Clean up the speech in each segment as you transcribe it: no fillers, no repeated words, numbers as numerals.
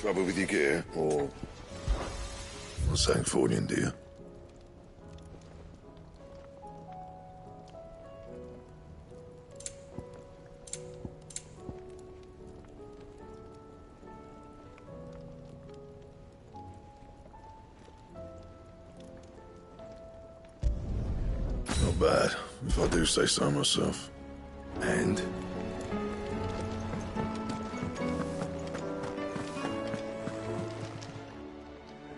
Trouble with your gear, or... What's saying for you, dear? Not bad, if I do say so myself. And?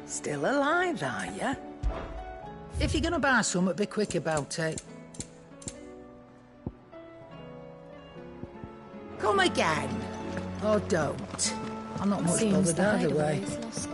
Still alive, are you? If you're gonna buy something, be quick about it. Come again. Or don't. I'm not much Seems bothered the either way. hideaway is lost.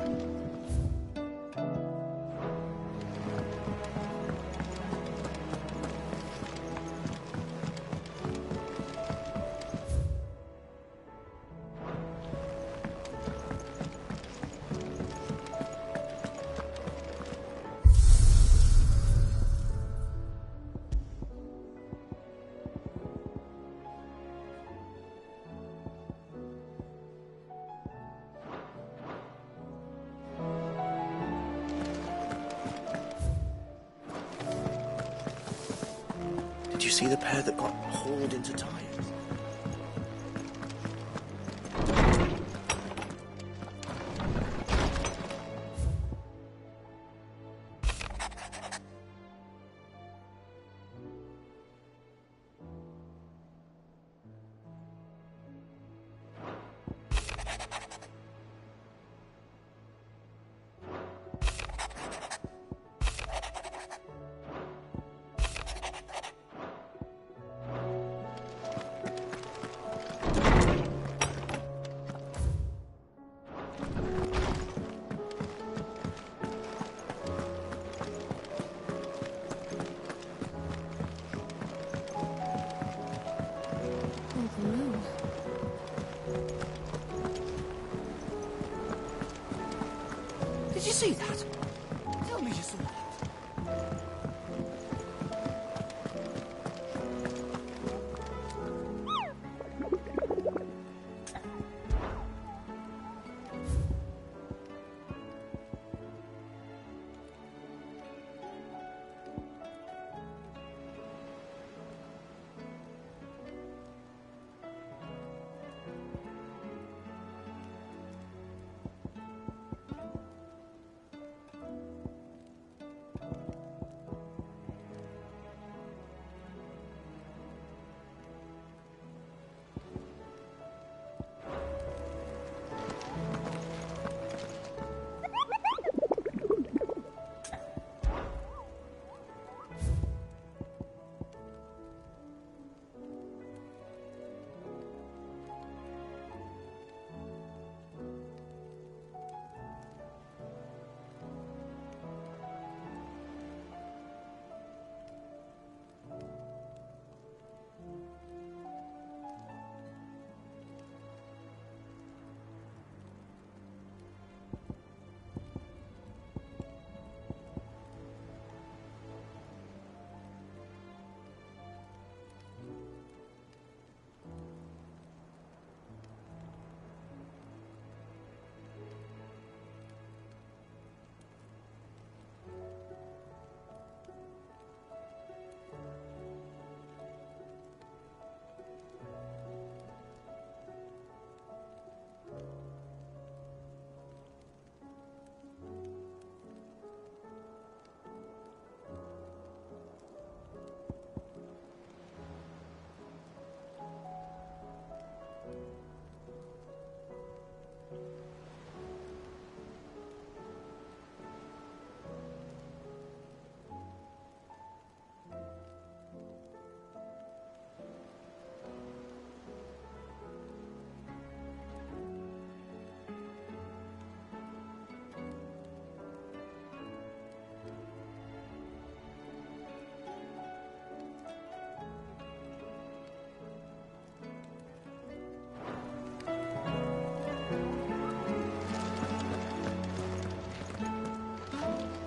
Did you see the pair that got hauled into tires? Did you see that? Tell me you saw that.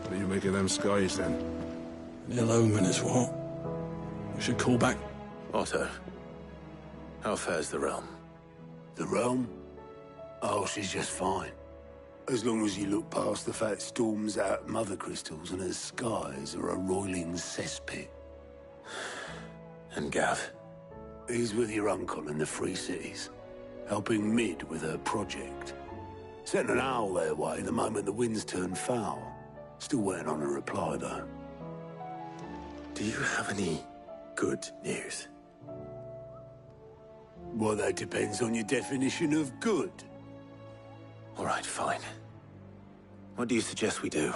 What do you make of them skies, then? Ill omen is what? We should call back. Otto, how fares the realm? The realm? Oh, she's just fine. As long as you look past the fact storms out mother crystals and her skies are a roiling cesspit. And Gav? He's with your uncle in the Free Cities, helping Mid with her project. Sent an owl their way the moment the winds turned foul. Still waiting on a reply, though. Do you have any good news? Well, that depends on your definition of good. All right, fine. What do you suggest we do?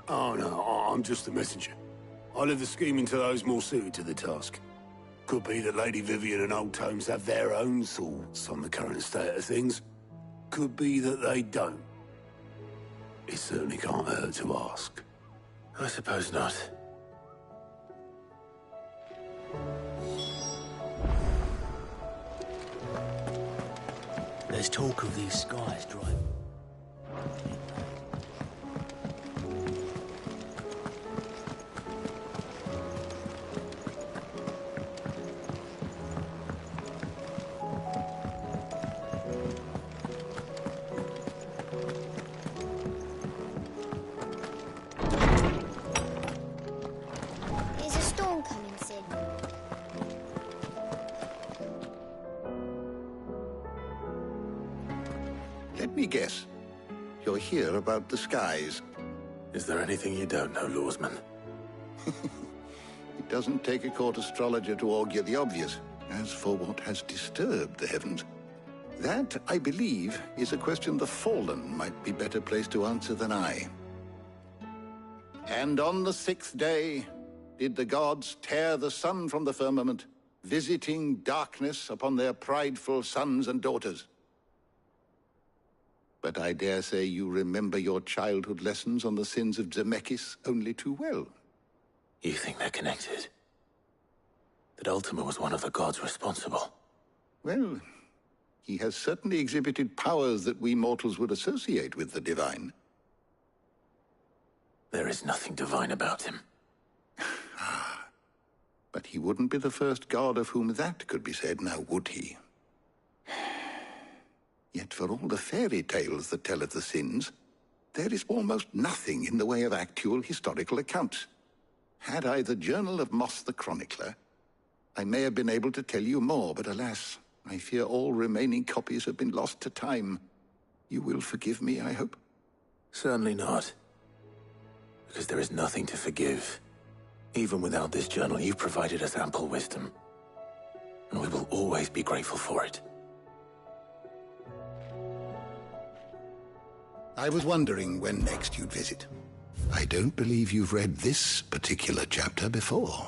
Oh, no, I'm just the messenger. I leave the scheming to those more suited to the task. Could be that Lady Vivian and Old Tomes have their own thoughts on the current state of things. Could be that they don't. It certainly can't hurt to ask. I suppose not. There's talk of these skies driving. Is a storm coming, Sid? Let me guess. You're here about the skies. Is there anything you don't know, Lawsman? It doesn't take a court astrologer to augur the obvious. As for what has disturbed the heavens, that, I believe, is a question the Fallen might be better placed to answer than I. And on the 6th day did the gods tear the sun from the firmament, visiting darkness upon their prideful sons and daughters. But I dare say you remember your childhood lessons on the sins of Zemeckis only too well. You think they're connected? That Ultima was one of the gods responsible? Well, he has certainly exhibited powers that we mortals would associate with the divine. There is nothing divine about him. But he wouldn't be the first god of whom that could be said, now would he? Yet for all the fairy tales that tell of the sins, there is almost nothing in the way of actual historical accounts. Had I the Journal of Moss the Chronicler, I may have been able to tell you more, but alas, I fear all remaining copies have been lost to time. You will forgive me, I hope? Certainly not. Because there is nothing to forgive. Even without this journal, you've provided us ample wisdom. And we will always be grateful for it. I was wondering when next you'd visit. I don't believe you've read this particular chapter before.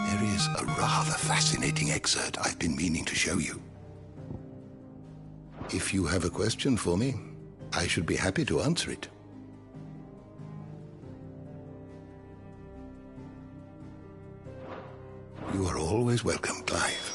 There is a rather fascinating excerpt I've been meaning to show you. If you have a question for me, I should be happy to answer it. You are always welcome, Clive.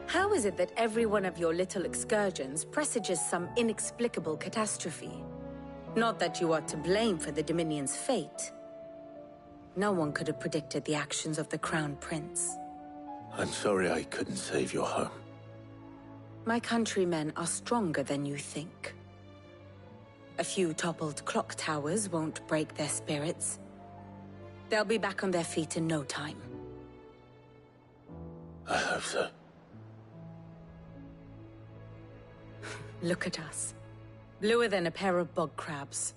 How is it that every one of your little excursions presages some inexplicable catastrophe? Not that you are to blame for the Dominion's fate. No one could have predicted the actions of the Crown Prince. I'm sorry I couldn't save your home. My countrymen are stronger than you think. A few toppled clock towers won't break their spirits. They'll be back on their feet in no time. I hope so. Look at us. Bluer than a pair of bog crabs.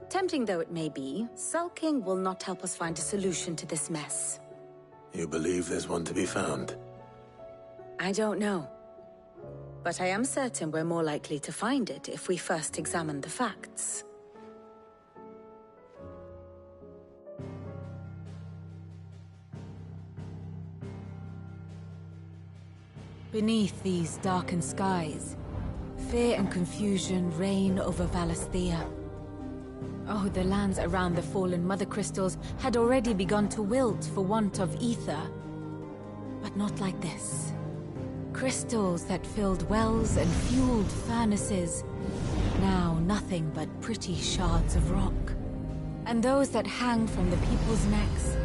Tempting though it may be, sulking will not help us find a solution to this mess. You believe there's one to be found? I don't know. But I am certain we're more likely to find it if we first examine the facts. Beneath these darkened skies, fear and confusion reign over Valisthea. Oh, the lands around the fallen Mother Crystals had already begun to wilt for want of ether. But not like this. Crystals that filled wells and fueled furnaces. Now nothing but pretty shards of rock. And those that hang from the people's necks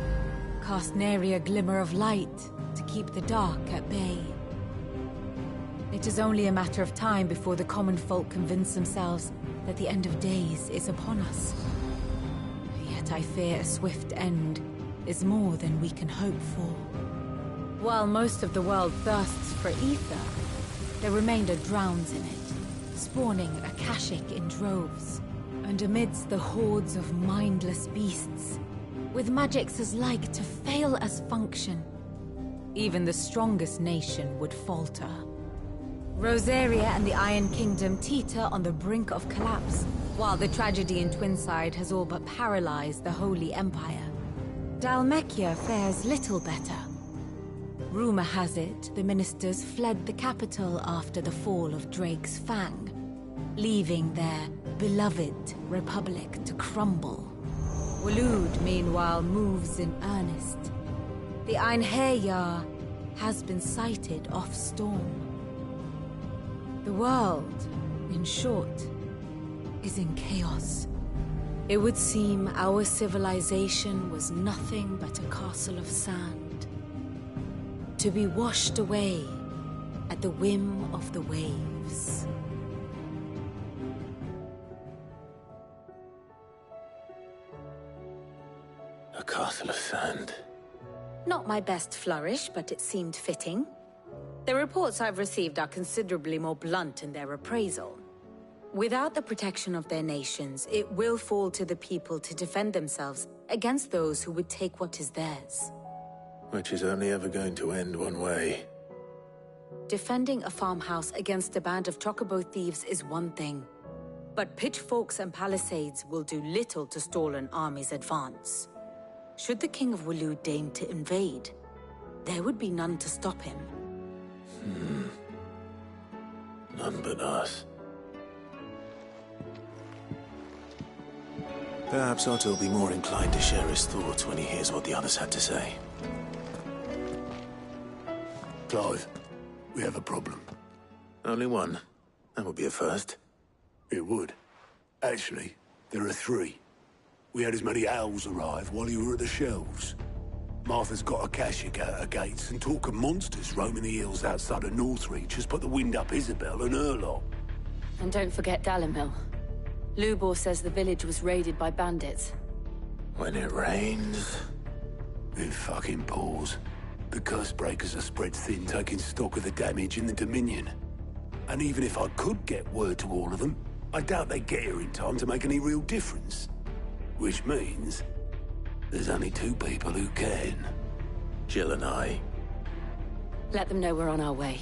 cast nary a glimmer of light to keep the dark at bay. It is only a matter of time before the common folk convince themselves that the end of days is upon us. Yet I fear a swift end is more than we can hope for. While most of the world thirsts for ether, the remainder drowns in it, spawning Akashic in droves. And amidst the hordes of mindless beasts, with magics as like to fail as function, even the strongest nation would falter. Rosaria and the Iron Kingdom teeter on the brink of collapse, while the tragedy in Twinside has all but paralyzed the Holy Empire. Dalmekia fares little better. Rumor has it the ministers fled the capital after the fall of Drake's Fang, leaving their beloved republic to crumble. Waloed, meanwhile, moves in earnest. The Einherjar has been sighted off-storm. The world, in short, is in chaos. It would seem our civilization was nothing but a castle of sand, to be washed away at the whim of the waves. A castle of sand. Not my best flourish, but it seemed fitting. The reports I've received are considerably more blunt in their appraisal. Without the protection of their nations, it will fall to the people to defend themselves against those who would take what is theirs. Which is only ever going to end one way. Defending a farmhouse against a band of chocobo thieves is one thing, but pitchforks and palisades will do little to stall an army's advance. Should the King of Waloed deign to invade, there would be none to stop him. None but us. Perhaps Otto will be more inclined to share his thoughts when he hears what the others had to say. Clive, we have a problem. Only one. That would be a first. It would. Actually, there are three. We had as many owls arrive while you were at the shelves. Martha's got Akashic out her gates, and talk of monsters roaming the hills outside of Northreach has put the wind up Isabel and her lot. And don't forget Dalimil. Lubor says the village was raided by bandits. When it rains... It fucking pours. The curse breakers are spread thin, taking stock of the damage in the Dominion. And even if I could get word to all of them, I doubt they'd get here in time to make any real difference. Which means... there's only two people who can. Jill and I. Let them know we're on our way.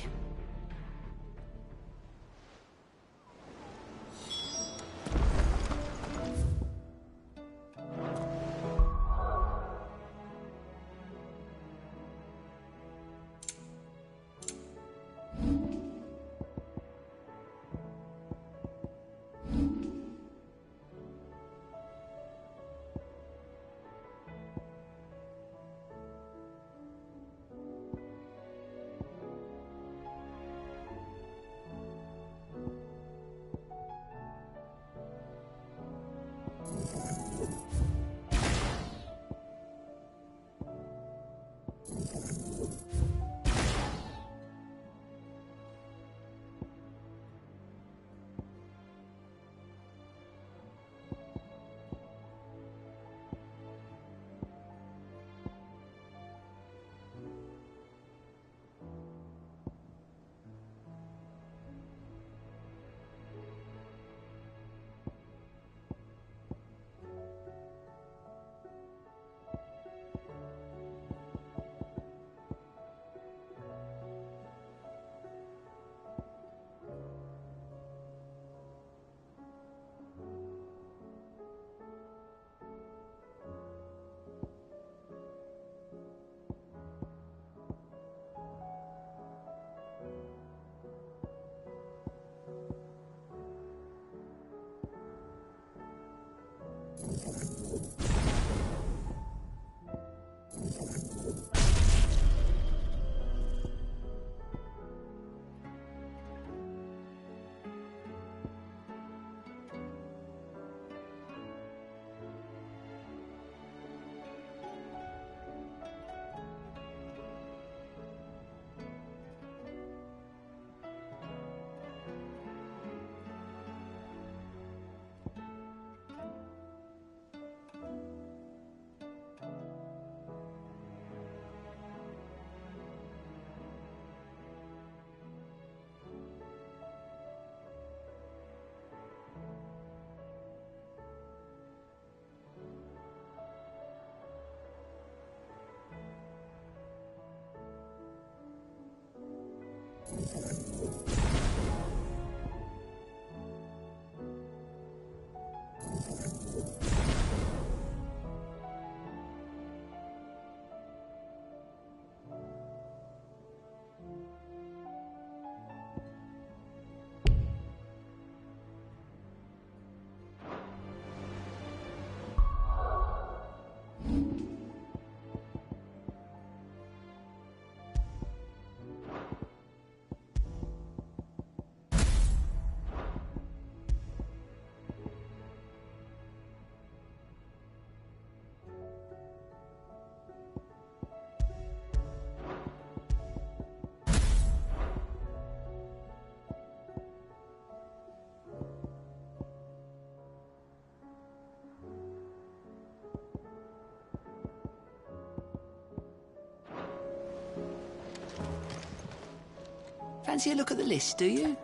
Fancy a look at the list, do you?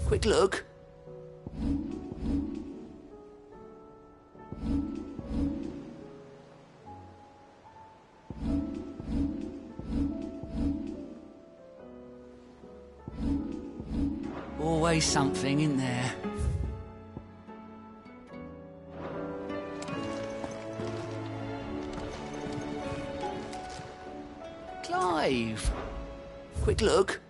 Quick look. Always something in there. Clive. Quick look.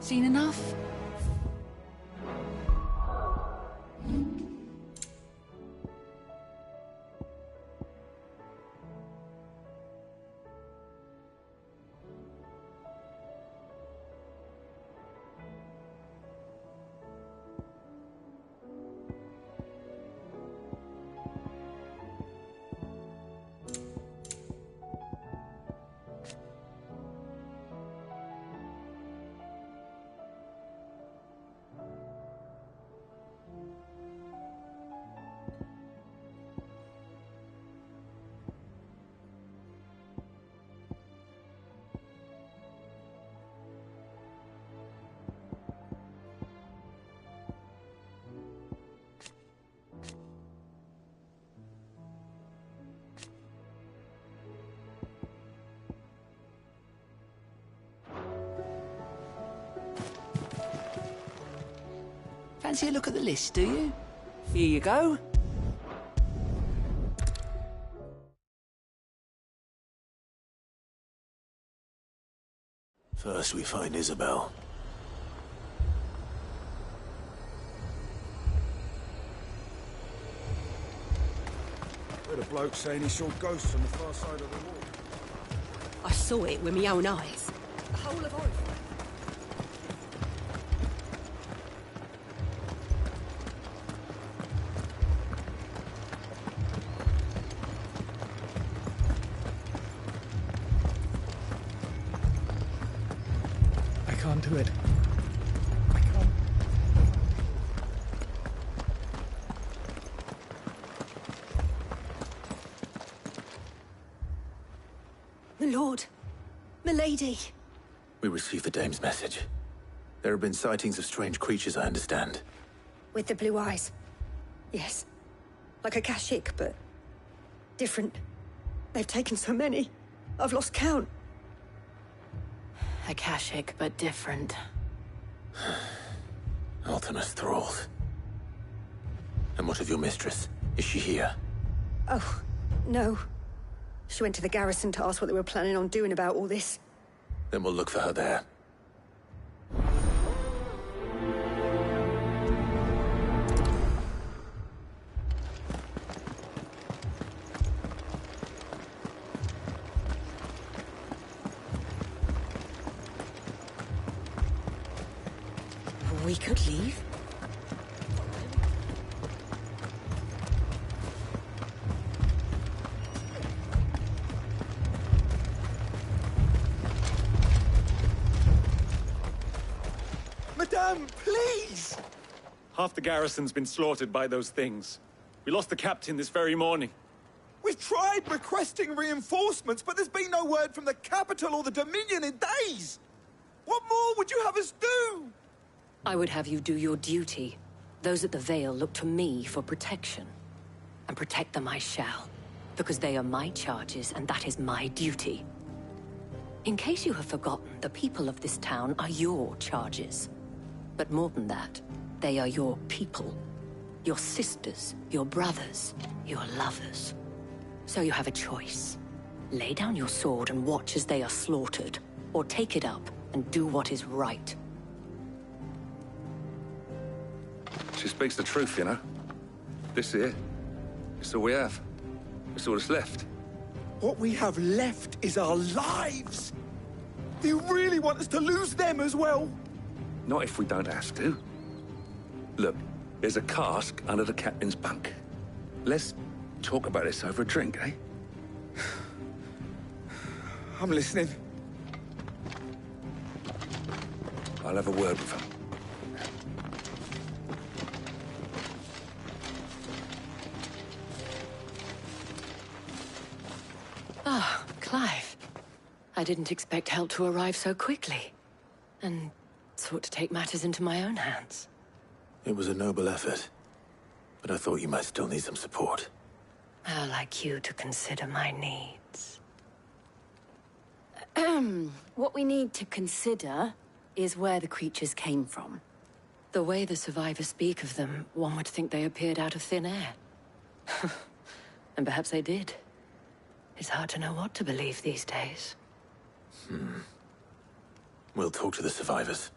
Seen enough? Fancy a look at the list, do you? Here you go. First we find Isabel. Heard a bloke saying he saw ghosts on the far side of the wall. I saw it with my own eyes. The whole of Oriflamme. I can't do it. I can't. My lord. Milady. We received the dame's message. There have been sightings of strange creatures, I understand. With the blue eyes. Yes. Like a Kashik, but different. They've taken so many. I've lost count. Akashic, but different. Ultimus thralls. And what of your mistress? Is she here? Oh, no. She went to the garrison to ask what they were planning on doing about all this. Then we'll look for her there. We could leave. Madame, please! Half the garrison's been slaughtered by those things. We lost the captain this very morning. We've tried requesting reinforcements, but there's been no word from the capital or the Dominion in days! What more would you have us do? I would have you do your duty. Those at the Vale look to me for protection. And protect them I shall. Because they are my charges, and that is my duty. In case you have forgotten, the people of this town are your charges. But more than that, they are your people. Your sisters, your brothers, your lovers. So you have a choice. Lay down your sword and watch as they are slaughtered, or take it up and do what is right. She speaks the truth, you know. This here, it's all we have. It's all that's left. What we have left is our lives! Do you really want us to lose them as well? Not if we don't have to. Look, there's a cask under the captain's bunk. Let's talk about this over a drink, eh? I'm listening. I'll have a word with him. Ah, Clive. I didn't expect help to arrive so quickly. And sought to take matters into my own hands. It was a noble effort. But I thought you might still need some support. How like you to consider my needs. What we need to consider is where the creatures came from. The way the survivors speak of them, one would think they appeared out of thin air. And perhaps they did. It's hard to know what to believe these days. We'll talk to the survivors.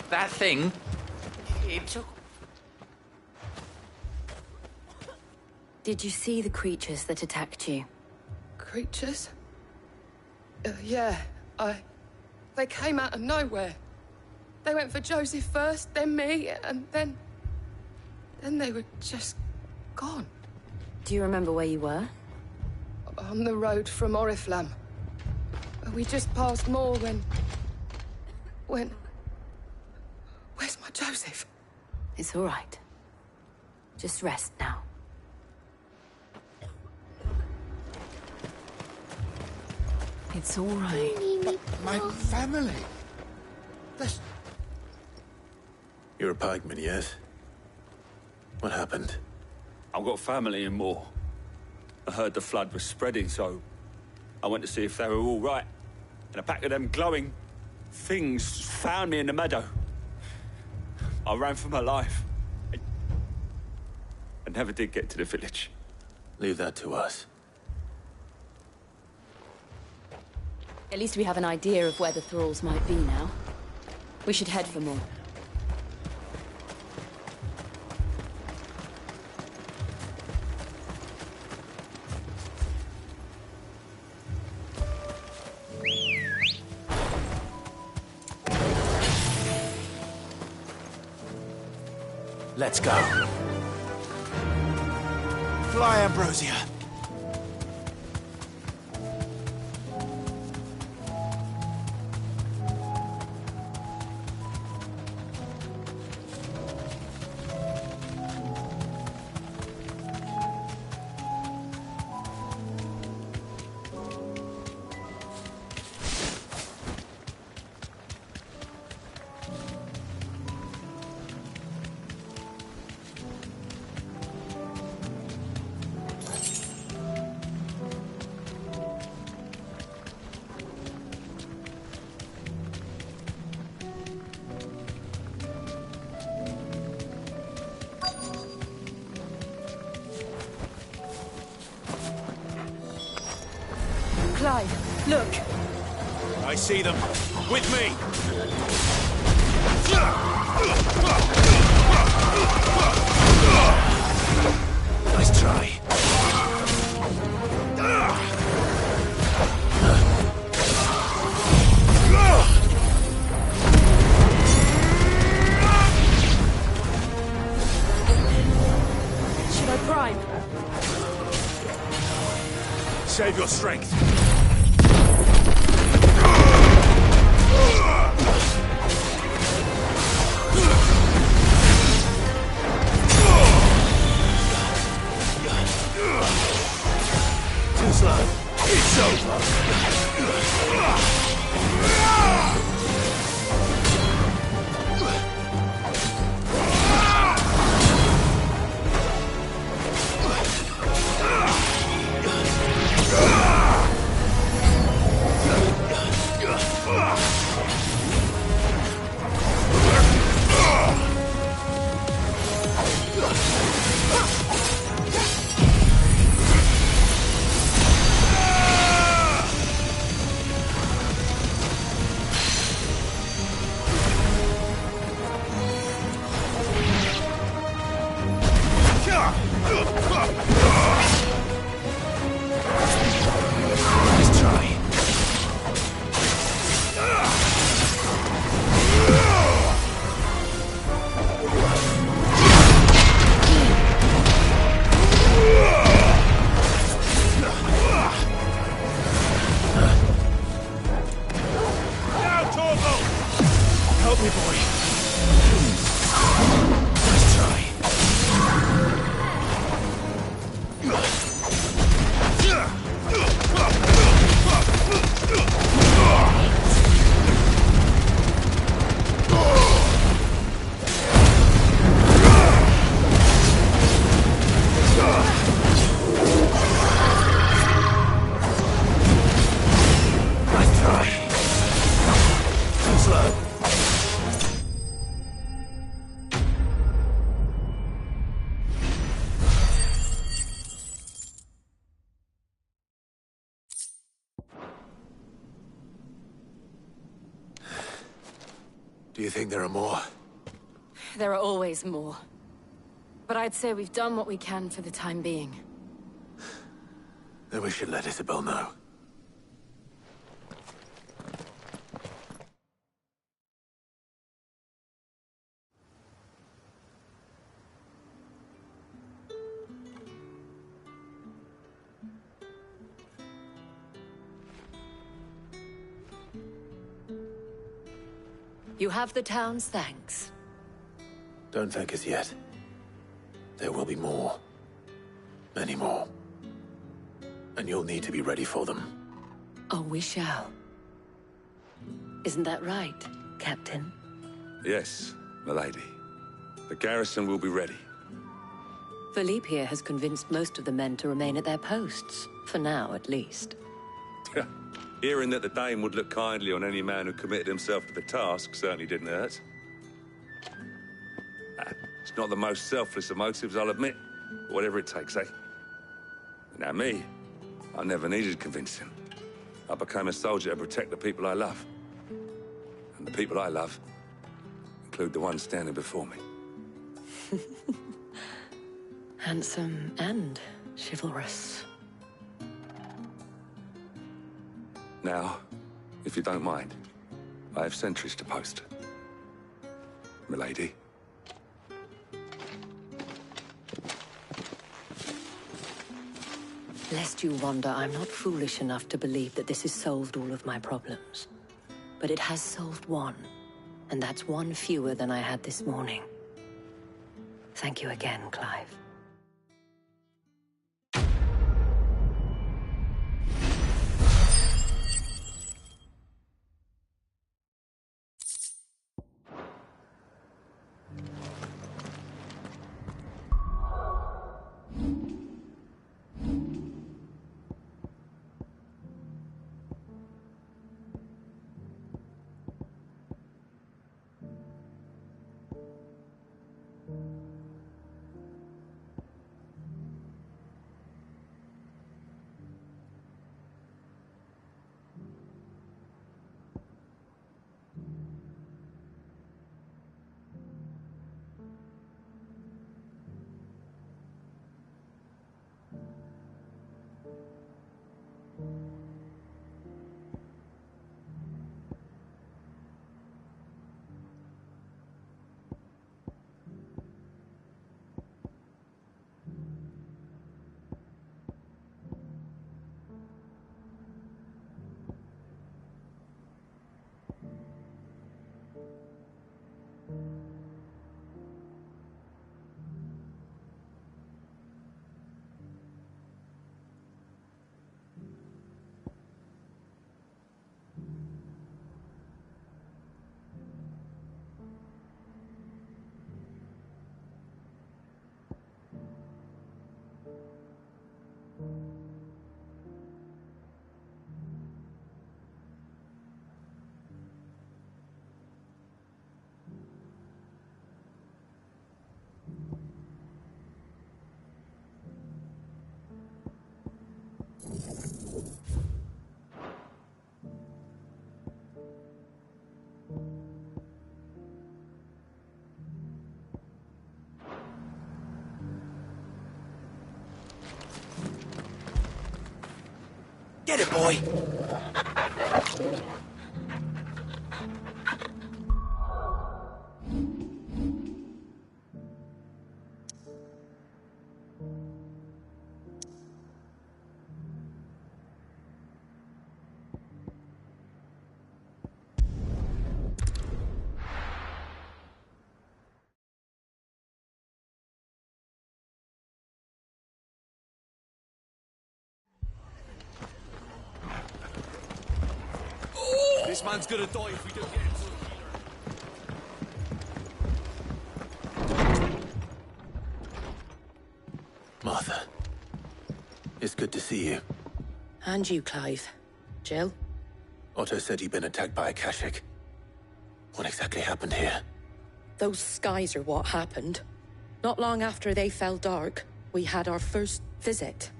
That thing, it took... Did you see the creatures that attacked you? Creatures? Yeah, They came out of nowhere. They went for Joseph first, then me, and then they were just gone. Do you remember where you were? On the road from Oriflamme. We just passed Moor when... Where's my Joseph? It's all right. Just rest now. It's all right. My family. That's... You're a pikeman, yes? What happened? I've got family in Moor. I heard the flood was spreading, so I went to see if they were all right. And a pack of them glowing things found me in the meadow. I ran for my life. I never did get to the village. Leave that to us. At least we have an idea of where the thralls might be now. We should head for more. Let's go. Fly, Ambrosia. Clive, look! I see them. With me! Nice try. Should I prime? Save your strength. Too slow. It's over. Help me, boy. Nice try. Nice try. Too slow. Do you think there are more? There are always more. But I'd say we've done what we can for the time being. Then we should let Isabel know. You have the town's thanks. Don't thank us yet. There will be more. Many more. And you'll need to be ready for them. Oh, we shall. Isn't that right, Captain? Yes, milady. The garrison will be ready. Philippe here has convinced most of the men to remain at their posts. For now, at least. Hearing that the Dane would look kindly on any man who committed himself to the task certainly didn't hurt. It's not the most selfless of motives, I'll admit. But whatever it takes, eh? Now me, I never needed convincing. I became a soldier to protect the people I love. And the people I love include the ones standing before me. Handsome and chivalrous. Now, if you don't mind, I have sentries to post. Milady. Lest you wonder, I'm not foolish enough to believe that this has solved all of my problems. But it has solved one, and that's one fewer than I had this morning. Thank you again, Clive. Get it, boy! This man's gonna die if we don't get him to the Martha, it's good to see you. And you, Clive. Jill? Otto said you'd been attacked by a Kashik. What exactly happened here? Those skies are what happened. Not long after they fell dark, we had our first visit.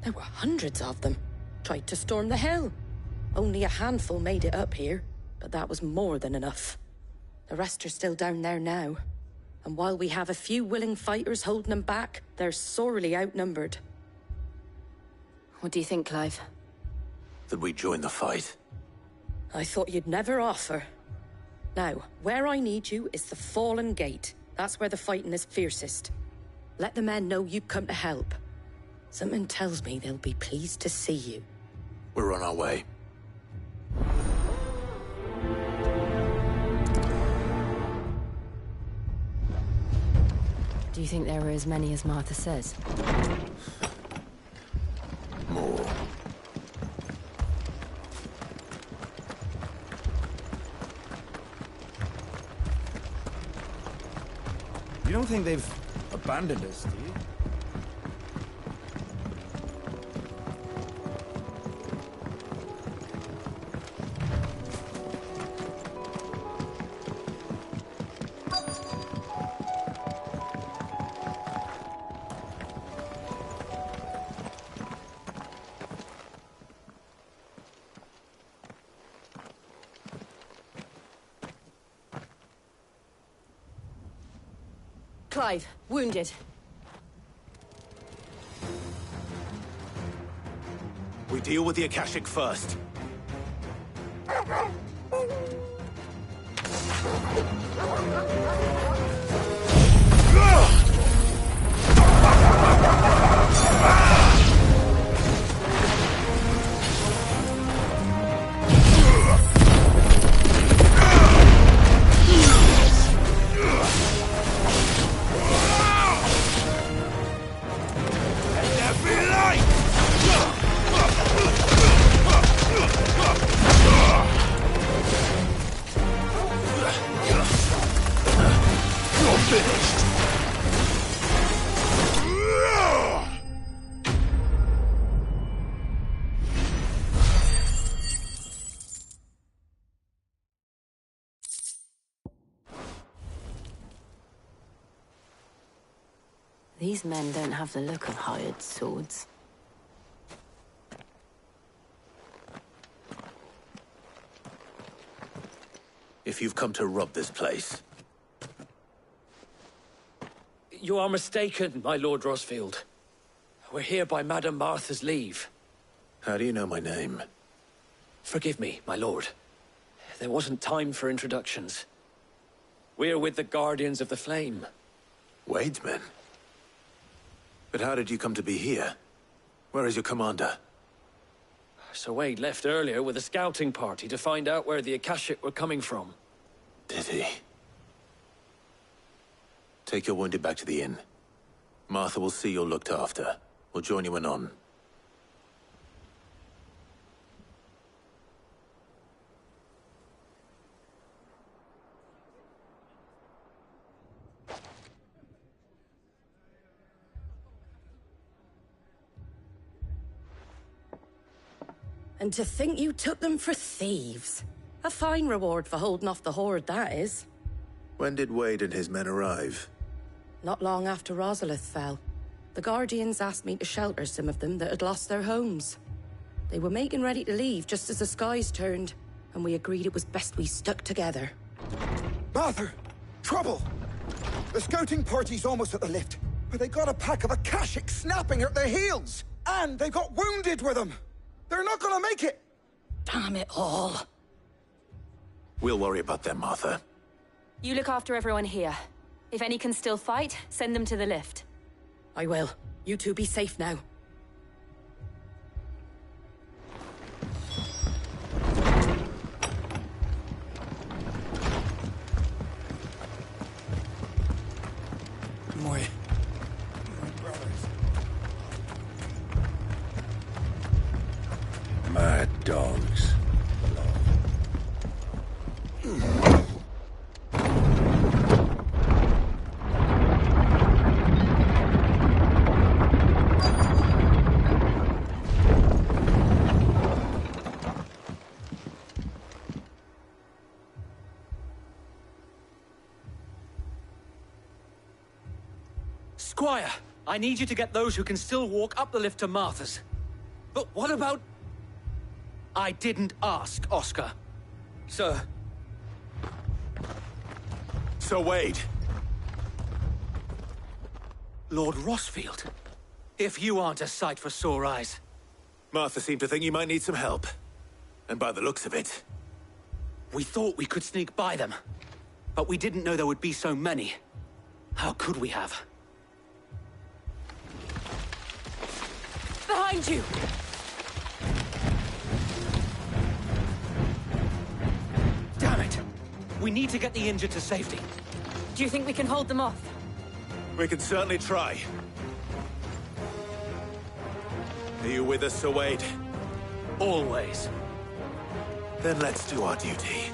There were hundreds of them. Tried to storm the hill. Only a handful made it up here, but that was more than enough. The rest are still down there now. And while we have a few willing fighters holding them back, they're sorely outnumbered. What do you think, Clive? That we join the fight? I thought you'd never offer. Now, where I need you is the Fallen Gate. That's where the fighting is fiercest. Let the men know you've come to help. Something tells me they'll be pleased to see you. We're on our way. Do you think there are as many as Martha says? More. You don't think they've abandoned us, do you? Clive, wounded. We deal with the Akashic first. These men don't have the look of hired swords. If you've come to rob this place... You are mistaken, my Lord Rosfield. We're here by Madame Martha's leave. How do you know my name? Forgive me, my lord. There wasn't time for introductions. We're with the Guardians of the Flame. Wade's men? But how did you come to be here? Where is your commander? Sir Wade left earlier with a scouting party to find out where the Akashic were coming from. Did he? Take your wounded back to the inn. Martha will see you're looked after. We'll join you anon. And to think you took them for thieves. A fine reward for holding off the horde, that is. When did Wade and his men arrive? Not long after Rosalith fell. The Guardians asked me to shelter some of them that had lost their homes. They were making ready to leave just as the skies turned, and we agreed it was best we stuck together. Martha! Trouble! The scouting party's almost at the lift, but they got a pack of Akashic snapping at their heels! And they got wounded with them! They're not gonna make it! Damn it all. We'll worry about them, Martha. You look after everyone here. If any can still fight, send them to the lift. I will. You two be safe now. My brothers. Mad dogs. Squire, I need you to get those who can still walk up the lift to Martha's. But what about... I didn't ask, Oscar. Sir. Sir Wade. Lord Rosfield. If you aren't a sight for sore eyes. Martha seemed to think you might need some help. And by the looks of it... We thought we could sneak by them. But we didn't know there would be so many. How could we have? Behind you! Damn it! We need to get the injured to safety. Do you think we can hold them off? We can certainly try. Are you with us, Sir Wade? Always. Then let's do our duty.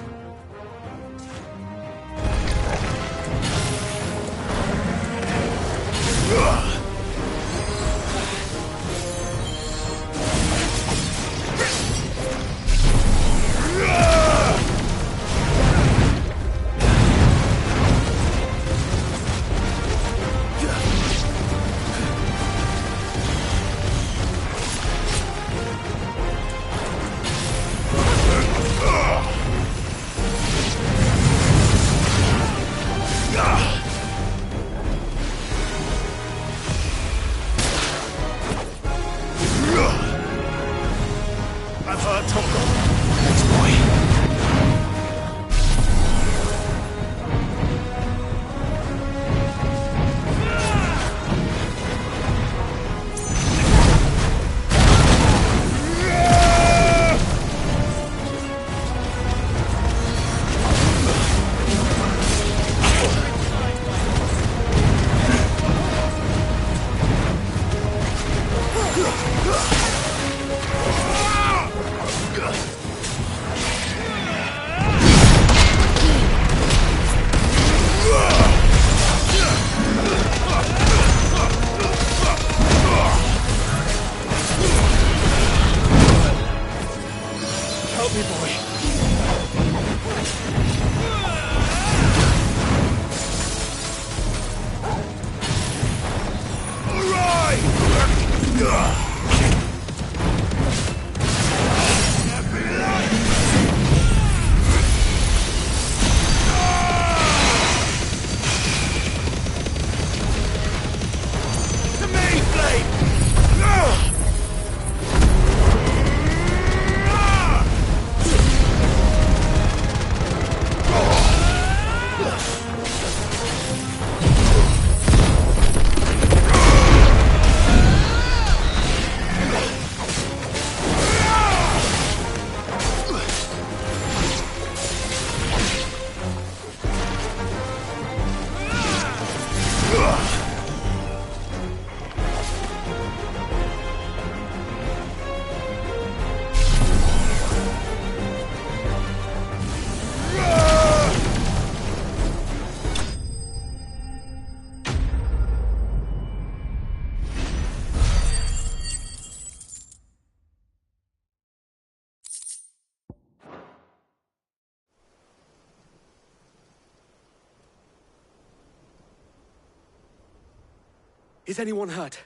Is anyone hurt?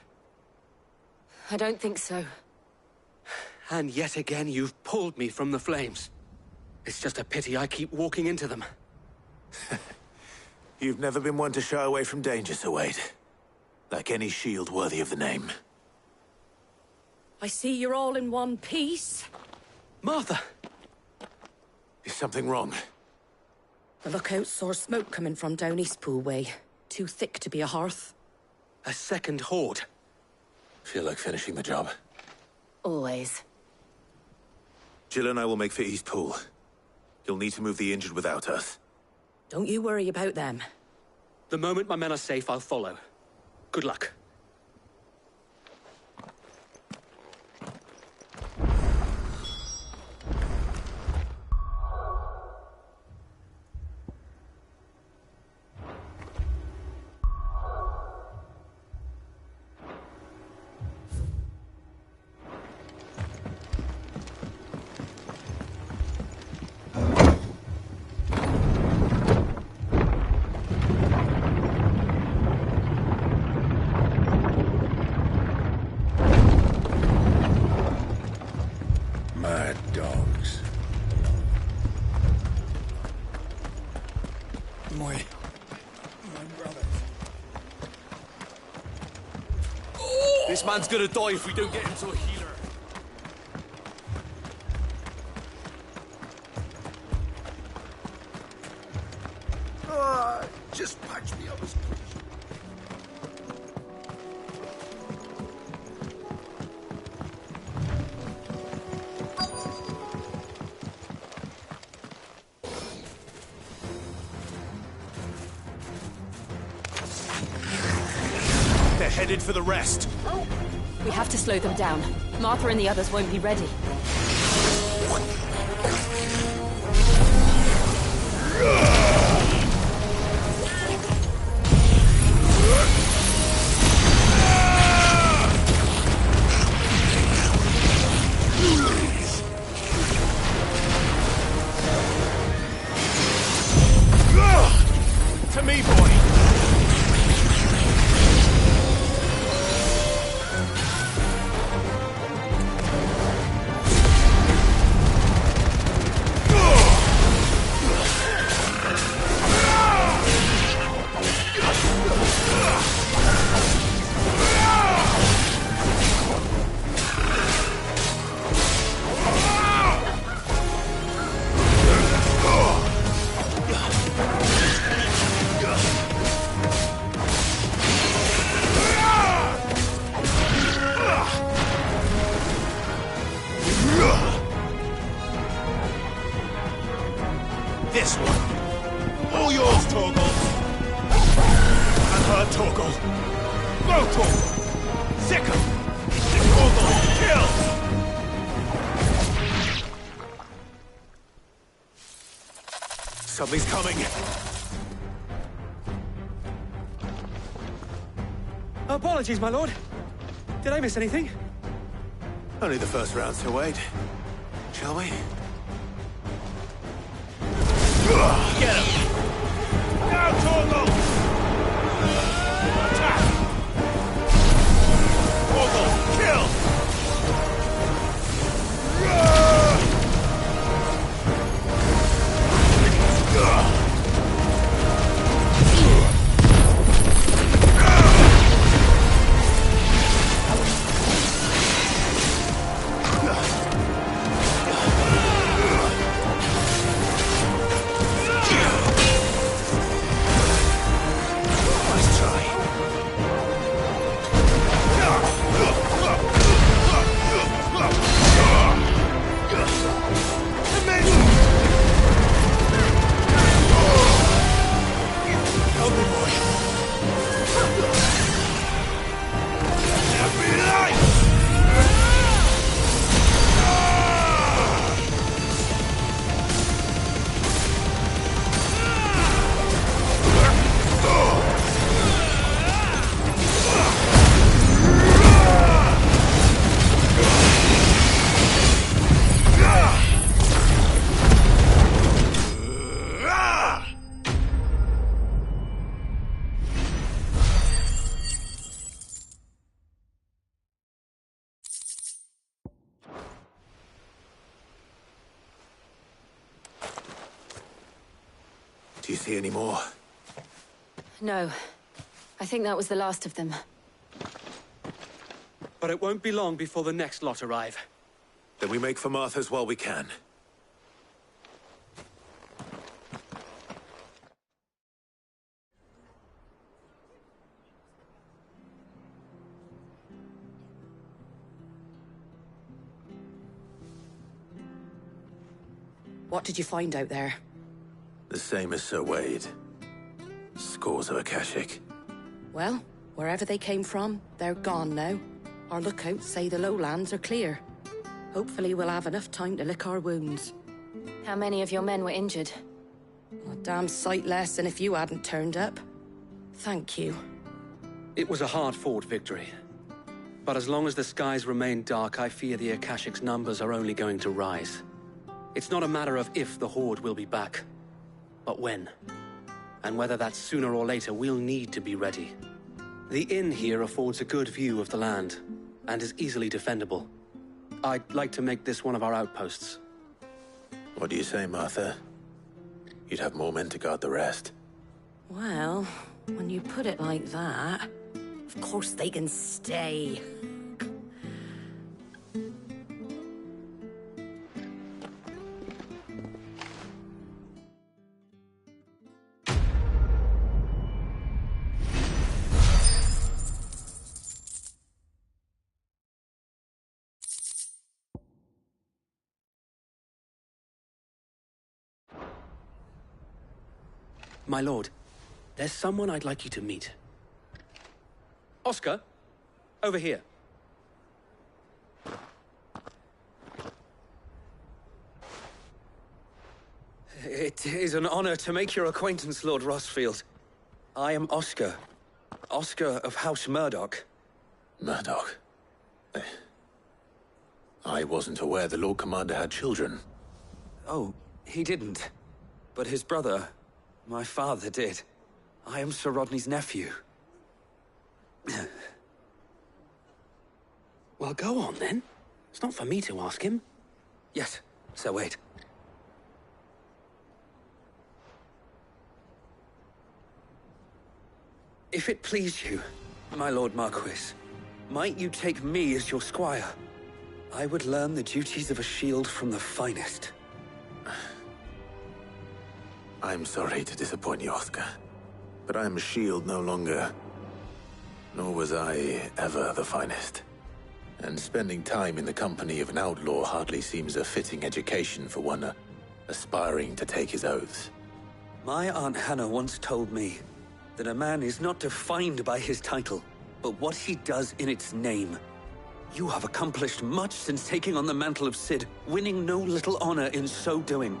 I don't think so. And yet again, you've pulled me from the flames. It's just a pity I keep walking into them. You've never been one to shy away from danger, Sir Wade. Like any shield worthy of the name. I see you're all in one piece. Martha! Is something wrong? The lookout saw smoke coming from down Eastpool way. Too thick to be a hearth. A second horde. Feel like finishing the job? Always. Jill and I will make for Eastpool. You'll need to move the injured without us. Don't you worry about them. The moment my men are safe, I'll follow. Good luck. Mad dogs. My brother. This man's gonna die if we don't get him to a healer. Just patch me up as They're headed for the rest. We have to slow them down. Martha and the others won't be ready. To me, boy! This one. All yours, Torgal. And her, Torgal. Go, Torgal. Second. Torgal, kill! Something's coming. Apologies, my lord. Did I miss anything? Only the first round, Sir Wade. Shall we? Get him! Now, Torgal! Attack! Torgal, kill! Do you see any more? No. I think that was the last of them. But it won't be long before the next lot arrive. Then we make for Martha's while we can. What did you find out there? The same as Sir Wade. Scores of Akashic. Well, wherever they came from, they're gone now. Our lookouts say the lowlands are clear. Hopefully we'll have enough time to lick our wounds. How many of your men were injured? A damn sight less than if you hadn't turned up. Thank you. It was a hard-fought victory. But as long as the skies remain dark, I fear the Akashic's numbers are only going to rise. It's not a matter of if the Horde will be back, but when. And whether that's sooner or later, we'll need to be ready. The inn here affords a good view of the land, and is easily defendable. I'd like to make this one of our outposts. What do you say, Martha? You'd have more men to guard the rest. Well, when you put it like that, of course they can stay. My lord, there's someone I'd like you to meet. Oscar, over here. It is an honor to make your acquaintance, Lord Rossfield. I am Oscar. Oscar of House Murdoch. Murdoch? I wasn't aware the Lord Commander had children. Oh, he didn't. But his brother, my father, did. I am Sir Rodney's nephew. Well, go on, then. It's not for me to ask him. Yes, Sir Wade. If it please you, my Lord Marquis, might you take me as your squire? I would learn the duties of a shield from the finest. I'm sorry to disappoint you, Oscar, but I am a shield no longer. Nor was I ever the finest. And spending time in the company of an outlaw hardly seems a fitting education for one aspiring to take his oaths. My Aunt Hannah once told me that a man is not defined by his title, but what he does in its name. You have accomplished much since taking on the mantle of Cid, winning no little honor in so doing.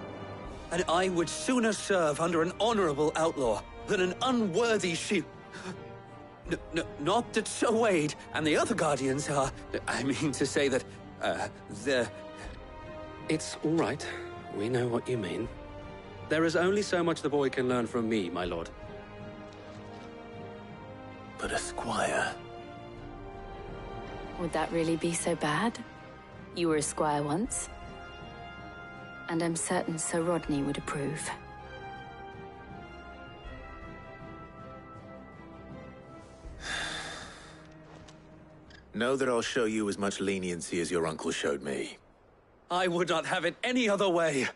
And I would sooner serve under an honorable outlaw than an unworthy shield. Not that Sir Wade and the other Guardians are... I mean to say that, they're... It's all right. We know what you mean. There is only so much the boy can learn from me, my lord. But a squire... Would that really be so bad? You were a squire once. And I'm certain Sir Rodney would approve. Know that I'll show you as much leniency as your uncle showed me. I would not have it any other way.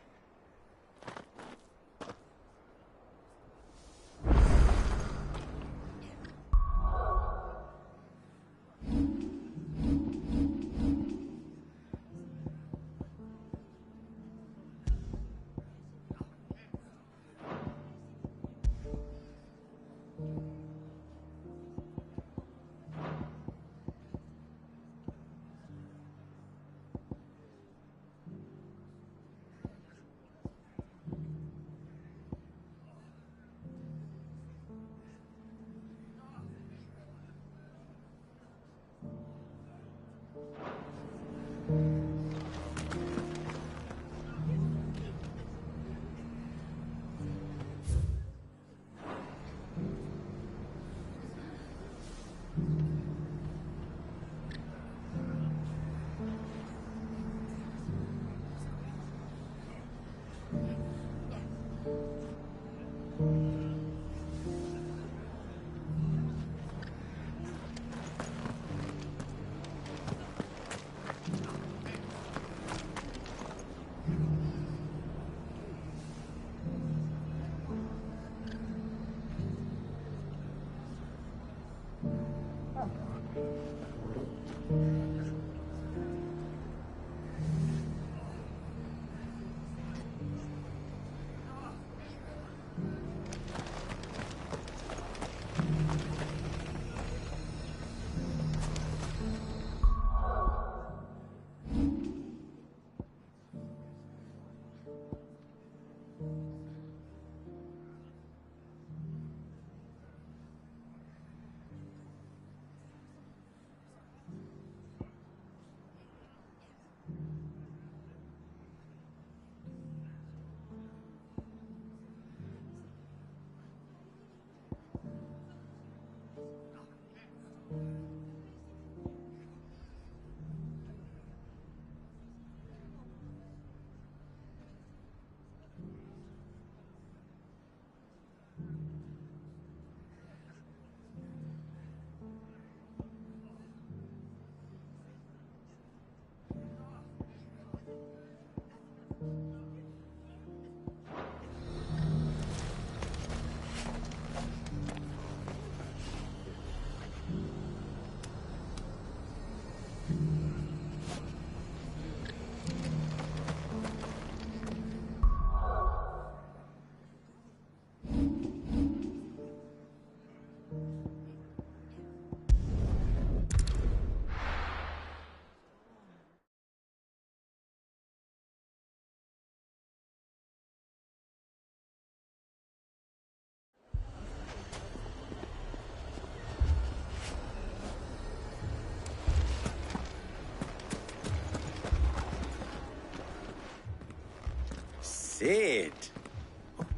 Cid!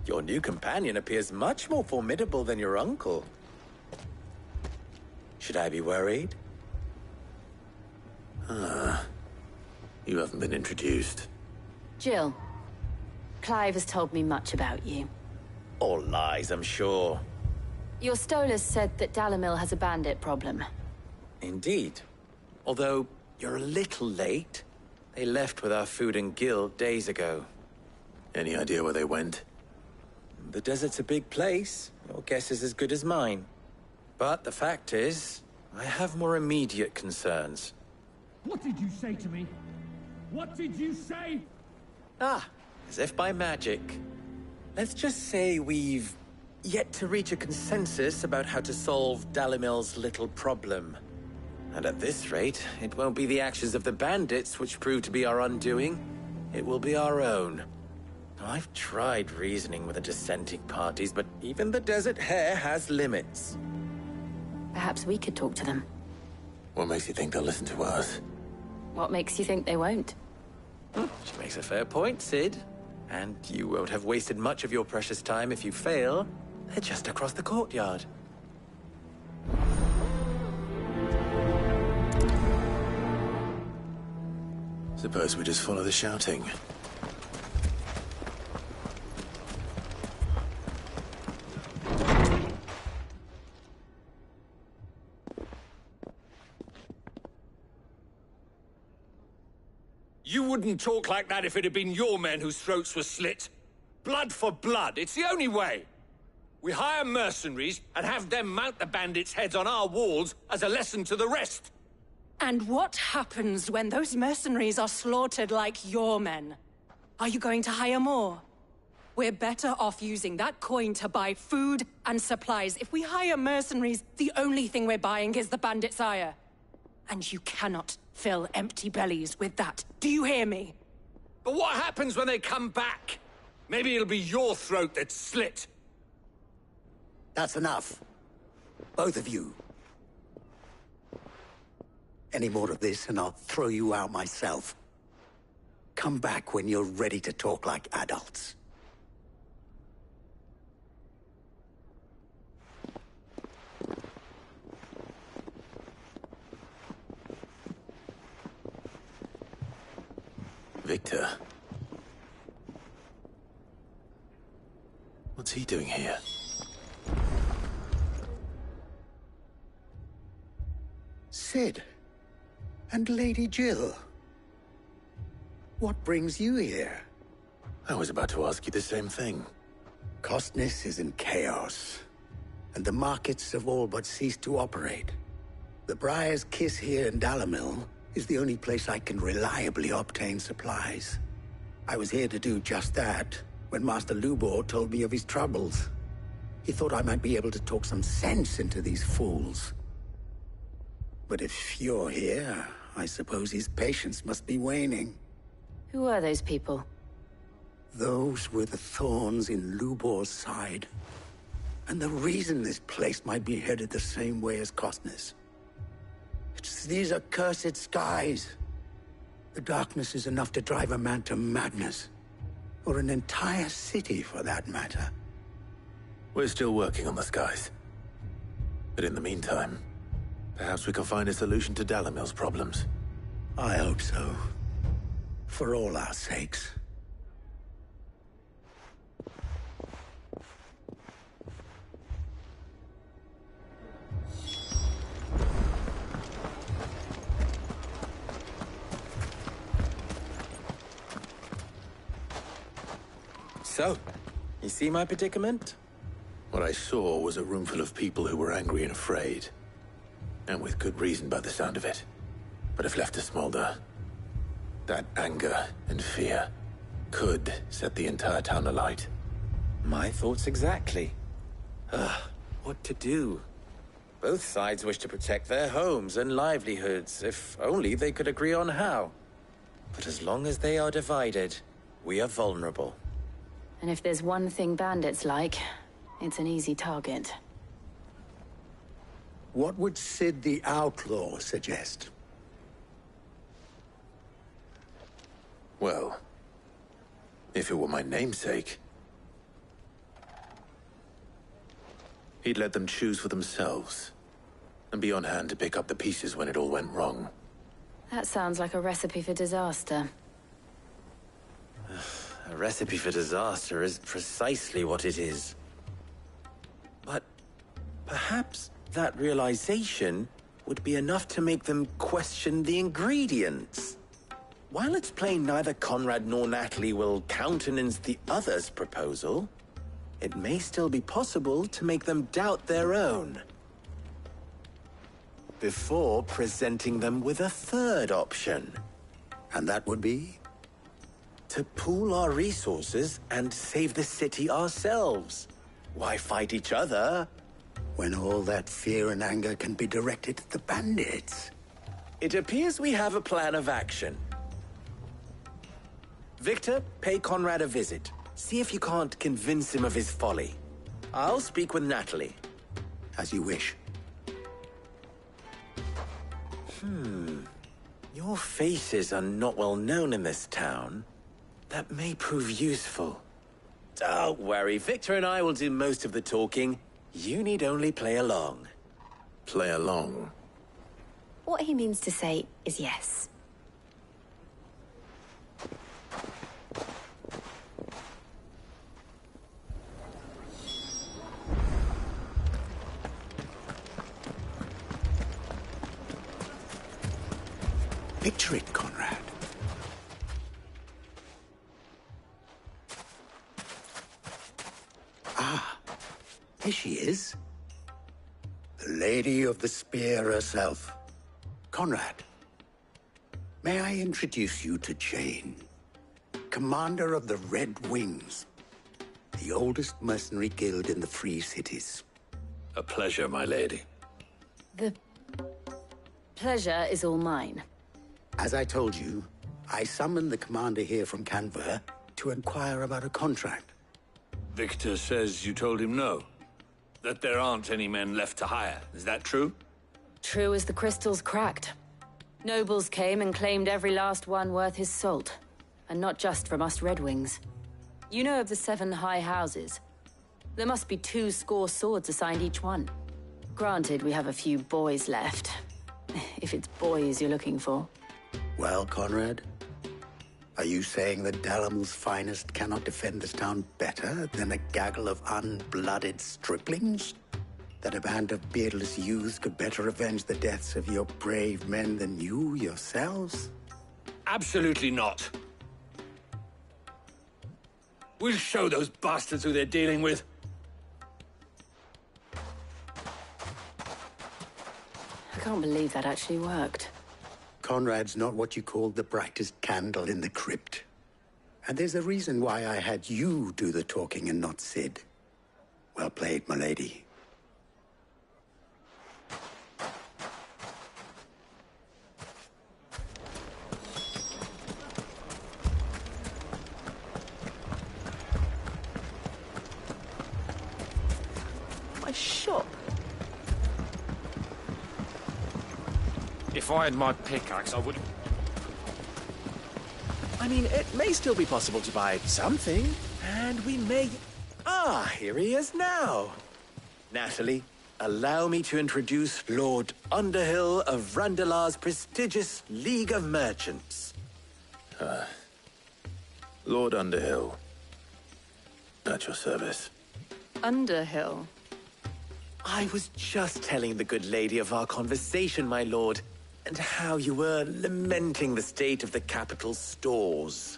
Your new companion appears much more formidable than your uncle. Should I be worried? You haven't been introduced. Jill, Clive has told me much about you. All lies, I'm sure. Your Stolas said that Dalimil has a bandit problem. Indeed. Although, you're a little late. They left with our food and guild days ago. Any idea where they went? The desert's a big place. Your guess is as good as mine. But the fact is, I have more immediate concerns. What did you say to me? What did you say? Ah, as if by magic. Let's just say we've yet to reach a consensus about how to solve Dalimil's little problem. And at this rate, it won't be the actions of the bandits which prove to be our undoing. It will be our own. I've tried reasoning with the dissenting parties, but even the Desert Hare has limits. Perhaps we could talk to them. What makes you think they'll listen to us? What makes you think they won't? She makes a fair point, Cid. And you won't have wasted much of your precious time if you fail. They're just across the courtyard. Suppose we just follow the shouting. You wouldn't talk like that if it had been your men whose throats were slit. Blood for blood, it's the only way. We hire mercenaries and have them mount the bandits' heads on our walls as a lesson to the rest. And what happens when those mercenaries are slaughtered like your men? Are you going to hire more? We're better off using that coin to buy food and supplies. If we hire mercenaries, the only thing we're buying is the bandit's ire. And you cannot fill empty bellies with that. Do you hear me? But what happens when they come back? Maybe it'll be your throat that's slit. That's enough. Both of you. Any more of this and I'll throw you out myself. Come back when you're ready to talk like adults. Victor. What's he doing here? Sid. And Lady Jill. What brings you here? I was about to ask you the same thing. Costness is in chaos, and the markets have all but ceased to operate. The Briar's Kiss here in Dalimil is the only place I can reliably obtain supplies. I was here to do just that when Master Lubor told me of his troubles. He thought I might be able to talk some sense into these fools. But if you're here, I suppose his patience must be waning. Who are those people? Those were the thorns in Lubor's side. And the reason this place might be headed the same way as Costness. It's these accursed skies. The darkness is enough to drive a man to madness. Or an entire city, for that matter. We're still working on the skies. But in the meantime, perhaps we can find a solution to Dalimil's problems. I hope so. For all our sakes. So, you see my predicament? What I saw was a room full of people who were angry and afraid. And with good reason by the sound of it. But if left to smolder, that anger and fear could set the entire town alight. My thoughts exactly. What to do? Both sides wish to protect their homes and livelihoods, if only they could agree on how. But as long as they are divided, we are vulnerable. And if there's one thing bandits like, it's an easy target. What would Sid the Outlaw suggest? Well, if it were my namesake, he'd let them choose for themselves, and be on hand to pick up the pieces when it all went wrong. That sounds like a recipe for disaster. A recipe for disaster is precisely what it is. But perhaps that realization would be enough to make them question the ingredients. While it's plain neither Conrad nor Natalie will countenance the other's proposal, it may still be possible to make them doubt their own. Before presenting them with a third option. And that would be? To pool our resources and save the city ourselves. Why fight each other? When all that fear and anger can be directed at the bandits. It appears we have a plan of action. Victor, pay Conrad a visit. See if you can't convince him of his folly. I'll speak with Natalie. As you wish. Your faces are not well known in this town. That may prove useful. Don't worry, Victor and I will do most of the talking. You need only play along. Play along? What he means to say is yes. Picture it, Conrad. Ah, here she is. The Lady of the Spear herself. Conrad, may I introduce you to Jane, commander of the Red Wings, the oldest mercenary guild in the Free Cities. A pleasure, my lady. The pleasure is all mine. As I told you, I summoned the commander here from Canver to inquire about a contract. Victor says you told him no. That there aren't any men left to hire. Is that true? True as the crystals cracked. Nobles came and claimed every last one worth his salt. And not just from us Red Wings. You know of the 7 high houses. There must be 2 swords assigned each one. Granted, we have a few boys left. If it's boys you're looking for. Well, Conrad, Are you saying that Dalamel's finest cannot defend this town better than a gaggle of unblooded striplings? That a band of beardless youths could better avenge the deaths of your brave men than you yourselves? Absolutely not. We'll show those bastards who they're dealing with. I can't believe that actually worked. Conrad's not what you called the brightest candle in the crypt. And there's a reason why I had you do the talking and not Sid. Well played, my lady. My shop. If I had my pickaxe, I would... I mean, it may still be possible to buy something, and we may... Ah, here he is now. Natalie, allow me to introduce Lord Underhill of Randalar's prestigious League of Merchants. Lord Underhill. At your service. Underhill? I was just telling the good lady of our conversation, my lord, and how you were lamenting the state of the capital's stores.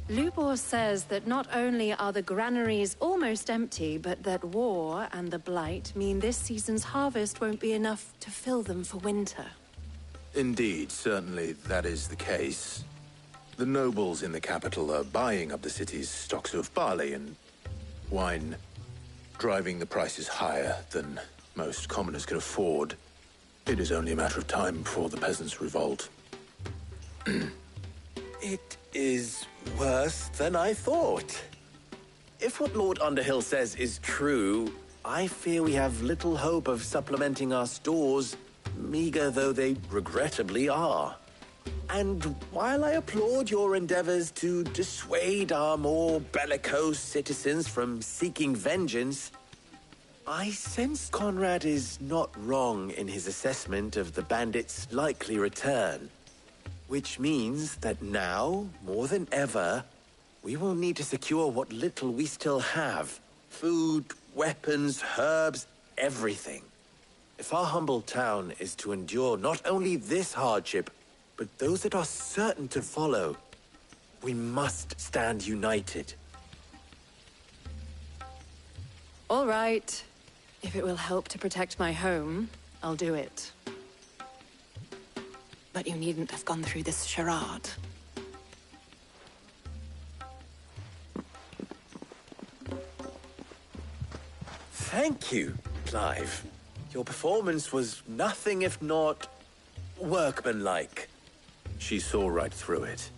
Lubor says that not only are the granaries almost empty, but that war and the Blight mean this season's harvest won't be enough to fill them for winter. Indeed, certainly that is the case. The nobles in the capital are buying up the city's stocks of barley and wine, driving the prices higher than most commoners can afford. It is only a matter of time before the peasants revolt. It is worse than I thought. If what Lord Underhill says is true, I fear we have little hope of supplementing our stores, meager though they regrettably are. And while I applaud your endeavors to dissuade our more bellicose citizens from seeking vengeance, I sense Conrad is not wrong in his assessment of the bandits' likely return. Which means that now, more than ever, we will need to secure what little we still have. Food, weapons, herbs, everything. If our humble town is to endure not only this hardship, but those that are certain to follow, we must stand united. All right. If it will help to protect my home, I'll do it. But you needn't have gone through this charade. Thank you, Clive. Your performance was nothing if not workmanlike. She saw right through it.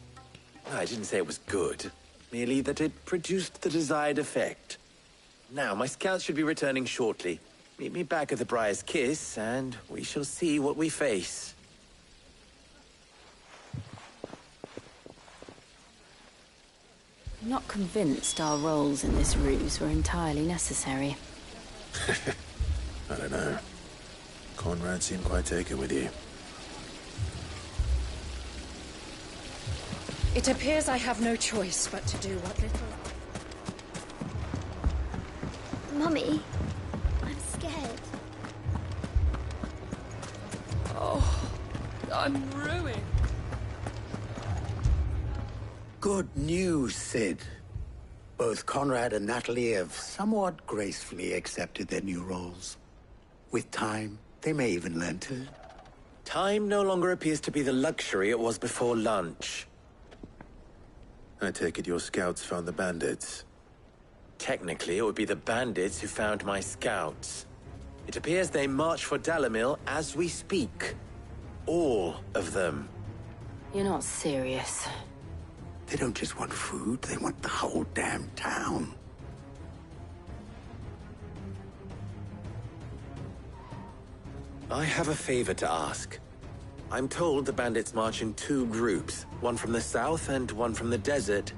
I didn't say it was good, merely that it produced the desired effect. Now, my scouts should be returning shortly. Meet me back at the Briar's Kiss, and we shall see what we face. I'm not convinced our roles in this ruse were entirely necessary. I don't know. Conrad seemed quite taken with you. It appears I have no choice but to do what little... Mummy, I'm scared. Oh, I'm ruined. Good news, Sid. Both Conrad and Natalie have somewhat gracefully accepted their new roles. With time, they may even learn to... Time no longer appears to be the luxury it was before lunch. I take it your scouts found the bandits. Technically, it would be the bandits who found my scouts. It appears they march for Dalimil as we speak. All of them. You're not serious. They don't just want food, they want the whole damn town. I have a favor to ask. I'm told the bandits march in two groups, one from the south and one from the desert,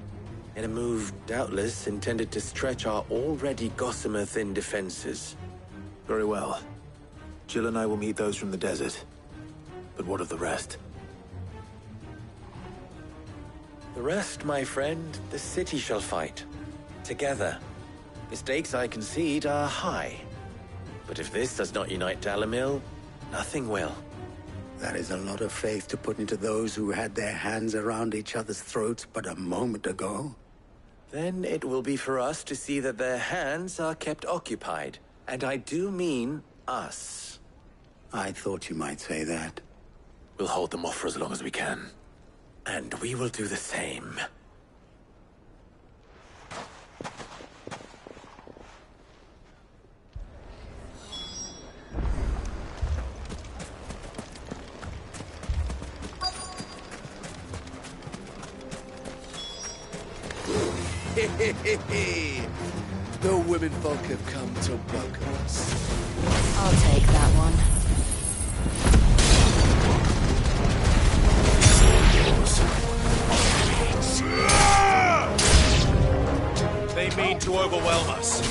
in a move doubtless intended to stretch our already gossamer-thin defenses. Very well. Jill and I will meet those from the desert. But what of the rest? The rest, my friend, the city shall fight. Together. The stakes, I concede, are high. But if this does not unite Dalimil, nothing will. That is a lot of faith to put into those who had their hands around each other's throats but a moment ago. Then it will be for us to see that their hands are kept occupied. And I do mean us. I thought you might say that. We'll hold them off for as long as we can. And we will do the same. The women folk have come to welcome us. I'll take that one. They mean to overwhelm us.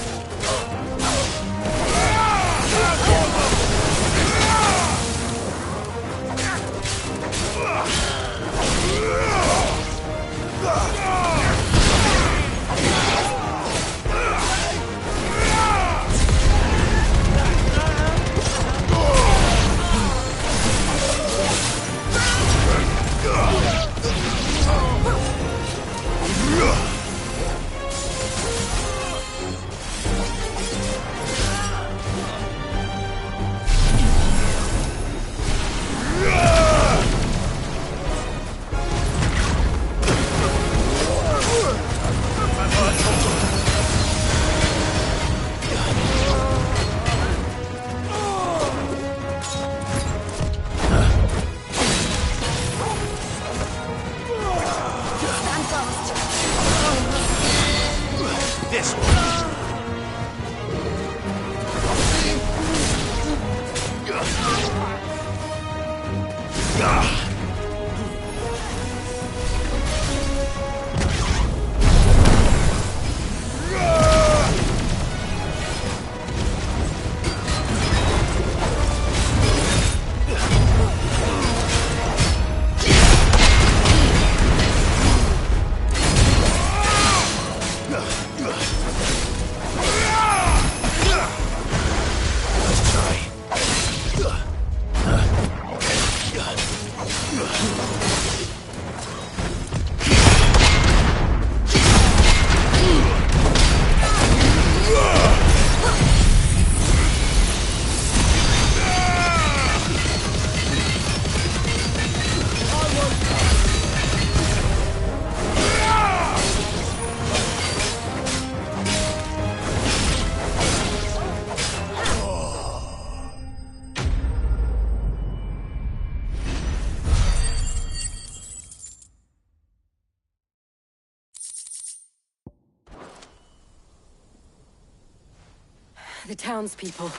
The townspeople.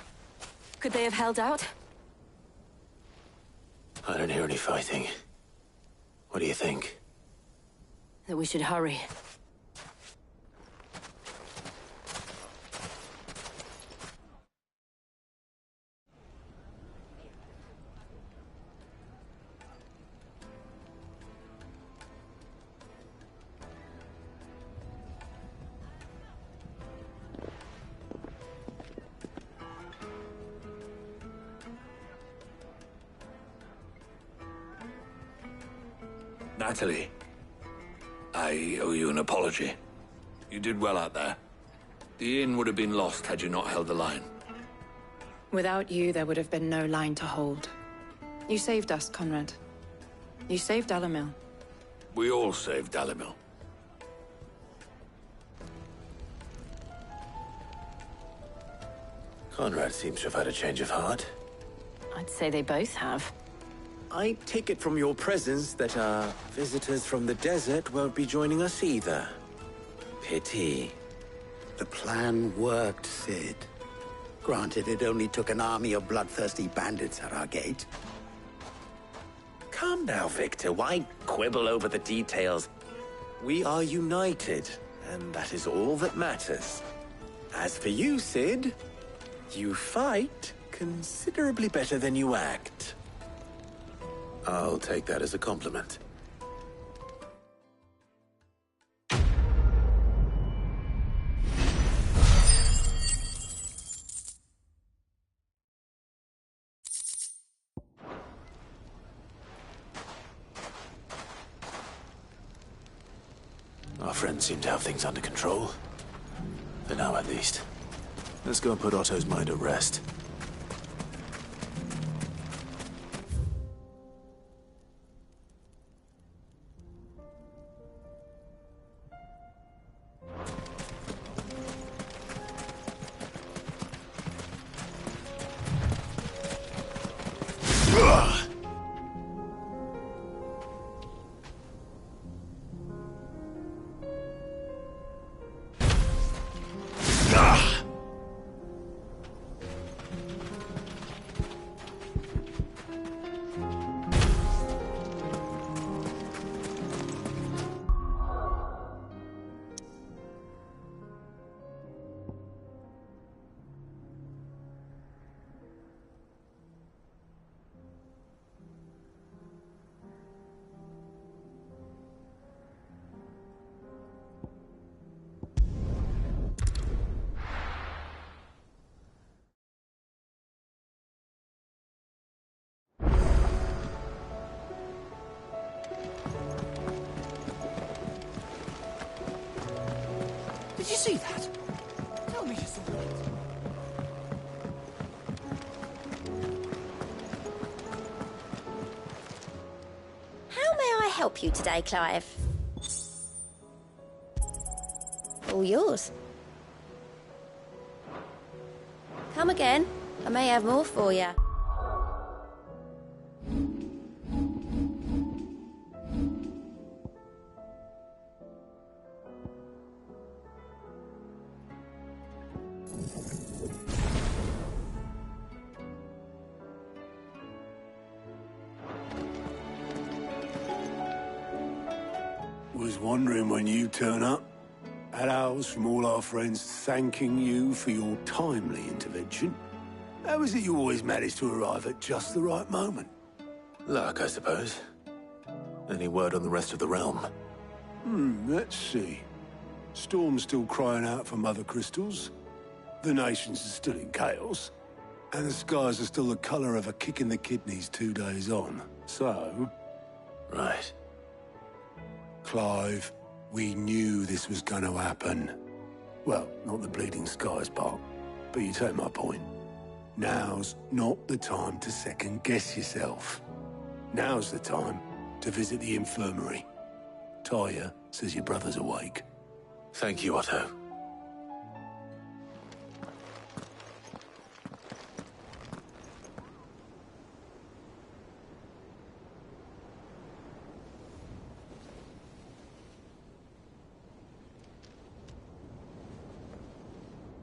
Could they have held out? I don't hear any fighting. What do you think? That we should hurry. Natalie, I owe you an apology. You did well out there. The inn would have been lost had you not held the line. Without you, there would have been no line to hold. You saved us, Conrad. You saved Dalimil. We all saved Dalimil. Conrad seems to have had a change of heart. I'd say they both have. I take it from your presence that our visitors from the desert won't be joining us either. Pity. The plan worked, Sid. Granted, it only took an army of bloodthirsty bandits at our gate. Come now, Victor. Why quibble over the details? We are united, and that is all that matters. As for you, Sid, you fight considerably better than you act. I'll take that as a compliment. friends seem to have things under control. For now, at least. Let's go and put Otto's mind at rest. Did you see that? Tell me you saw it. How may I help you today, Clive? All yours. Come again. I may have more for you. Was wondering when you turn up. Had owls from all our friends thanking you for your timely intervention. How is it you always manage to arrive at just the right moment? Luck, I suppose. Any word on the rest of the realm? Let's see. Storm's still crying out for mother crystals. The nations are still in chaos. And the skies are still the colour of a kick in the kidneys 2 days on. So... Right. Clive, we knew this was going to happen. Well, not the bleeding skies part, but you take my point. Now's not the time to second-guess yourself. Now's the time to visit the infirmary. Talia says your brother's awake. Thank you, Otto.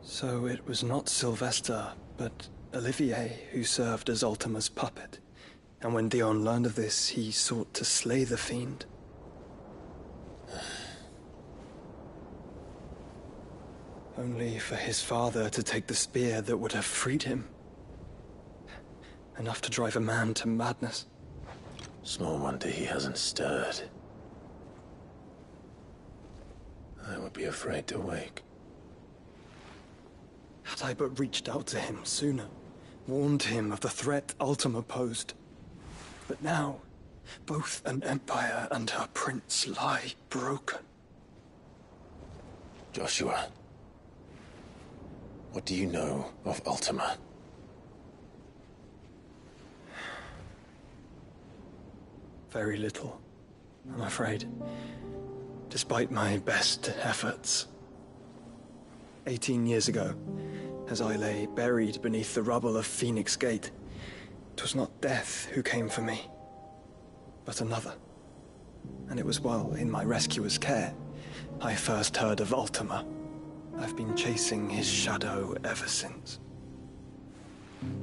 So it was not Sylvester, but Olivier who served as Ultima's puppet. And when Dion learned of this, he sought to slay the fiend. Only for his father to take the spear that would have freed him. Enough to drive a man to madness. Small wonder he hasn't stirred. I would be afraid to wake. Had I but reached out to him sooner, warned him of the threat Ultima posed. But now, both an empire and her prince lie broken. Joshua, what do you know of Ultima? Very little, I'm afraid. Despite my best efforts. 18 years ago, as I lay buried beneath the rubble of Phoenix Gate, it was not death who came for me, but another. And it was while in my rescuer's care, I first heard of Ultima. I've been chasing his shadow ever since.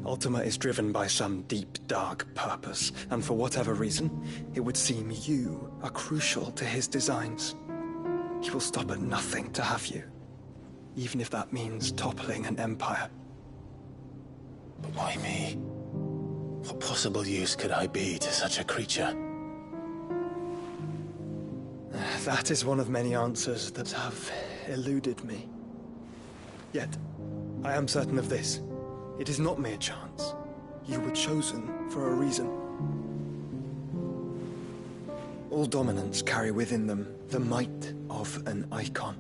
Ultima is driven by some deep, dark purpose, and for whatever reason, it would seem you are crucial to his designs. He will stop at nothing to have you. Even if that means toppling an empire. But why me? What possible use could I be to such a creature? That is one of many answers that have eluded me. Yet, I am certain of this. It is not mere chance. You were chosen for a reason. All dominants carry within them the might of an icon.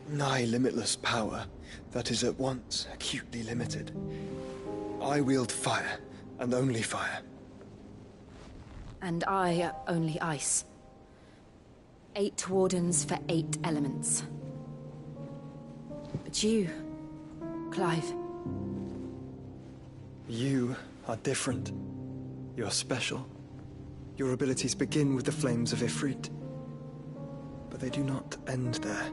Nigh limitless power that is at once acutely limited. I wield fire, and only fire. And I only ice. 8 wardens for 8 elements. But you, Clive. You are different. You're special. Your abilities begin with the flames of Ifrit. But they do not end there.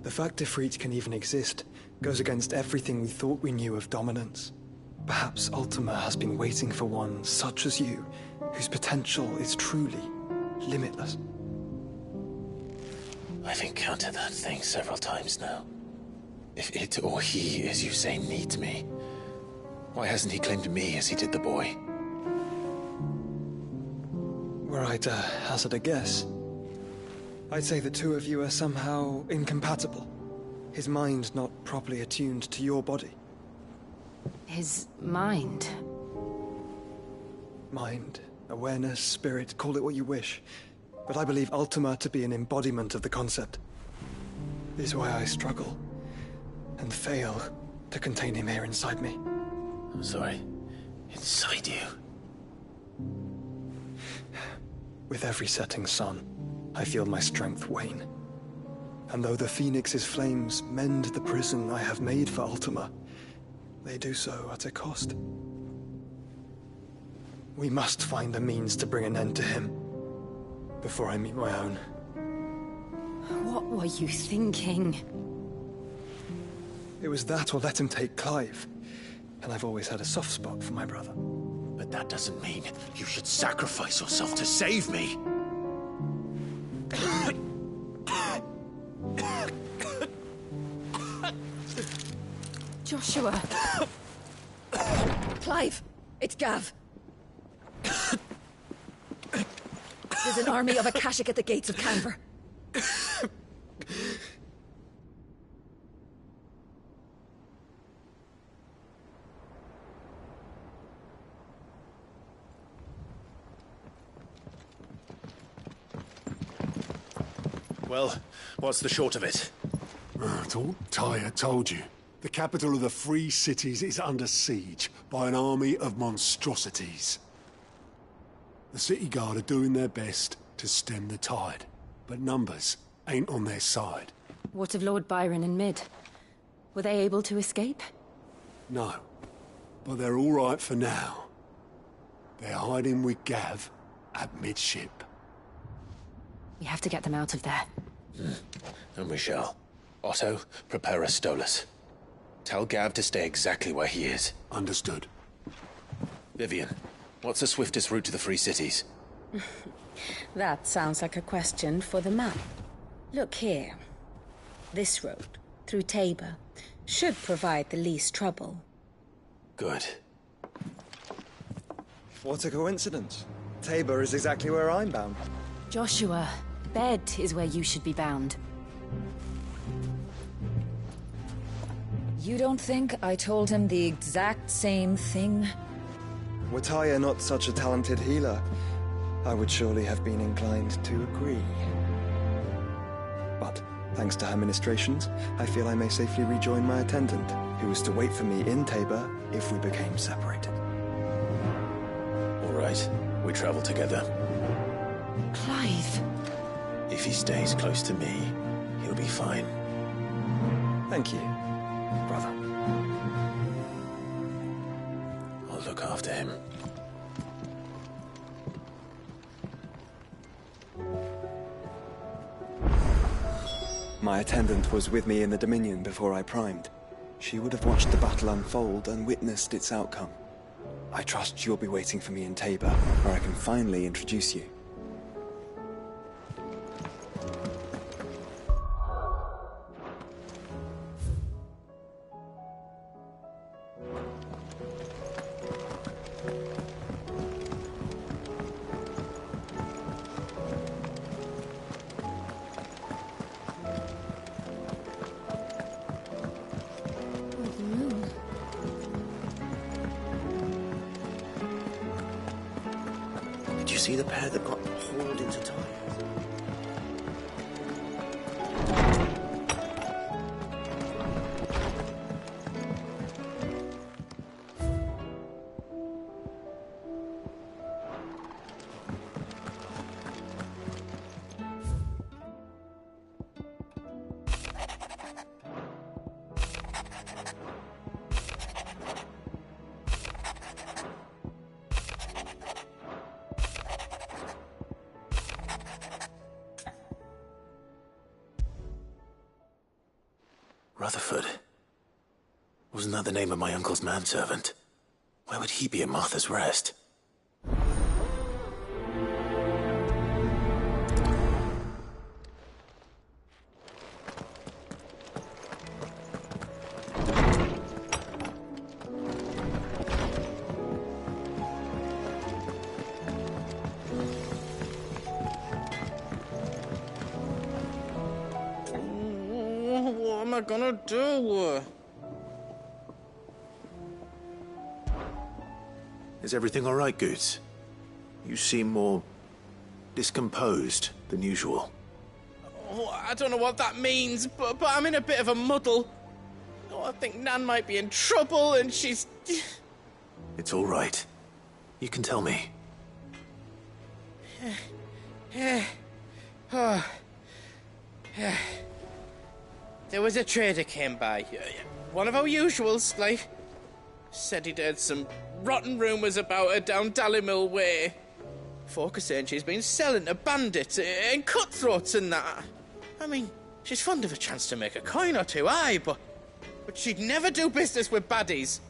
The fact Ifrit can even exist goes against everything we thought we knew of dominance. Perhaps Ultima has been waiting for one such as you, whose potential is truly limitless. I've encountered that thing several times now. If it or he, as you say, needs me, why hasn't he claimed me as he did the boy? Were I to hazard a guess, I'd say the two of you are somehow incompatible. His mind not properly attuned to your body. His mind? Mind, awareness, spirit, call it what you wish. But I believe Ultima to be an embodiment of the concept. This is why I struggle and fail to contain him here inside me. I'm sorry. Inside you? With every setting sun, I feel my strength wane. And though the Phoenix's flames mend the prison I have made for Ultima, they do so at a cost. We must find a means to bring an end to him before I meet my own. What were you thinking? It was that or let him take Clive. And I've always had a soft spot for my brother. But that doesn't mean you should sacrifice yourself to save me. Joshua! Clive! It's Gav! There's an army of Akashic at the gates of Canver. Well, what's the short of it? Tyre told you. The capital of the Free Cities is under siege by an army of monstrosities. The City Guard are doing their best to stem the tide, but numbers ain't on their side. What of Lord Byron and Mid? Were they able to escape? No, but they're all right for now. They're hiding with Gav at midship. We have to get them out of there. And we shall. Otto, prepare a Stolas. Tell Gav to stay exactly where he is. Understood. Vivian, what's the swiftest route to the Free Cities? That sounds like a question for the map. Look here. This road, through Tabor, should provide the least trouble. Good. What a coincidence. Tabor is exactly where I'm bound. Joshua, bed is where you should be bound. You don't think I told him the exact same thing? Were Tyre not such a talented healer, I would surely have been inclined to agree. But, thanks to her ministrations, I feel I may safely rejoin my attendant, who was to wait for me in Tabor if we became separated. All right, we travel together. Clive. If he stays close to me, he'll be fine. Thank you, brother. I'll look after him. My attendant was with me in the Dominion before I primed. She would have watched the battle unfold and witnessed its outcome. I trust you'll be waiting for me in Tabor, where I can finally introduce you. see the pair that got hauled into time? Rutherford. Wasn't that the name of my uncle's manservant? Why would he be at Martha's Rest? What am I gonna do? Is everything all right, Goots? You seem more discomposed than usual. Oh, I don't know what that means, but I'm in a bit of a muddle. Oh, I think Nan might be in trouble, and she's... It's all right. You can tell me. There was a trader came by. One of our usuals, like. Said he'd heard some rotten rumours about her down Dallimil Way. Folk are saying she's been selling to bandits and cutthroats and that. I mean, she's fond of a chance to make a coin or two, aye, but she'd never do business with baddies.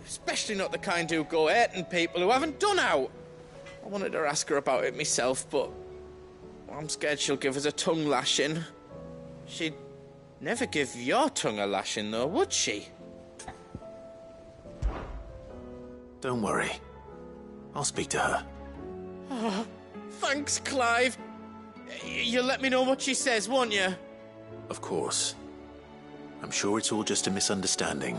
Especially not the kind who go hurting people who haven't done out. I wanted to ask her about it myself, but I'm scared she'll give us a tongue lashing. She'd never give your tongue a lashing, though, would she? Don't worry. I'll speak to her. Oh, thanks, Clive. You'll let me know what she says, won't you? Of course. I'm sure it's all just a misunderstanding.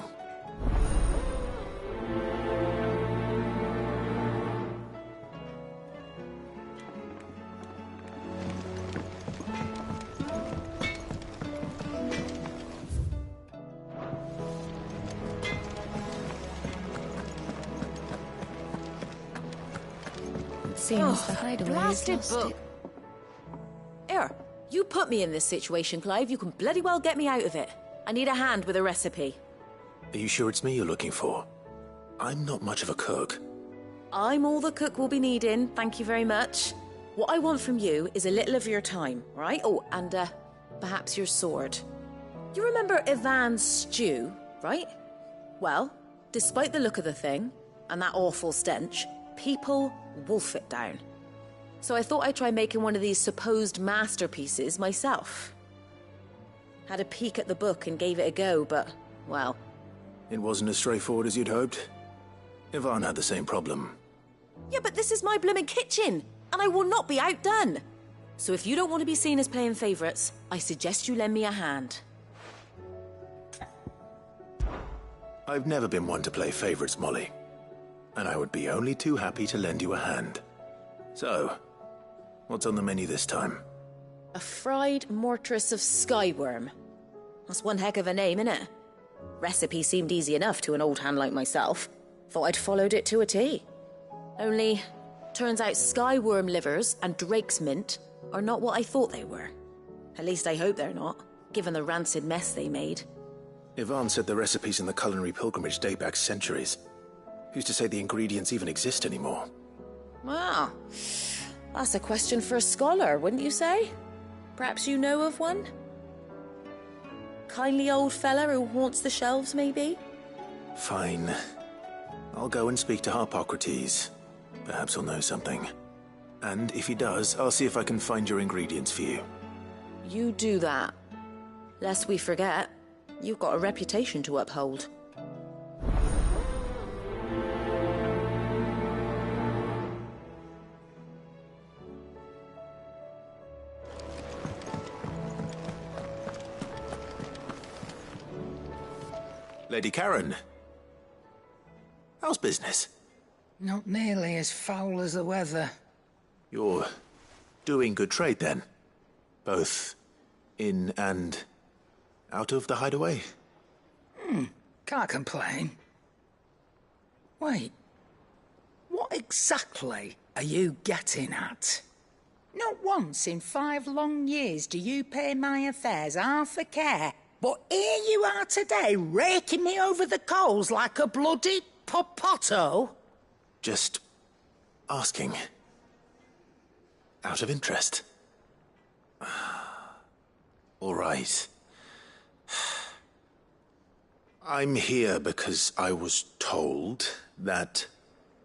Seems the hideaway has blasted lost book. it. Here, you put me in this situation, Clive. You can bloody well get me out of it. I need a hand with a recipe. Are you sure it's me you're looking for? I'm not much of a cook. I'm all the cook will be needing, thank you very much. What I want from you is a little of your time, right? Oh, and perhaps your sword. You remember Ivan's stew, right? Well, despite the look of the thing, and that awful stench, people wolf it down. So I thought I'd try making one of these supposed masterpieces myself. Had a peek at the book and gave it a go, but, well... It wasn't as straightforward as you'd hoped. Ivan had the same problem. Yeah, but this is my blimmin' kitchen, and I will not be outdone. So if you don't want to be seen as playing favourites, I suggest you lend me a hand. I've never been one to play favourites, Molly. And I would be only too happy to lend you a hand. So, what's on the menu this time? A fried mortress of skyworm. That's one heck of a name, innit? Recipe seemed easy enough to an old hand like myself. Thought I'd followed it to a T. Only, turns out skyworm livers and drake's mint are not what I thought they were. At least I hope they're not, given the rancid mess they made. Ivan said the recipes in the culinary pilgrimage date back centuries. Who's to say the ingredients even exist anymore? Well, that's a question for a scholar, wouldn't you say? Perhaps you know of one? Kindly old fella who haunts the shelves, maybe? Fine. I'll go and speak to Harpocrates. Perhaps he'll know something. And if he does, I'll see if I can find your ingredients for you. You do that. Lest we forget, you've got a reputation to uphold. Lady Karen. How's business? Not nearly as foul as the weather. You're doing good trade then? Both in and out of the hideaway? Can't complain. Wait. What exactly are you getting at? Not once in 5 long years do you pay my affairs half a care, but here you are today, raking me over the coals like a bloody popoto? Just asking. Out of interest. All right. I'm here because I was told that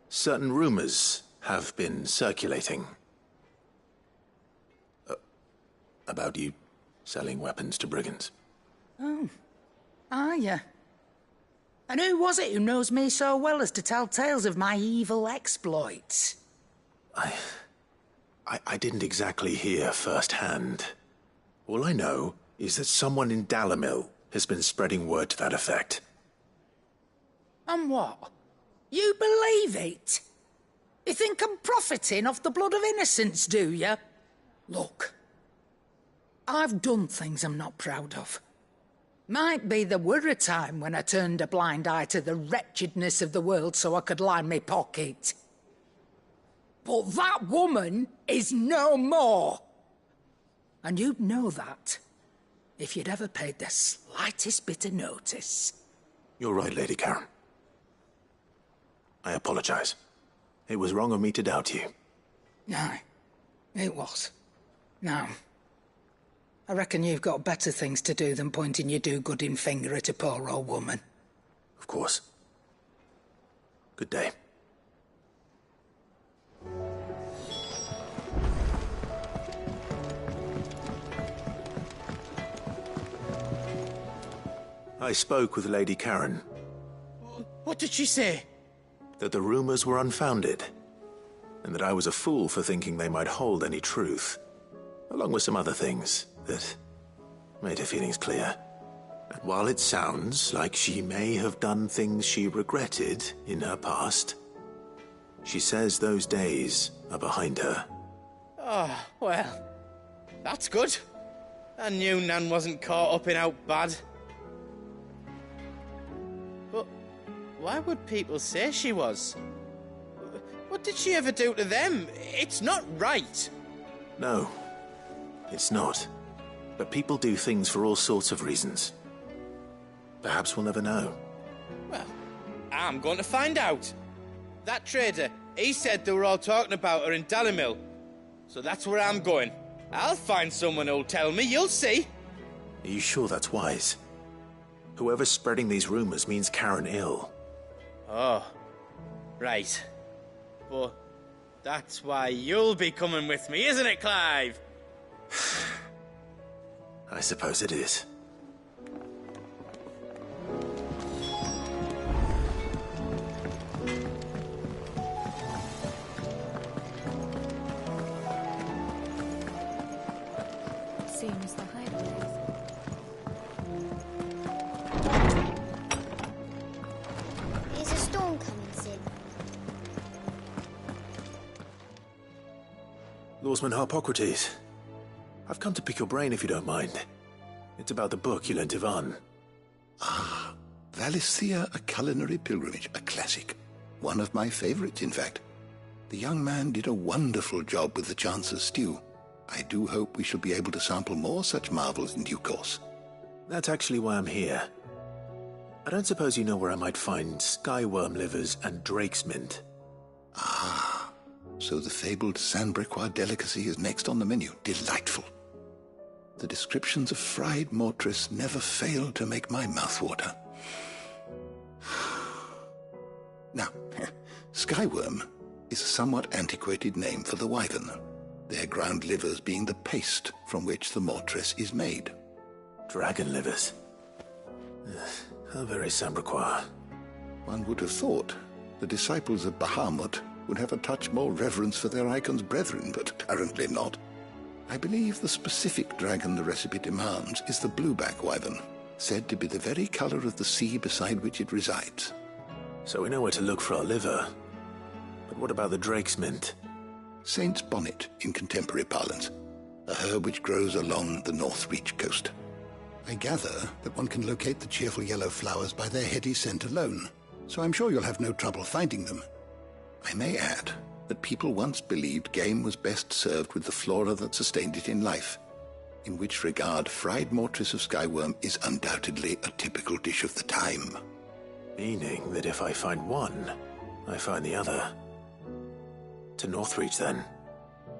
certain rumors have been circulating. About you selling weapons to brigands. Oh. Are ya? And who was it who knows me so well as to tell tales of my evil exploits? I didn't exactly hear firsthand. All I know is that someone in Dalimil has been spreading word to that effect. And what? You believe it? You think I'm profiting off the blood of innocents, do you? Look, I've done things I'm not proud of. Might be there were a time when I turned a blind eye to the wretchedness of the world so I could line my pocket. But that woman is no more. And you'd know that if you'd ever paid the slightest bit of notice. You're right, Lady Karen. I apologize. It was wrong of me to doubt you. No, it was. Now, I reckon you've got better things to do than pointing your do-gooding finger at a poor old woman. Of course. Good day. I spoke with Lady Karen. What did she say? That the rumors were unfounded, and that I was a fool for thinking they might hold any truth, along with some other things that made her feelings clear. And while it sounds like she may have done things she regretted in her past, she says those days are behind her. Oh, well, that's good. I knew Nan wasn't caught up in out bad. But why would people say she was? What did she ever do to them? It's not right. No, it's not. But people do things for all sorts of reasons. Perhaps we'll never know. Well, I'm going to find out. That trader, he said they were all talking about her in Dalimil. So that's where I'm going. I'll find someone who'll tell me, you'll see. Are you sure that's wise? Whoever's spreading these rumors means Karen ill. Oh, right. But that's why you'll be coming with me, isn't it, Clive? I suppose it is. Seems the hideaway. Is a storm coming soon? Lawsman Harpocrates. I've come to pick your brain if you don't mind. It's about the book you lent Ivan. Ah, Valisthea, A Culinary Pilgrimage, a classic. One of my favorites, in fact. The young man did a wonderful job with the Chance's stew. I do hope we shall be able to sample more such marvels in due course. That's actually why I'm here. I don't suppose you know where I might find skyworm livers and drake's mint. Ah, so the fabled Sandbrequois delicacy is next on the menu. Delightful. The descriptions of fried mortress never failed to make my mouth water. Now, skyworm is a somewhat antiquated name for the wyvern, their ground livers being the paste from which the mortress is made. Dragon livers. How very Sandbrequois. One would have thought the disciples of Bahamut would have a touch more reverence for their icon's brethren, but apparently not. I believe the specific dragon the recipe demands is the blueback wyvern, said to be the very color of the sea beside which it resides. So we know where to look for our liver. But what about the drake's mint? Saint's bonnet in contemporary parlance, a herb which grows along the North Reach coast. I gather that one can locate the cheerful yellow flowers by their heady scent alone, so I'm sure you'll have no trouble finding them. I may add that people once believed game was best served with the flora that sustained it in life, in which regard fried mortress of skyworm is undoubtedly a typical dish of the time. Meaning that if I find one, I find the other. To Northreach, then.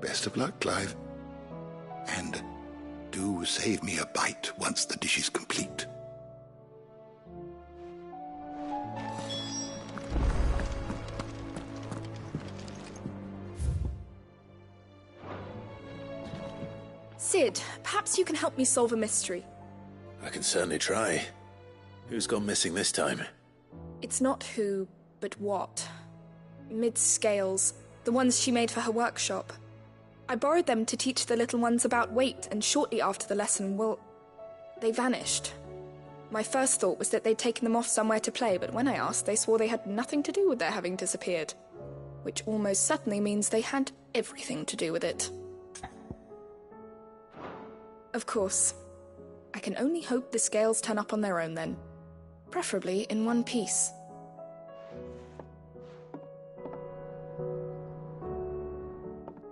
Best of luck, Clive. And do save me a bite once the dish is complete. Sid, perhaps you can help me solve a mystery. I can certainly try. Who's gone missing this time? It's not who, but what. Mid's scales, the ones she made for her workshop. I borrowed them to teach the little ones about weight, and shortly after the lesson, well, they vanished. My first thought was that they'd taken them off somewhere to play, but when I asked, they swore they had nothing to do with their having disappeared. Which almost certainly means they had everything to do with it. Of course. I can only hope the scales turn up on their own then. Preferably in one piece.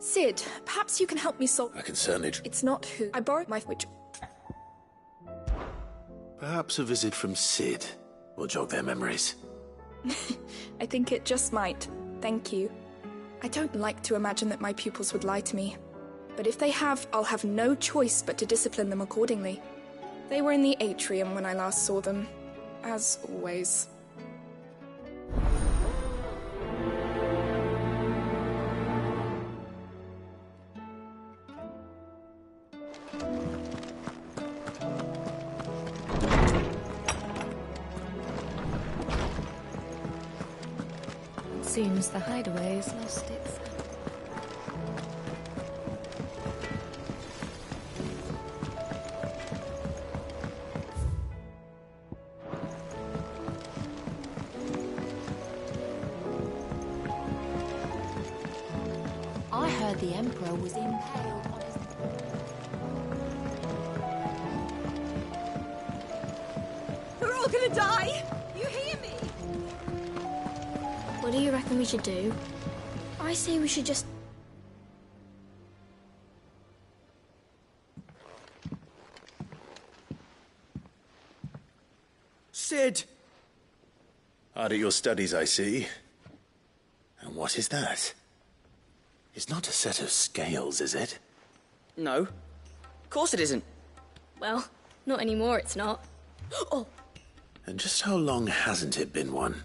Sid, perhaps you can help me solve... I can certainly... It's not who... I borrowed my... which... Perhaps a visit from Sid will jog their memories. I think it just might. Thank you. I don't like to imagine that my pupils would lie to me. But if they have, I'll have no choice but to discipline them accordingly. They were in the atrium when I last saw them. As always. Seems the hideaway has lost its... I heard the Emperor was impaled on his... We're all gonna die! You hear me? What do you reckon we should do? I say we should just... Sid! Hard at your studies, I see. And what is that? It's not a set of scales, is it? No. Of course it isn't. Well, not anymore, it's not. Oh! And just how long hasn't it been one?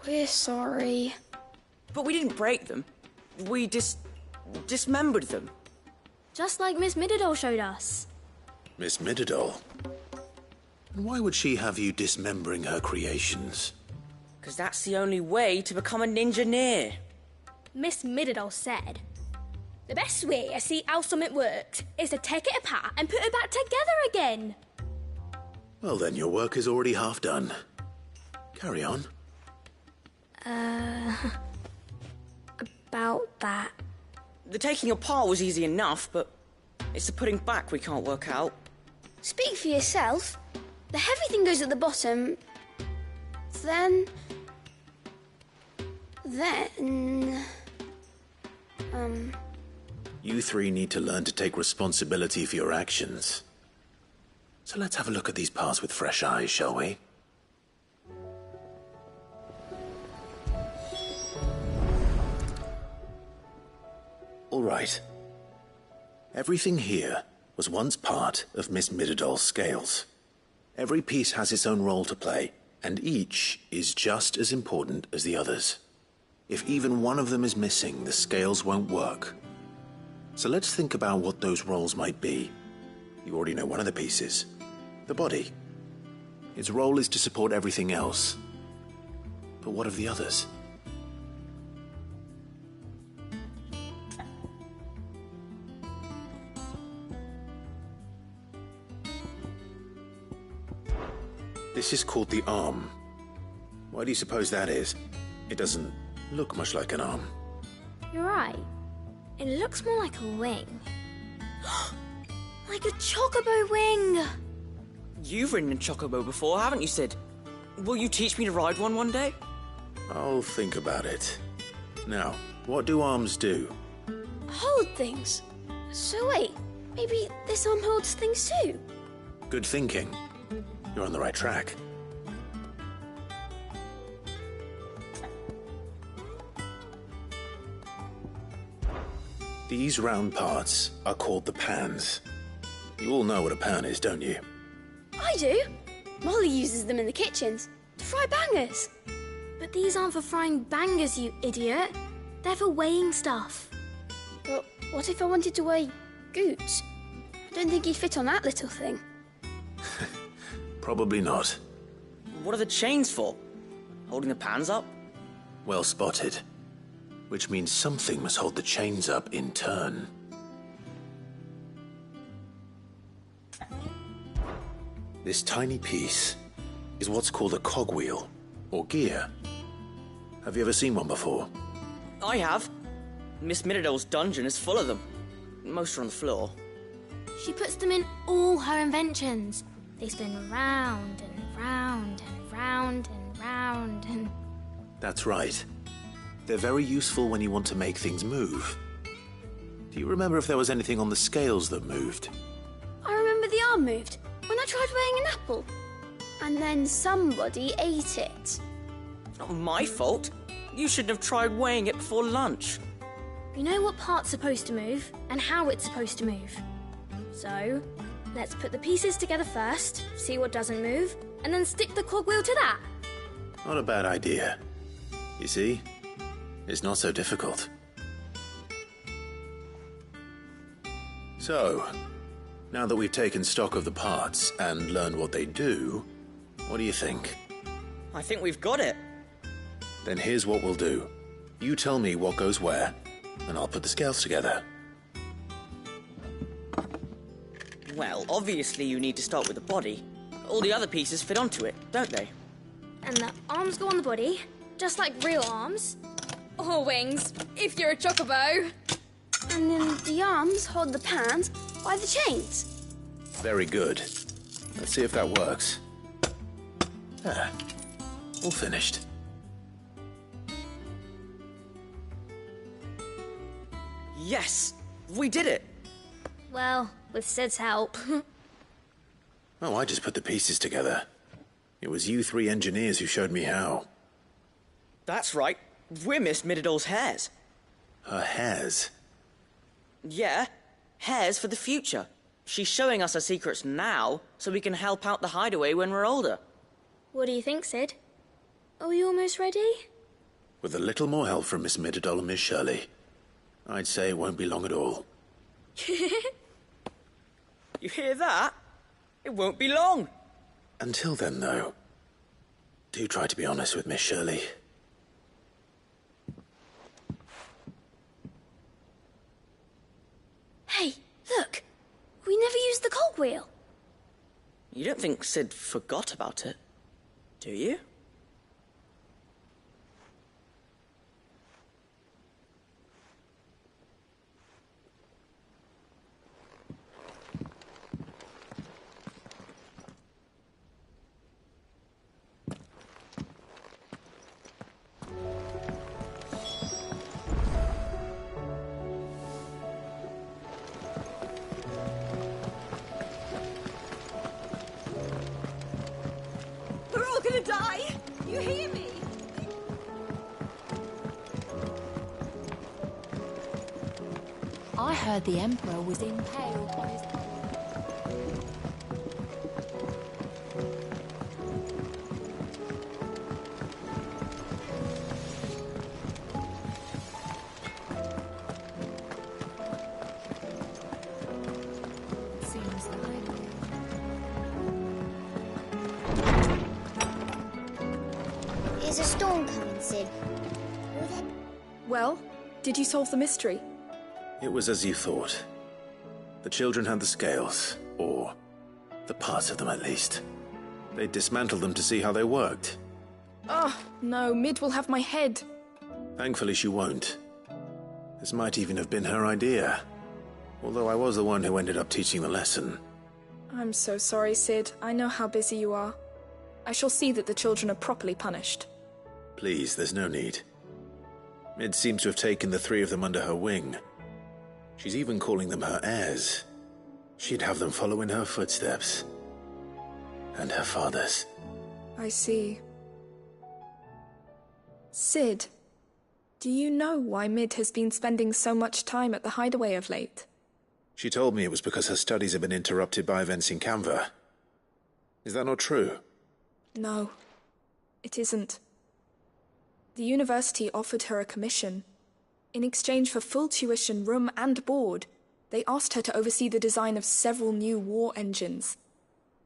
We're sorry. But we didn't break them. We dismembered them. Just like Miss Mididol showed us. Miss Mididol? And why would she have you dismembering her creations? Because that's the only way to become a ninja-neer. Miss Mididol said, the best way to see how something works is to take it apart and put it back together again. Well then, your work is already half done. Carry on. About that. The taking apart was easy enough, but it's the putting back we can't work out. Speak for yourself. The heavy thing goes at the bottom. Then... You three need to learn to take responsibility for your actions. So let's have a look at these parts with fresh eyes, shall we? All right. Everything here was once part of Miss Mididol's scales. Every piece has its own role to play, and each is just as important as the others. If even one of them is missing, the scales won't work. So let's think about what those roles might be. You already know one of the pieces. The body. Its role is to support everything else. But what of the others? This is called the arm. Why do you suppose that is? It doesn't look much like an arm. You're right. It looks more like a wing. Like a chocobo wing! You've ridden a chocobo before, haven't you, Sid? Will you teach me to ride one day? I'll think about it. Now, what do arms do? Hold things. So wait, maybe this arm holds things too? Good thinking. You're on the right track. These round parts are called the pans. You all know what a pan is, don't you? I do. Molly uses them in the kitchens to fry bangers. But these aren't for frying bangers, you idiot. They're for weighing stuff. But what if I wanted to weigh Goots? I don't think he'd fit on that little thing. Probably not. What are the chains for? Holding the pans up? Well spotted. Which means something must hold the chains up in turn. This tiny piece is what's called a cogwheel, or gear. Have you ever seen one before? I have. Miss Middledale's dungeon is full of them. Most are on the floor. She puts them in all her inventions. They spin round and round and round and round and... That's right. They're very useful when you want to make things move. Do you remember if there was anything on the scales that moved? I remember the arm moved when I tried weighing an apple. And then somebody ate it. Not my fault. You shouldn't have tried weighing it before lunch. You know what part's supposed to move and how it's supposed to move. So, let's put the pieces together first, see what doesn't move, and then stick the cogwheel to that. Not a bad idea. You see? It's not so difficult. So, now that we've taken stock of the parts and learned what they do, what do you think? I think we've got it. Then here's what we'll do. You tell me what goes where, and I'll put the scales together. Well, obviously you need to start with the body. All the other pieces fit onto it, don't they? And the arms go on the body, just like real arms. Or wings, if you're a chocobo. And then the arms hold the pans by the chains. Very good. Let's see if that works. Ah, all finished. Yes! We did it! Well, with Sid's help. Oh, I just put the pieces together. It was you three engineers who showed me how. That's right. We're Miss Middledale's hares. Her hares? Yeah, hares for the future. She's showing us her secrets now, so we can help out the hideaway when we're older. What do you think, Sid? Are we almost ready? With a little more help from Miss Middledale and Miss Shirley, I'd say it won't be long at all. You hear that? It won't be long. Until then, though, do try to be honest with Miss Shirley. Hey, look! We never used the cogwheel. You don't think Sid forgot about it, do you? We're all gonna die! You hear me? I heard the Emperor was impaled by his... Seems like... Is a storm coming, Sid? Well, did you solve the mystery? It was as you thought. The children had the scales, or the parts of them at least. They dismantled them to see how they worked. Oh, no, Mid will have my head. Thankfully she won't. This might even have been her idea. Although I was the one who ended up teaching the lesson. I'm so sorry, Sid. I know how busy you are. I shall see that the children are properly punished. Please, there's no need. Mid seems to have taken the three of them under her wing. She's even calling them her heirs. She'd have them follow in her footsteps. And her father's. I see. Sid, do you know why Mid has been spending so much time at the hideaway of late? She told me it was because her studies have been interrupted by events in Canva. Is that not true? No, it isn't. The university offered her a commission. In exchange for full tuition, room and board, they asked her to oversee the design of several new war engines.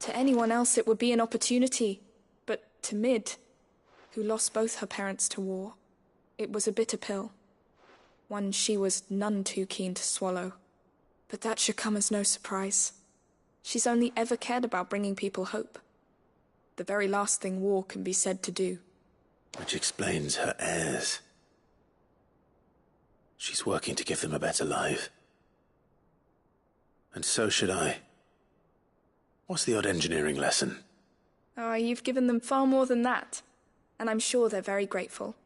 To anyone else it would be an opportunity, but to Mid, who lost both her parents to war, it was a bitter pill. One she was none too keen to swallow. But that should come as no surprise. She's only ever cared about bringing people hope. The very last thing war can be said to do. Which explains her heirs. She's working to give them a better life. And so should I. What's the odd engineering lesson? Oh, you've given them far more than that. And I'm sure they're very grateful.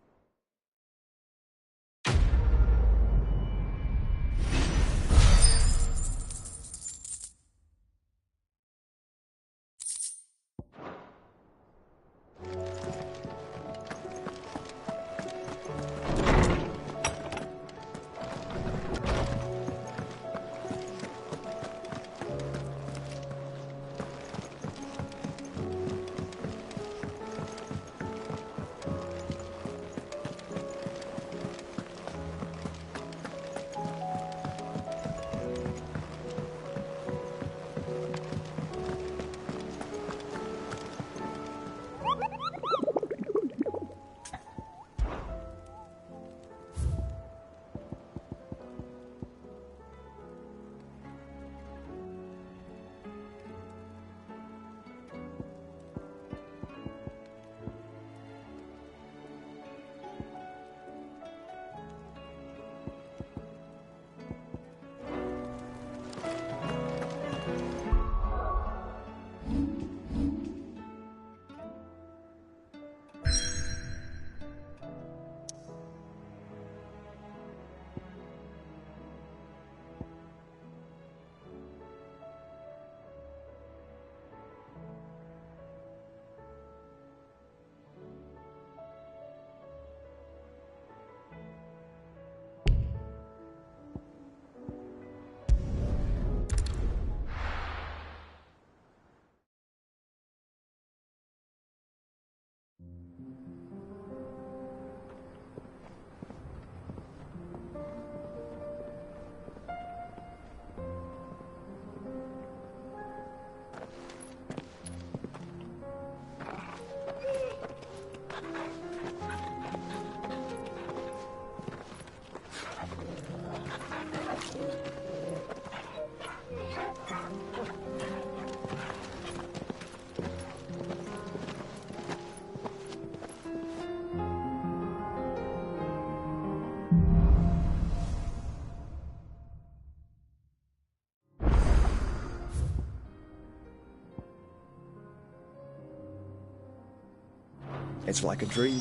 It's like a dream.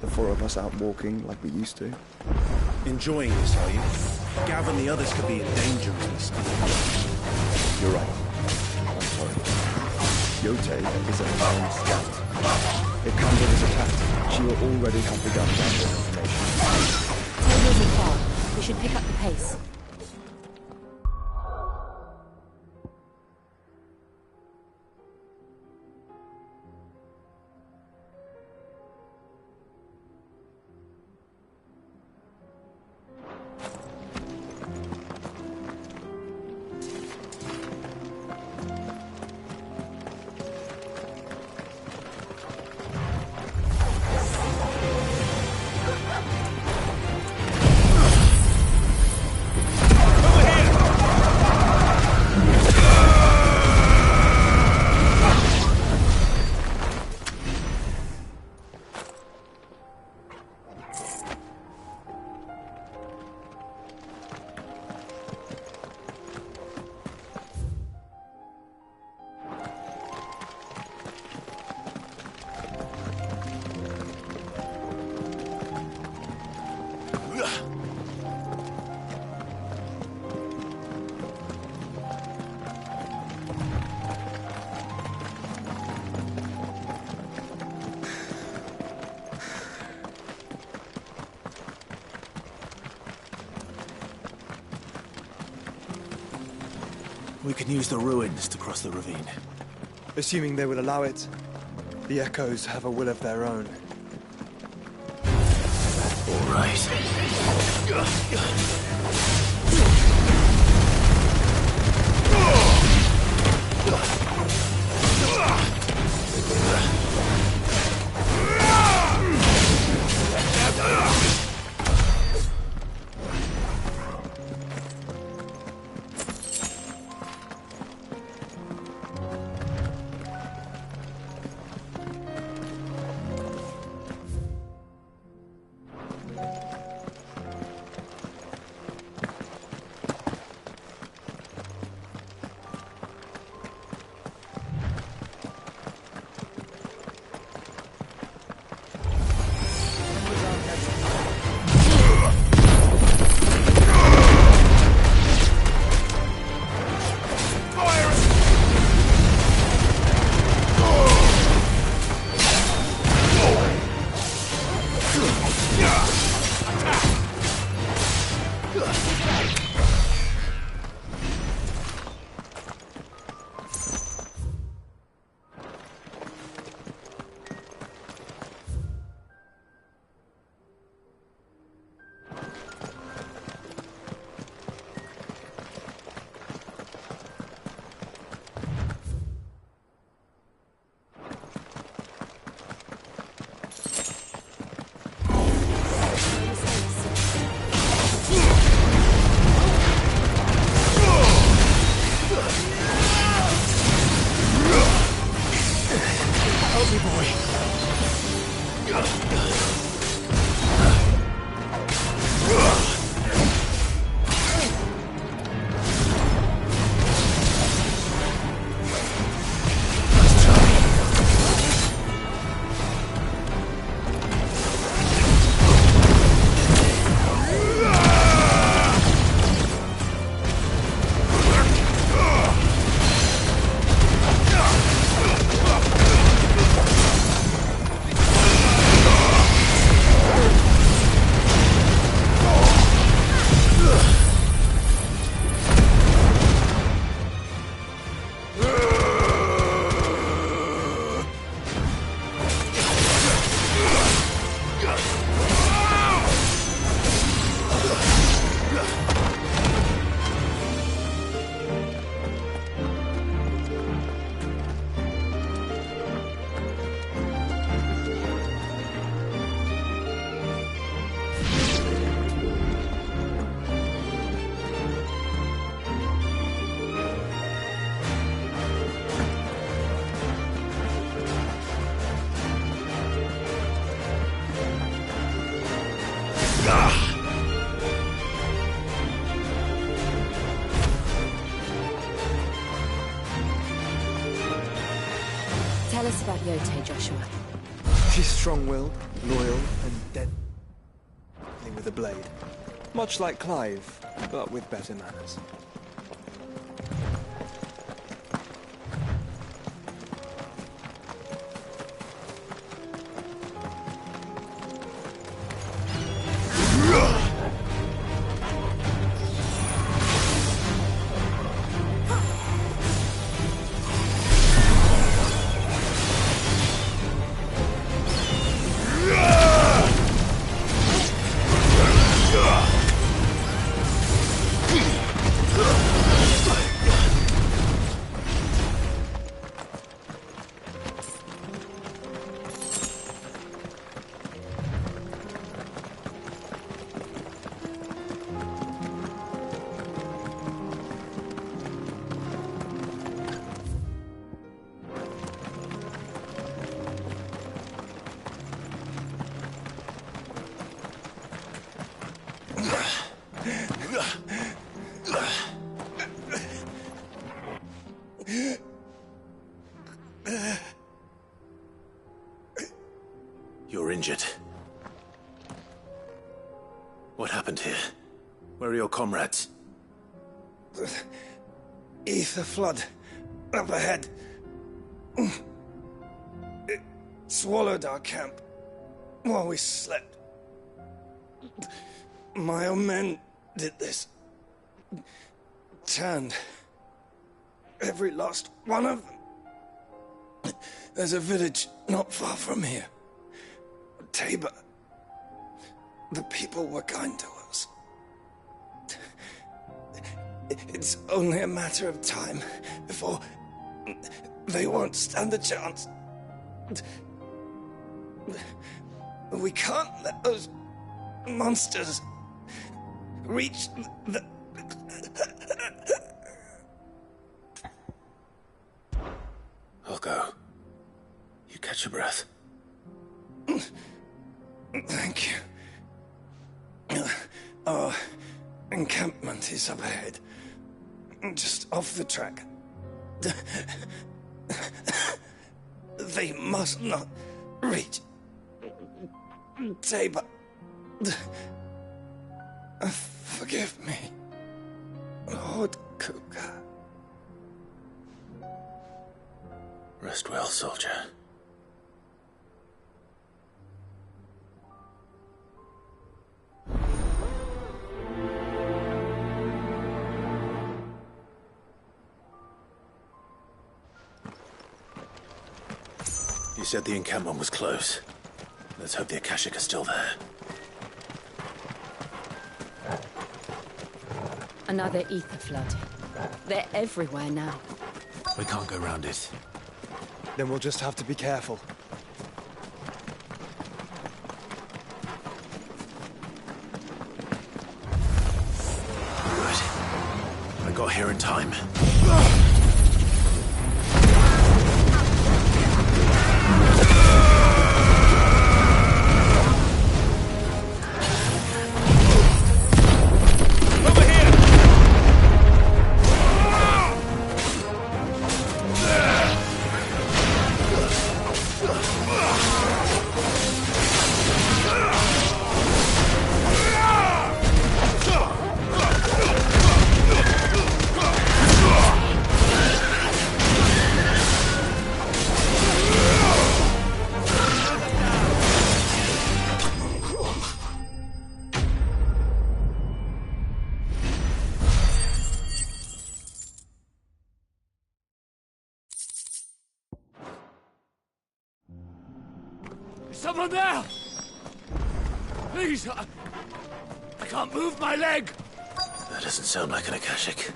The four of us out walking like we used to. Enjoying this, are you? Gav and the others could be in danger as we speak. You're right. I'm sorry. Yote is a found scout. If Canva was attacked, she will already have begun gathering information. Table isn't far. We should pick up the pace. We can use the ruins to cross the ravine. Assuming they will allow it, the Echoes have a will of their own. All right. Tell us about Yote, Joshua. She's strong-willed, loyal, and deadly with a blade. Much like Clive, but with better manners. You're injured. What happened here? Where are your comrades? The ether flood up ahead. It swallowed our camp while we slept. My own men did this. Turned every last one of them. There's a village not far from here. Tabor. The people were kind to us. It's only a matter of time before they won't stand a chance. We can't let those monsters reach the... I'll go. You catch your breath. Thank you. Our encampment is up ahead. Just off the track. They must not reach Tabor. Forgive me, Lord Kuka. Rest well, soldier. You said the encampment was close. Let's hope the Akashic are still there. Another ether flood. They're everywhere now. We can't go round it. Then we'll just have to be careful. Good. I got here in time. Someone there! Please, I can't move my leg! That doesn't sound like an Akashic.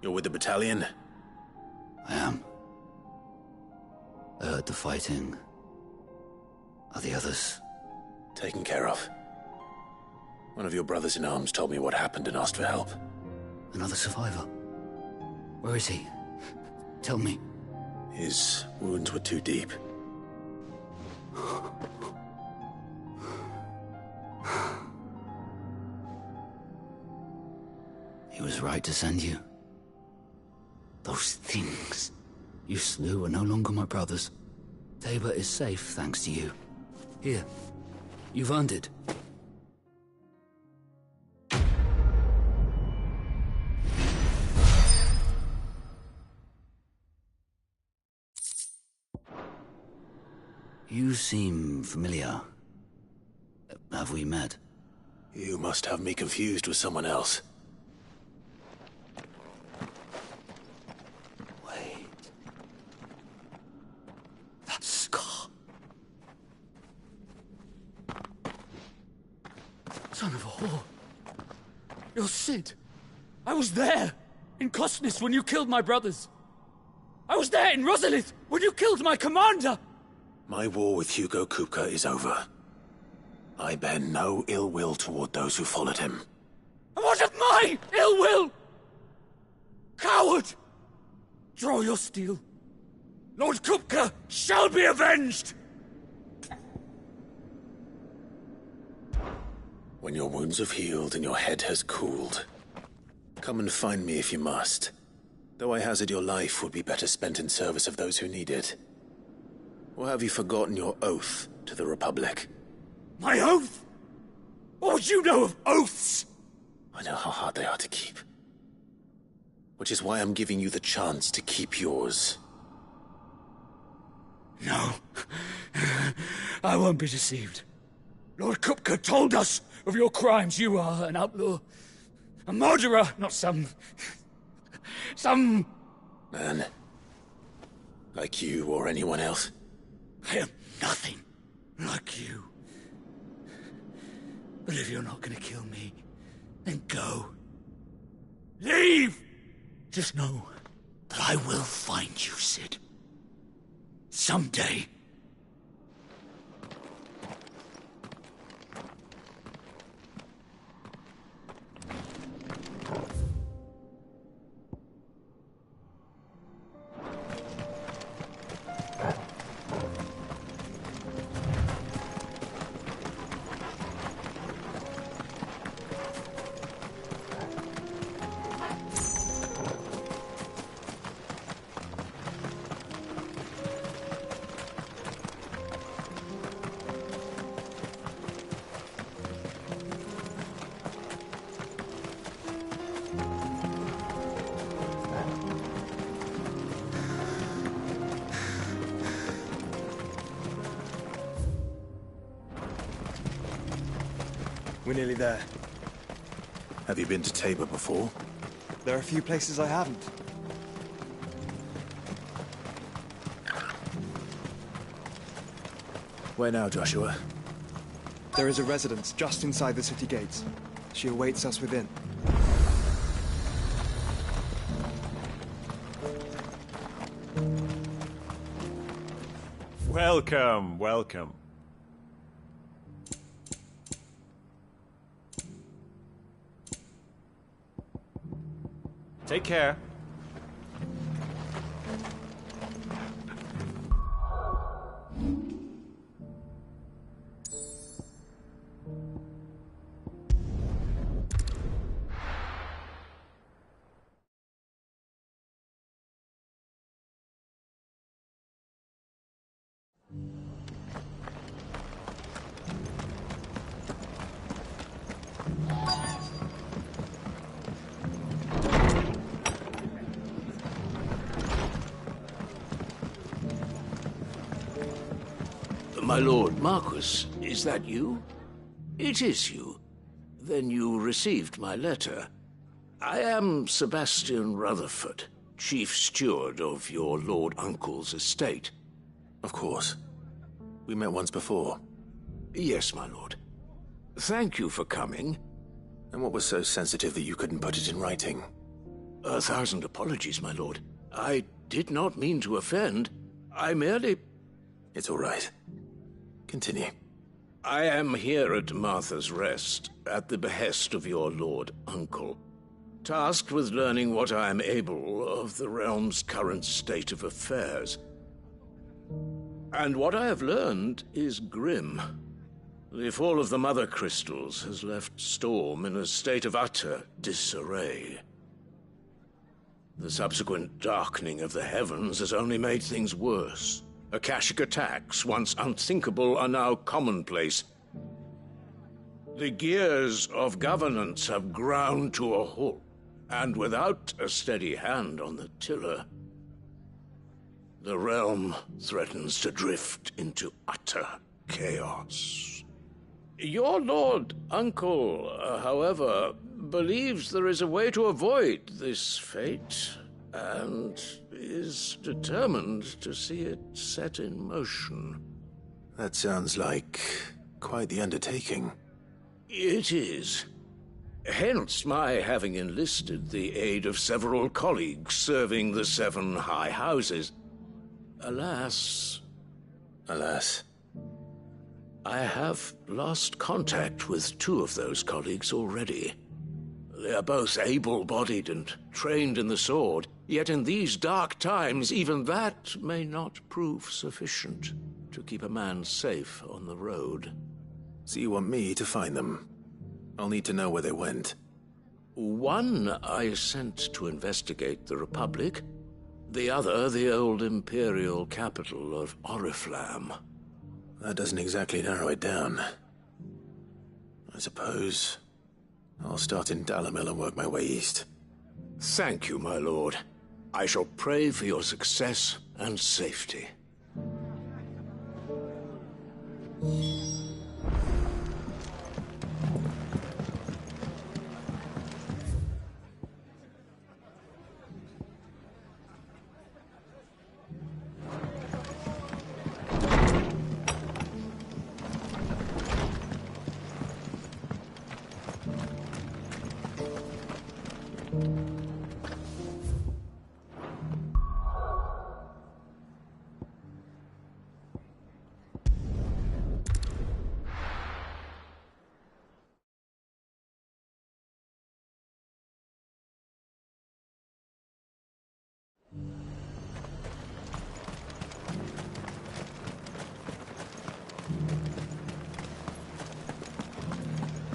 You're with the battalion? I am. I heard the fighting. Are the others? Taken care of. One of your brothers in arms told me what happened and asked for help. Another survivor? Where is he? Tell me. His wounds were too deep. He was right to send you. Those things you slew are no longer my brothers. Tabor is safe thanks to you. Here, you've earned it. You seem familiar. Have we met? You must have me confused with someone else. Wait. That scar. Son of a whore. You're Sid. I was there, in Cosnis, when you killed my brothers. I was there in Rosalith, when you killed my commander! My war with Hugo Kupka is over. I bear no ill will toward those who followed him. And what of my ill will? Coward! Draw your steel. Lord Kupka shall be avenged! When your wounds have healed and your head has cooled, come and find me if you must. Though I hazard your life would be better spent in service of those who need it. Or have you forgotten your oath to the Republic? My oath? What would you know of oaths? I know how hard they are to keep. Which is why I'm giving you the chance to keep yours. No. I won't be deceived. Lord Kupka told us of your crimes. You are an outlaw. A murderer, not some man. Like you or anyone else. I am nothing like you. But if you're not gonna kill me, then go. Leave! Just know that I will find you, Sid. Someday. We're nearly there. Have you been to Tabor before? There are a few places I haven't. Where now, Joshua? There is a residence just inside the city gates. She awaits us within. Welcome, welcome. Take care. My lord Marquis, is that you? It is you. Then you received my letter. I am Sebastian Rutherford, chief steward of your lord uncle's estate. Of course. We met once before. Yes, my lord. Thank you for coming. And what was so sensitive that you couldn't put it in writing? 1,000 apologies, my lord. I did not mean to offend. I merely... It's all right. Continue. I am here at Martha's Rest, at the behest of your lord uncle, tasked with learning what I am able of the realm's current state of affairs. And what I have learned is grim. The fall of the Mother Crystals has left Storm in a state of utter disarray. The subsequent darkening of the heavens has only made things worse. Akashic attacks, once unthinkable, are now commonplace. The gears of governance have ground to a halt, and without a steady hand on the tiller, the realm threatens to drift into utter chaos. Your lord uncle, however, believes there is a way to avoid this fate, and is determined to see it set in motion. That sounds like quite the undertaking. It is. Hence my having enlisted the aid of several colleagues serving the 7 high houses. Alas, I have lost contact with 2 of those colleagues already. They are both able-bodied and trained in the sword, yet in these dark times even that may not prove sufficient to keep a man safe on the road. So you want me to find them? I'll need to know where they went. One I sent to investigate the Republic, the other the old Imperial capital of Oriflamme. That doesn't exactly narrow it down. I suppose I'll start in Dalimil and work my way east. Thank you, my lord. I shall pray for your success and safety.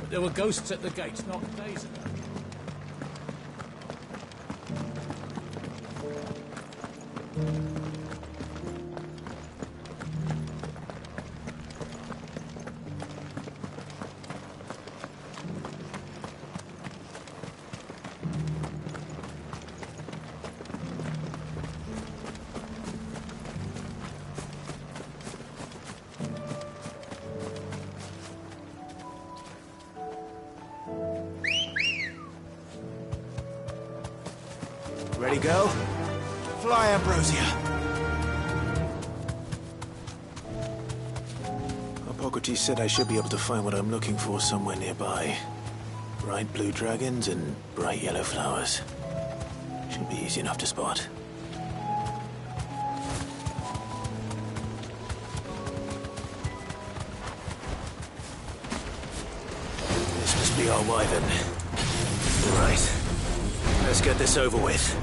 There were ghosts at the gate not days ago. Ready, go? Fly, Ambrosia. Hippocrates said I should be able to find what I'm looking for somewhere nearby. Bright blue dragons and bright yellow flowers. Should be easy enough to spot. This must be our wyvern. Right. Let's get this over with.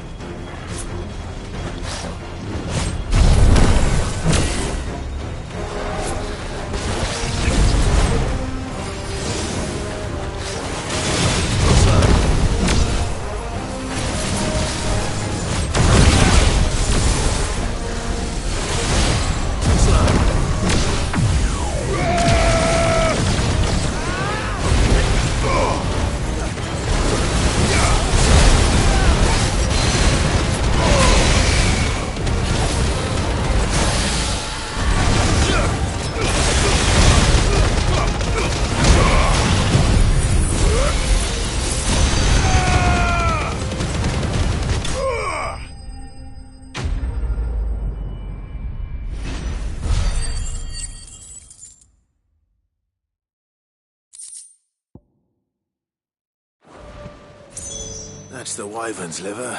That's the wyvern's liver.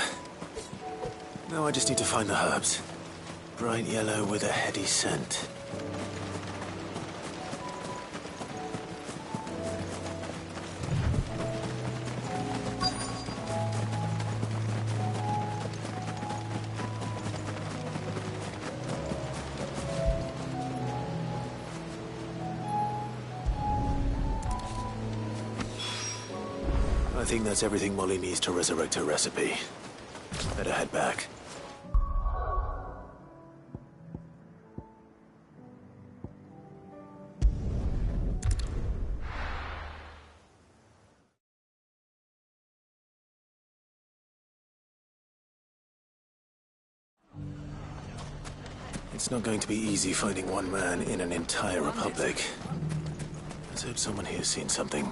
Now I just need to find the herbs. Bright yellow with a heady scent. I think that's everything Molly needs to resurrect her recipe. Better head back. It's not going to be easy finding one man in an entire republic. Let's hope someone here's seen something.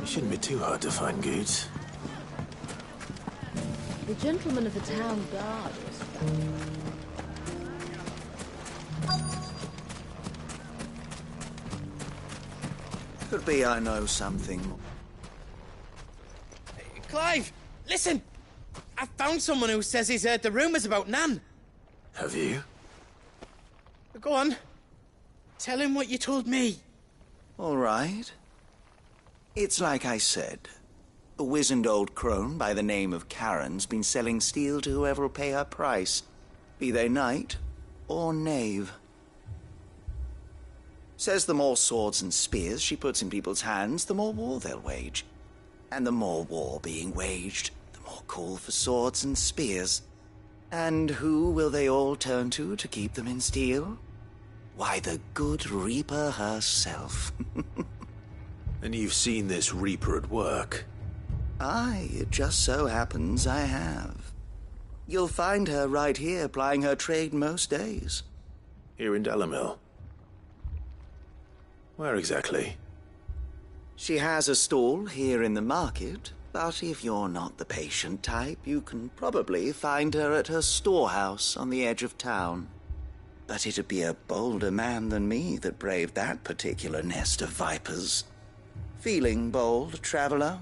It shouldn't be too hard to find goods. The gentleman of the town guard was found. Could be I know something. Clive, listen! I found someone who says he's heard the rumours about Nan. Have you? Go on. Tell him what you told me. All right. It's like I said. A wizened old crone by the name of Karen's been selling steel to whoever will pay her price, be they knight or knave. Says the more swords and spears she puts in people's hands, the more war they'll wage. And the more war being waged, the more call for swords and spears. And who will they all turn to keep them in steel? Why, the good Reaper herself. And you've seen this Reaper at work? Aye, it just so happens I have. You'll find her right here plying her trade most days. Here in Dalimil? Where exactly? She has a stall here in the market, but if you're not the patient type, you can probably find her at her storehouse on the edge of town. But it'd be a bolder man than me that braved that particular nest of vipers. Feeling bold, traveler?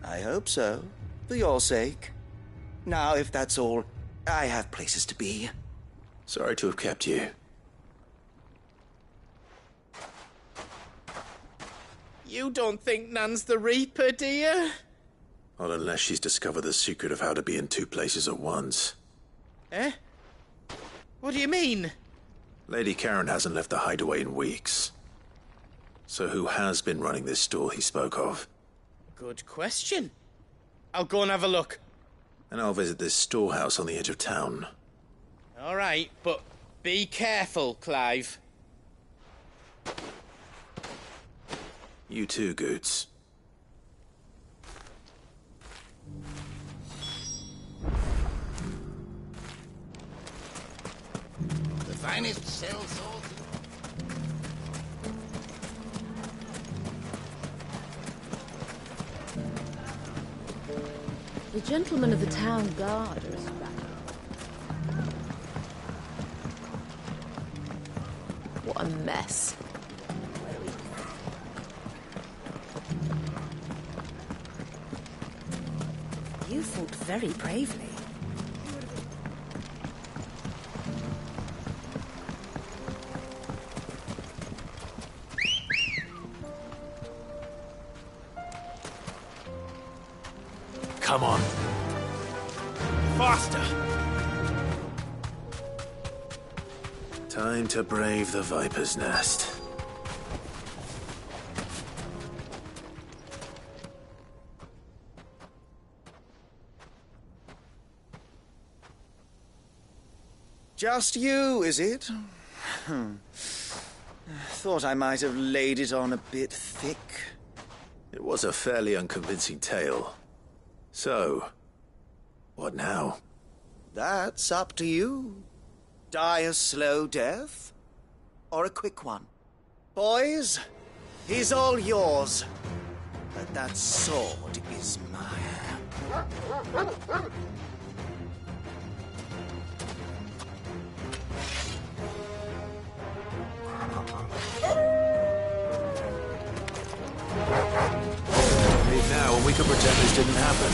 I hope so, for your sake. Now, if that's all, I have places to be. Sorry to have kept you. You don't think Nan's the Reaper, do you? Not unless she's discovered the secret of how to be in two places at once. Eh? What do you mean? Lady Karen hasn't left the hideaway in weeks. So who has been running this stall he spoke of? Good question. I'll go and have a look. And I'll visit this storehouse on the edge of town. All right, but be careful, Clive. You too, Goots. The finest cell swords. The gentlemen of the town guard are back. What a mess. You fought very bravely. Come on. Faster! Time to brave the Viper's Nest. Just you, is it? Thought I might have laid it on a bit thick. It was a fairly unconvincing tale. So, what now? That's up to you. Die a slow death, or a quick one. Boys, he's all yours. But that sword is mine. Leave now and we can pretend this didn't happen.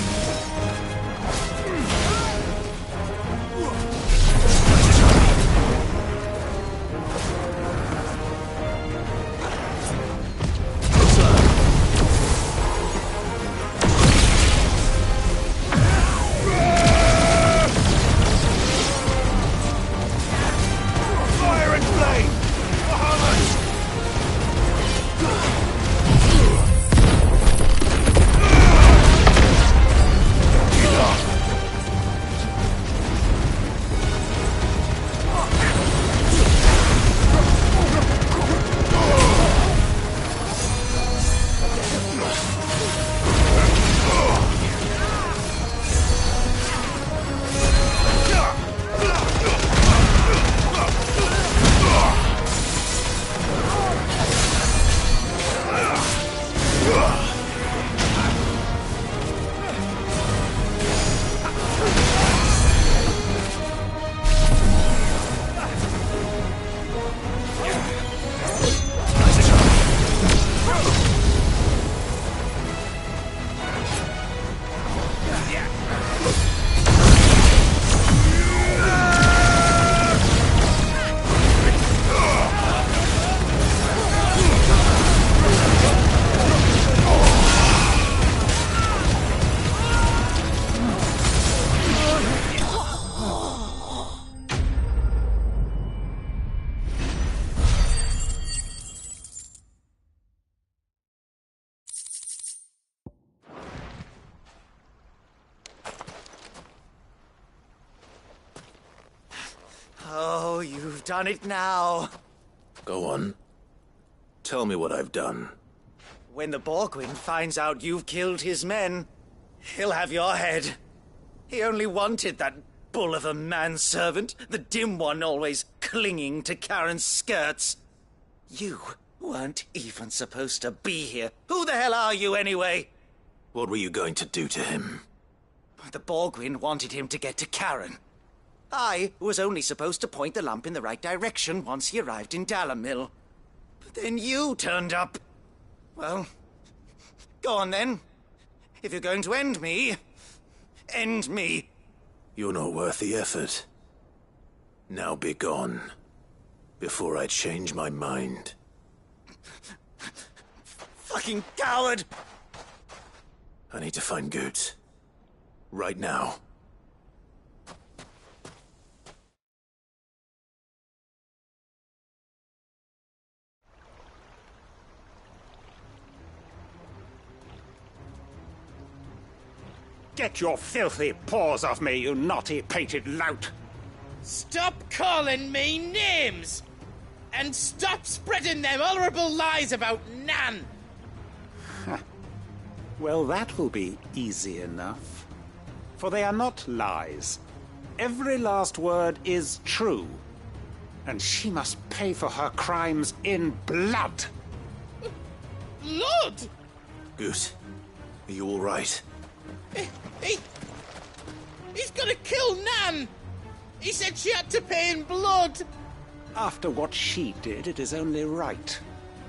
done it now. Go on. Tell me what I've done. When the Borgwyn finds out you've killed his men, he'll have your head. He only wanted that bull of a manservant, the dim one always clinging to Karen's skirts. You weren't even supposed to be here. Who the hell are you, anyway? What were you going to do to him? The Borgwyn wanted him to get to Karen. I was only supposed to point the lamp in the right direction once he arrived in Dalamil. But then you turned up. Well, go on then. If you're going to end me, end me. You're not worth the effort. Now be gone, before I change my mind. Fucking coward! I need to find Goots. Right now. Get your filthy paws off me, you naughty-pated lout! Stop calling me names! And stop spreading them horrible lies about Nan! Well, that will be easy enough. For they are not lies. Every last word is true. And she must pay for her crimes in blood. Blood? Goose, are you all right? He's gonna kill Nan! He said she had to pay in blood! After what she did, it is only right.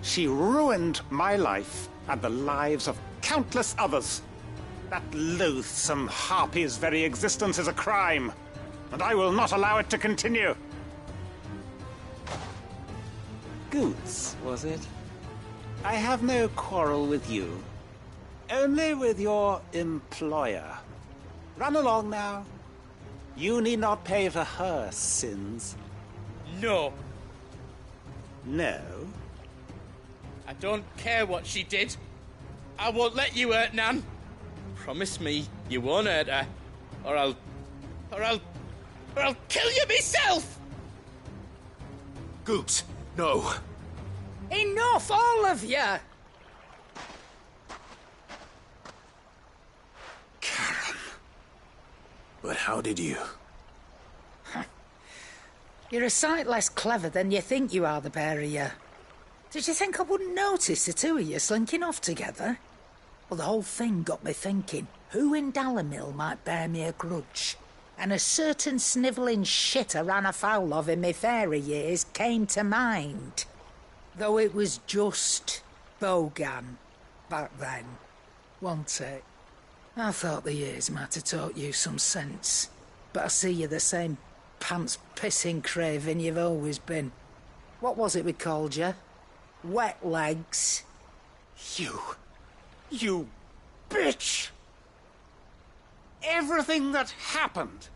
She ruined my life and the lives of countless others. That loathsome harpy's very existence is a crime, and I will not allow it to continue. Goots, was it? I have no quarrel with you. Only with your employer. Run along now. You need not pay for her sins. No. No? I don't care what she did. I won't let you hurt Nan. Promise me you won't hurt her, or I'll kill you myself! Goots, no. Enough, all of you! But how did you? You're a sight less clever than you think you are, the pair of you. Did you think I wouldn't notice the two of you slinking off together? Well, the whole thing got me thinking, who in Dalamil might bear me a grudge? And a certain snivelling shit I ran afoul of in my fairy years came to mind. Though it was just Bogan back then, wasn't it? I thought the years might have taught you some sense, but I see you're the same pants-pissing craven you've always been. What was it we called you? Wet legs? You bitch! Everything that happened,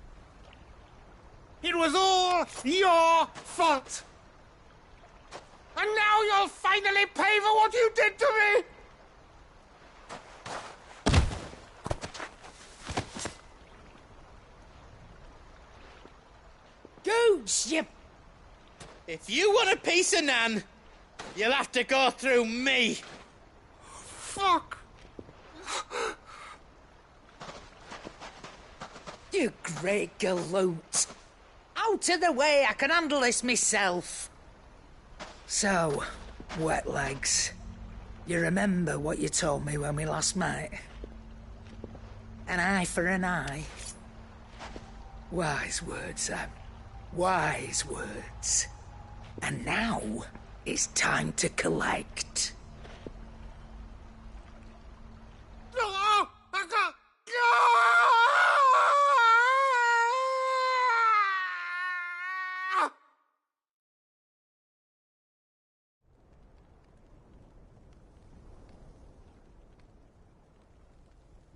it was all your fault! And now you'll finally pay for what you did to me! Goots, you... If you want a piece of Nan, you'll have to go through me. Fuck! You great galoot. Out of the way, I can handle this myself. So, wet legs, you remember what you told me when we last met? An eye for an eye. Wise words, Sam. Wise words. And now, it's time to collect.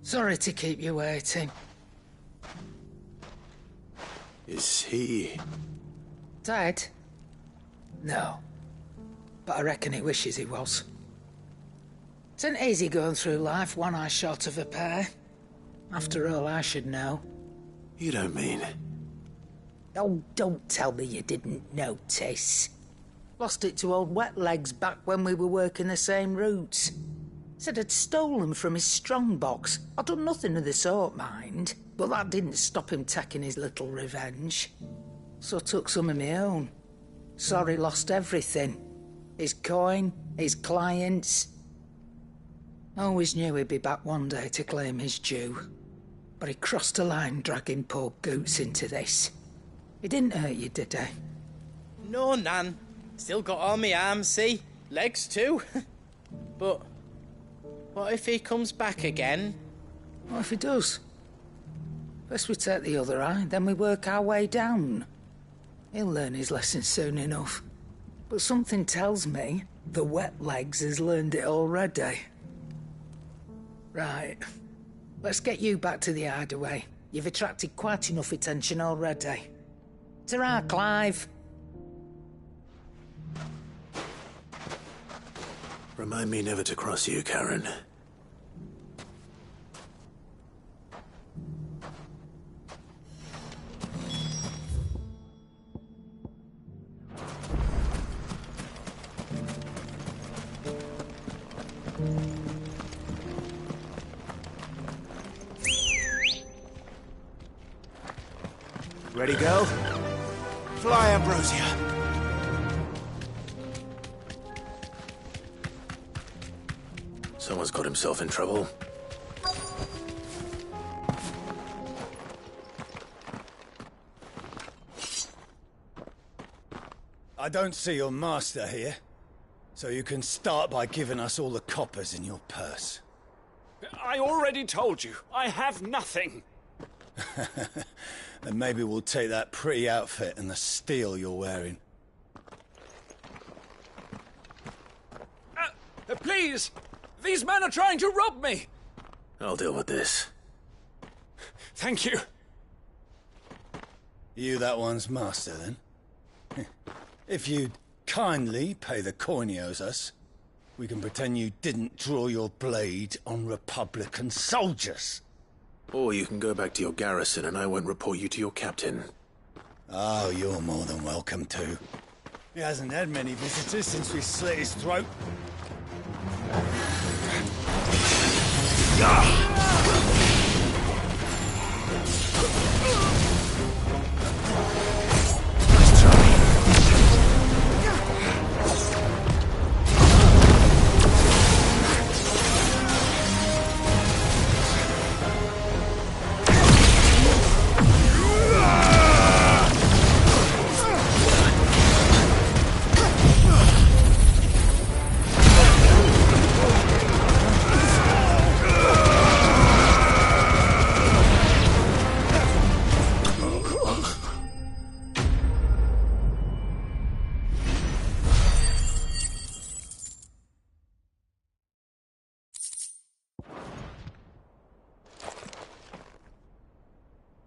Sorry to keep you waiting. Is he... Dead? No. But I reckon he wishes he was. It isn't easy going through life one eye short of a pair. After all, I should know. You don't mean... Oh, don't tell me you didn't notice. Lost it to old Wet Legs back when we were working the same routes. Said I'd stolen from his strongbox. I'd done nothing of the sort, mind. But that didn't stop him taking his little revenge. So I took some of my own. Sorry, lost everything. His coin, his clients. Always knew he'd be back one day to claim his due. But he crossed a line dragging poor Goots into this. He didn't hurt you, did he? No, Nan. Still got all my arms, see? Legs too. But what if he comes back again? What if he does? First we take the other eye, then we work our way down. He'll learn his lesson soon enough. But something tells me the Wet Legs has learned it already. Right. Let's get you back to the hideaway. You've attracted quite enough attention already. Ta-ra, Clive. Remind me never to cross you, Karen. Ready, go? Fly, Ambrosia. Someone's got himself in trouble. I don't see your master here, so you can start by giving us all the coppers in your purse. I already told you, I have nothing. Then maybe we'll take that pretty outfit and the steel you're wearing. Please! These men are trying to rob me! I'll deal with this. Thank you. You that one's master, then? If you'd kindly pay the coin he owes us, we can pretend you didn't draw your blade on Republican soldiers. Or you can go back to your garrison and I won't report you to your captain. Oh, you're more than welcome to. He hasn't had many visitors since we slit his throat.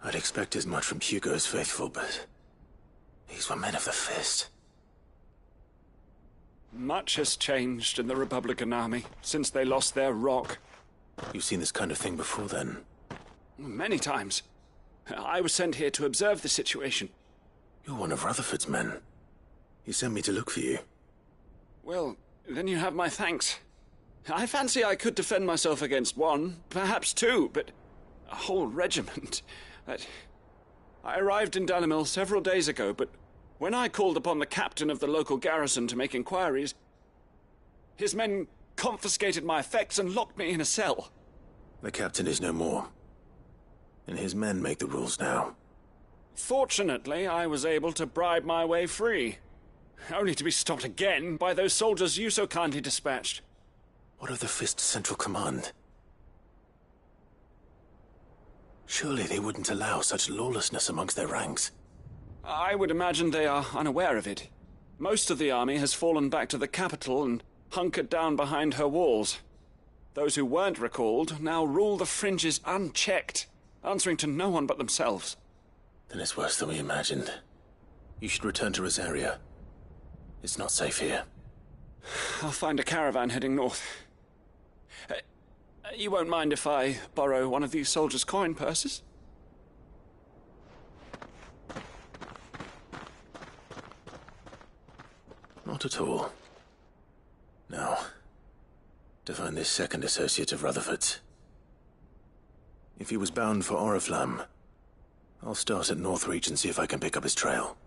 I'd expect as much from Hugo's faithful, but these were men of the fist. Much has changed in the Republican army since they lost their rock. You've seen this kind of thing before, then? Many times. I was sent here to observe the situation. You're one of Rutherford's men. He sent me to look for you. Well, then you have my thanks. I fancy I could defend myself against one, perhaps two, but a whole regiment... I arrived in Dalimil several days ago, but when I called upon the captain of the local garrison to make inquiries, his men confiscated my effects and locked me in a cell. The captain is no more, and his men make the rules now. Fortunately, I was able to bribe my way free, only to be stopped again by those soldiers you so kindly dispatched. What of the Fist's central command? Surely they wouldn't allow such lawlessness amongst their ranks. I would imagine they are unaware of it. Most of the army has fallen back to the capital and hunkered down behind her walls. Those who weren't recalled now rule the fringes unchecked, answering to no one but themselves. Then it's worse than we imagined. You should return to Rosaria. It's not safe here. I'll find a caravan heading north. You won't mind if I borrow one of these soldiers' coin purses? Not at all. Now, to find this second associate of Rutherford's. If he was bound for Oriflamme, I'll start at Northreach and see if I can pick up his trail.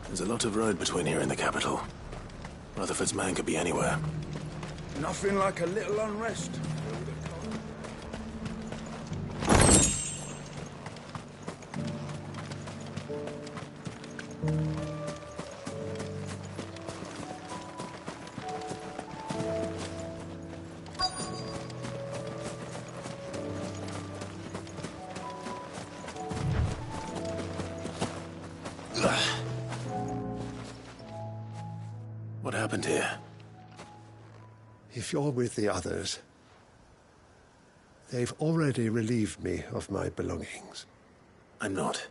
There's a lot of road between here and the capital. Rutherford's man could be anywhere. Nothing like a little unrest. What happened here? If you're with the others, they've already relieved me of my belongings. I'm not.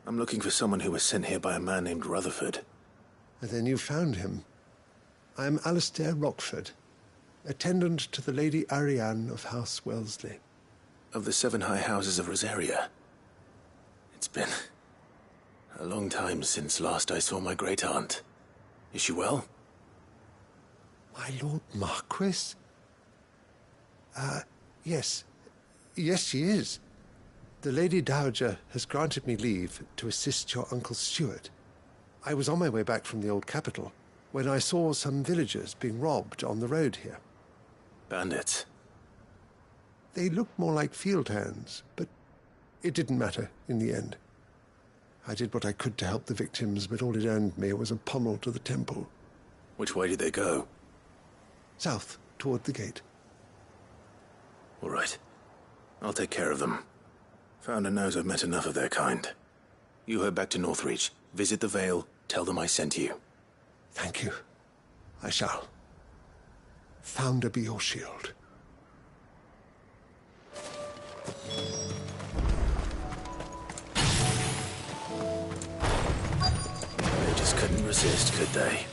I'm looking for someone who was sent here by a man named Rutherford. And then you found him. I am Alistair Rockford, attendant to the Lady Ariane of House Wellesley. Of the 7 high houses of Rosaria. It's been a long time since last I saw my great-aunt. Is she well? My Lord Marquis? Yes. Yes, she is. The Lady Dowager has granted me leave to assist your Uncle Stuart. I was on my way back from the old capital when I saw some villagers being robbed on the road here. Bandits? They looked more like field hands, but it didn't matter in the end. I did what I could to help the victims, but all it earned me was a pommel to the temple. Which way did they go? South, toward the gate. All right. I'll take care of them. Founder knows I've met enough of their kind. You head back to Northreach, visit the Vale, tell them I sent you. Thank you. I shall. Founder be your shield. They just couldn't resist, could they?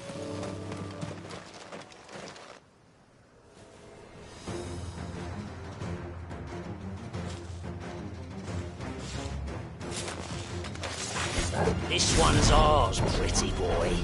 This one's ours, pretty boy.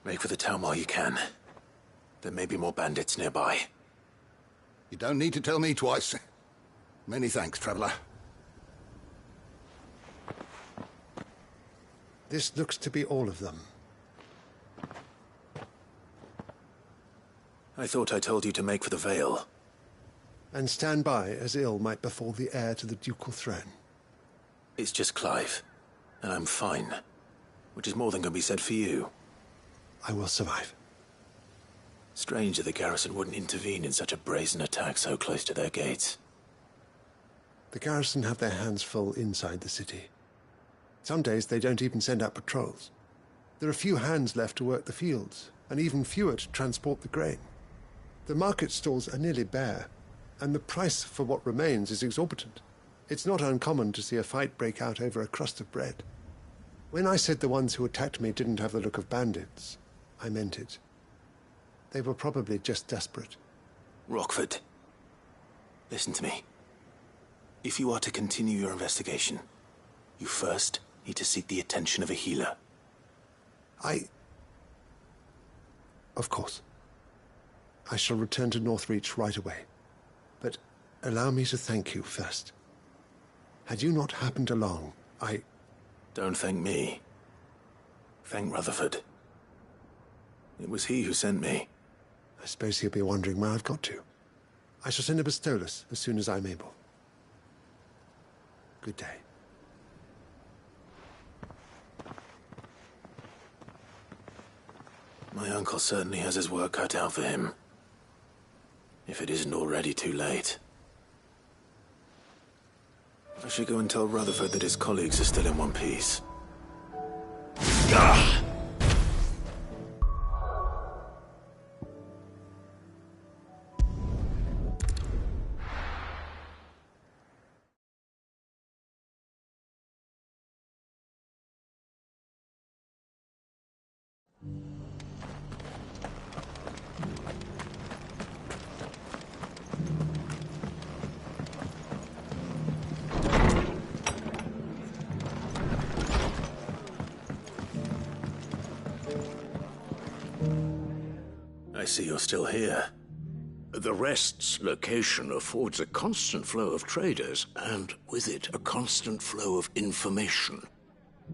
Make for the town while you can. There may be more bandits nearby. You don't need to tell me twice. Many thanks, traveler. This looks to be all of them. I thought I told you to make for the Vale. And stand by as ill might befall the heir to the ducal throne. It's just Clive, and I'm fine. Which is more than can be said for you. I will survive. Strange that the garrison wouldn't intervene in such a brazen attack so close to their gates. The garrison have their hands full inside the city. Some days they don't even send out patrols. There are few hands left to work the fields, and even fewer to transport the grain. The market stalls are nearly bare, and the price for what remains is exorbitant. It's not uncommon to see a fight break out over a crust of bread. When I said the ones who attacked me didn't have the look of bandits, I meant it. They were probably just desperate. Rockford, listen to me. If you are to continue your investigation, you first need to seek the attention of a healer. Of course. I shall return to Northreach right away. But allow me to thank you first. Had you not happened along, Don't thank me. Thank Rutherford. It was he who sent me. I suppose he'll be wondering where I've got to. I shall send a Bistolus as soon as I'm able. Good day. My uncle certainly has his work cut out for him. If it isn't already too late. I should go and tell Rutherford that his colleagues are still in one piece. I see you're still here. The Rest's location affords a constant flow of traders, and with it, a constant flow of information.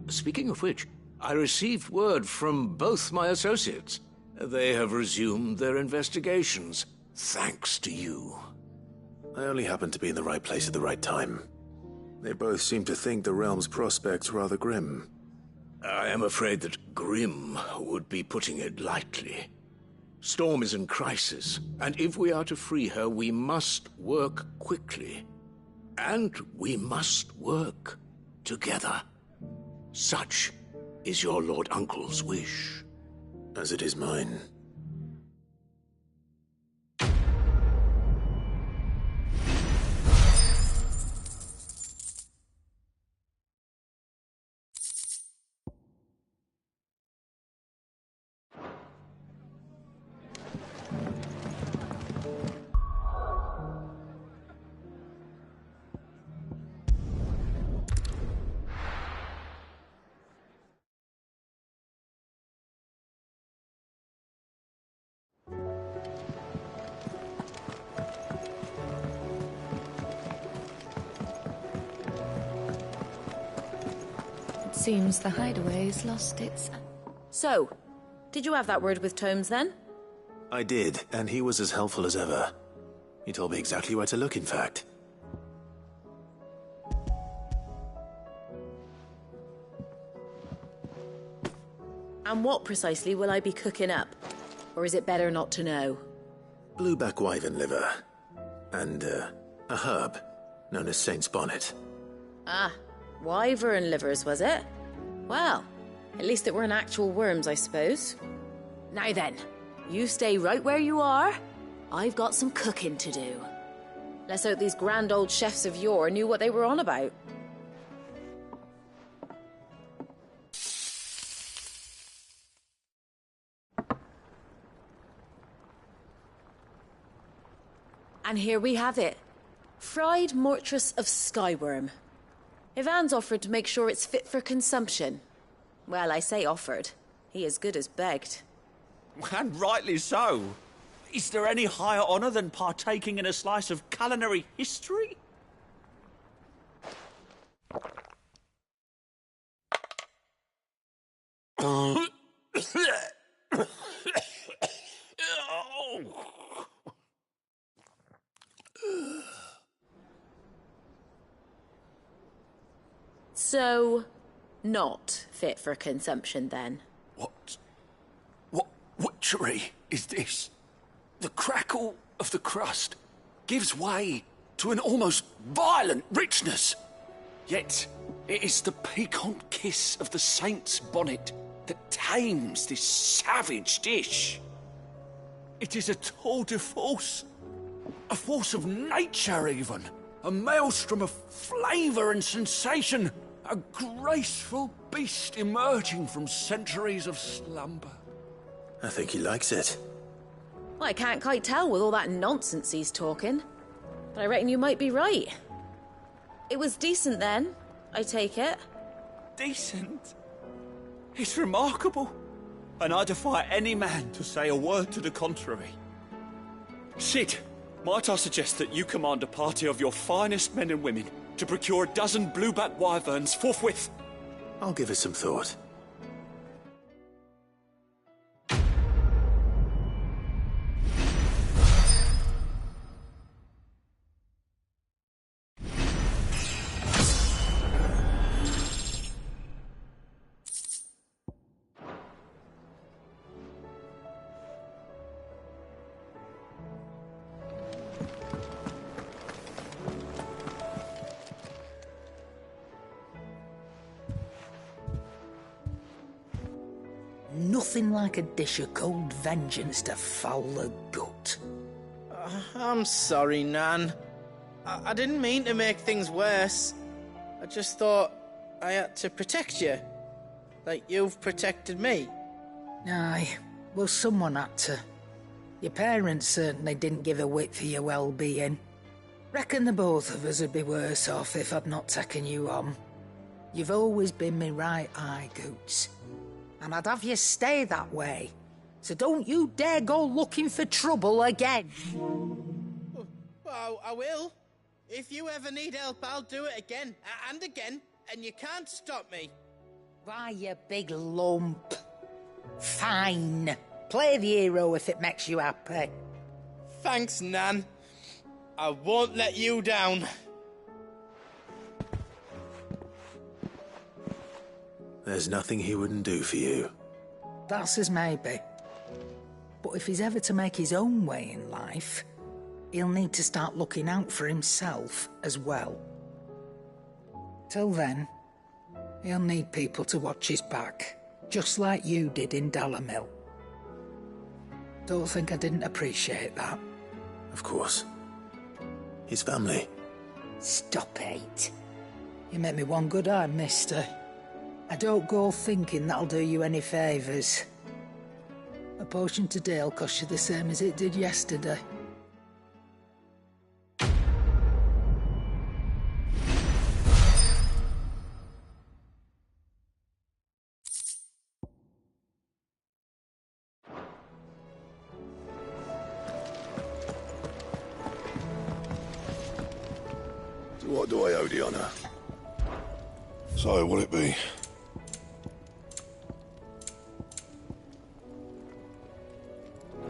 Speaking of which, I received word from both my associates. They have resumed their investigations, thanks to you. I only happened to be in the right place at the right time. They both seem to think the realm's prospects rather grim. I am afraid that grim would be putting it lightly. Storm is in crisis, and if we are to free her, we must work quickly. And we must work together. Such is your Lord Uncle's wish. As it is mine. Seems the hideaway's lost its... So, did you have that word with Tomes then? I did, and he was as helpful as ever. He told me exactly where to look, in fact. And what precisely will I be cooking up? Or is it better not to know? Blueback wyvern liver. And, a herb known as Saint's Bonnet. Ah, wyvern livers, was it? Well, at least it weren't actual worms, I suppose. Now then, you stay right where you are. I've got some cooking to do. Let's hope these grand old chefs of yore knew what they were on about. And here we have it. Fried mortress of skyworm. Ivan's offered to make sure it's fit for consumption. Well, I say offered. He as good as begged. And rightly so. Is there any higher honour than partaking in a slice of culinary history? So, not fit for consumption then? What witchery is this? The crackle of the crust gives way to an almost violent richness. Yet, it is the piquant kiss of the saint's bonnet that tames this savage dish. It is a tour de force. A force of nature, even. A maelstrom of flavour and sensation. A graceful beast emerging from centuries of slumber. I think he likes it. Well, I can't quite tell with all that nonsense he's talking. But I reckon you might be right. It was decent then, I take it. Decent? It's remarkable. And I defy any man to say a word to the contrary. Sid, might I suggest that you command a party of your finest men and women to procure a dozen blueback wyverns forthwith? I'll give it some thought. Nothing like a dish of cold vengeance to foul the gut. I'm sorry, Nan. I didn't mean to make things worse. I just thought I had to protect you. Like you've protected me. Aye, well, someone had to. Your parents certainly didn't give a whit for your well-being. Reckon the both of us would be worse off if I'd not taken you on. You've always been me right eye, Goots. And I'd have you stay that way. So don't you dare go looking for trouble again. Well, I will. If you ever need help, I'll do it again and again, and you can't stop me. Why, you big lump. Fine. Play the hero if it makes you happy. Thanks, Nan. I won't let you down. There's nothing he wouldn't do for you. That's as maybe. But if he's ever to make his own way in life, he'll need to start looking out for himself as well. Till then, he'll need people to watch his back, just like you did in Dalamil. Don't think I didn't appreciate that. Of course. His family. Stop it. You make me one good eye, mister. I don't go thinking that'll do you any favours. A potion today'll cost you the same as it did yesterday. So what do I owe the honour? So, what'll it be?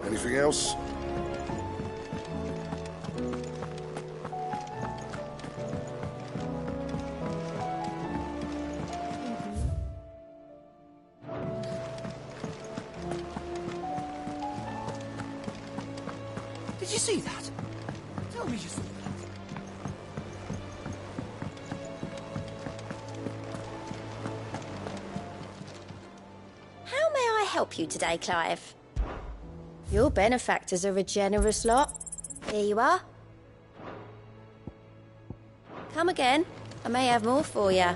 Anything else? Did you see that? Tell me you saw that. How may I help you today, Clive? Your benefactors are a generous lot. Here you are. Come again. I may have more for you.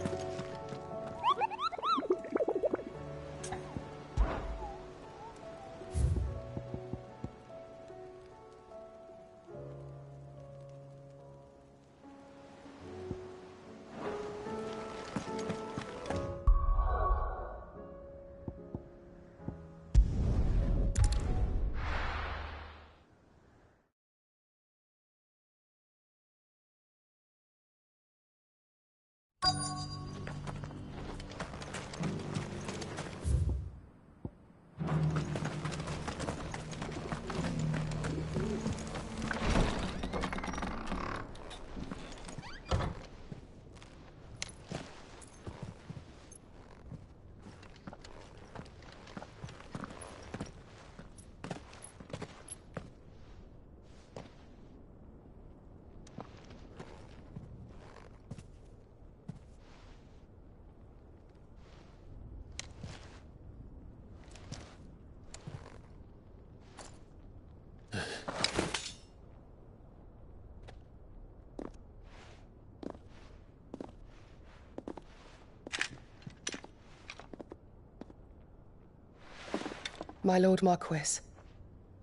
My Lord Marquis,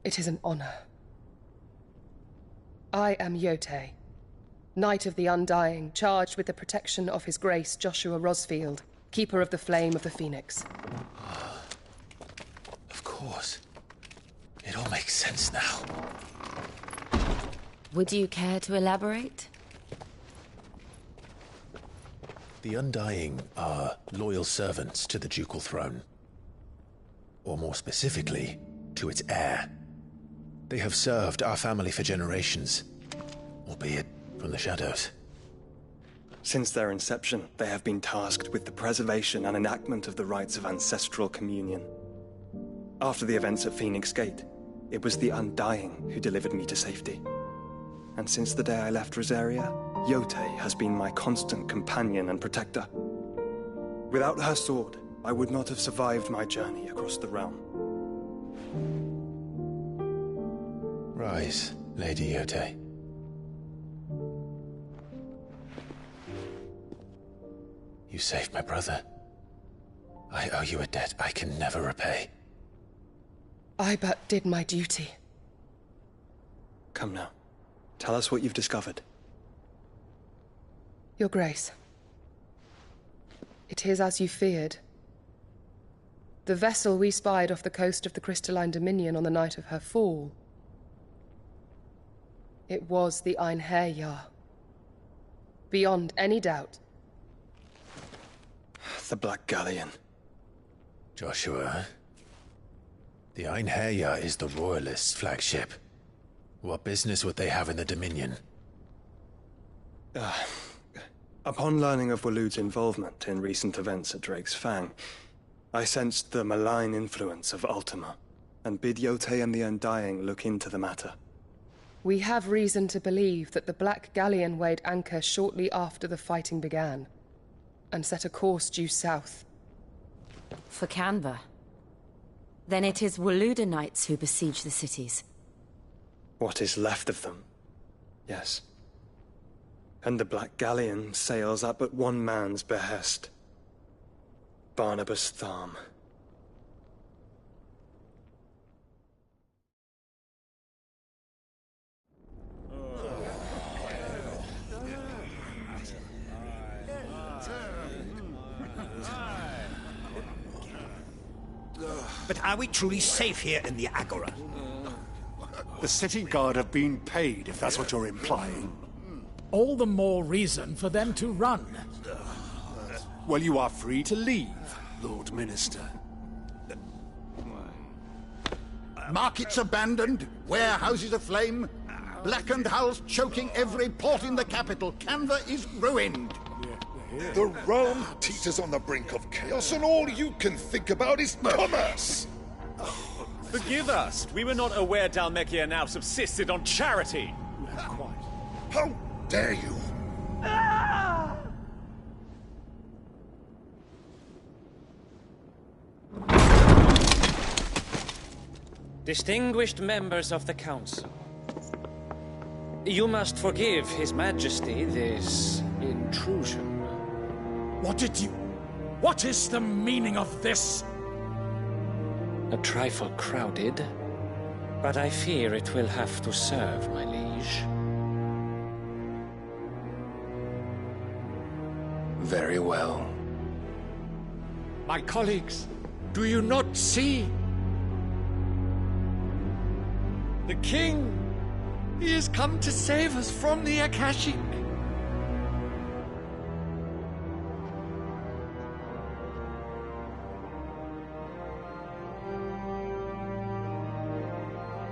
it is an honor. I am Yote, Knight of the Undying, charged with the protection of His Grace Joshua Rosfield, Keeper of the Flame of the Phoenix. Of course. It all makes sense now. Would you care to elaborate? The Undying are loyal servants to the ducal throne. Or more specifically, to its heir. They have served our family for generations, albeit from the shadows. Since their inception, they have been tasked with the preservation and enactment of the rites of ancestral communion. After the events at Phoenix Gate, it was the Undying who delivered me to safety. And since the day I left Rosaria, Yote has been my constant companion and protector. Without her sword, I would not have survived my journey across the realm. Rise, Lady Yote. You saved my brother. I owe you a debt I can never repay. I but did my duty. Come now. Tell us what you've discovered. Your Grace. It is as you feared. The vessel we spied off the coast of the Crystalline Dominion on the night of her fall. It was the Einherjar. Beyond any doubt. The Black Galleon. Joshua, the Einherjar is the Royalists' flagship. What business would they have in the Dominion? Upon learning of Waloed's involvement in recent events at Drake's Fang, I sensed the malign influence of Ultima, and bid Yote and the Undying look into the matter. We have reason to believe that the Black Galleon weighed anchor shortly after the fighting began, and set a course due south. For Canva. Then it is Waloeda Knights who besiege the cities. What is left of them, yes. And the Black Galleon sails at but one man's behest. Barnabas Tharm. But are we truly safe here in the Agora? The city guard have been paid, if that's what you're implying. All the more reason for them to run. Well, you are free to leave, Lord Minister. Markets abandoned, warehouses aflame, blackened hulls choking every port in the capital. Canva is ruined. The realm teeters on the brink of chaos, and all you can think about is commerce! Forgive us. We were not aware Dhalmekia now subsisted on charity. How dare you? Distinguished members of the Council, you must forgive His Majesty this intrusion. What is the meaning of this? A trifle crowded, but I fear it will have to serve, my liege. Very well. My colleagues, do you not see? The King! He has come to save us from the Akashic!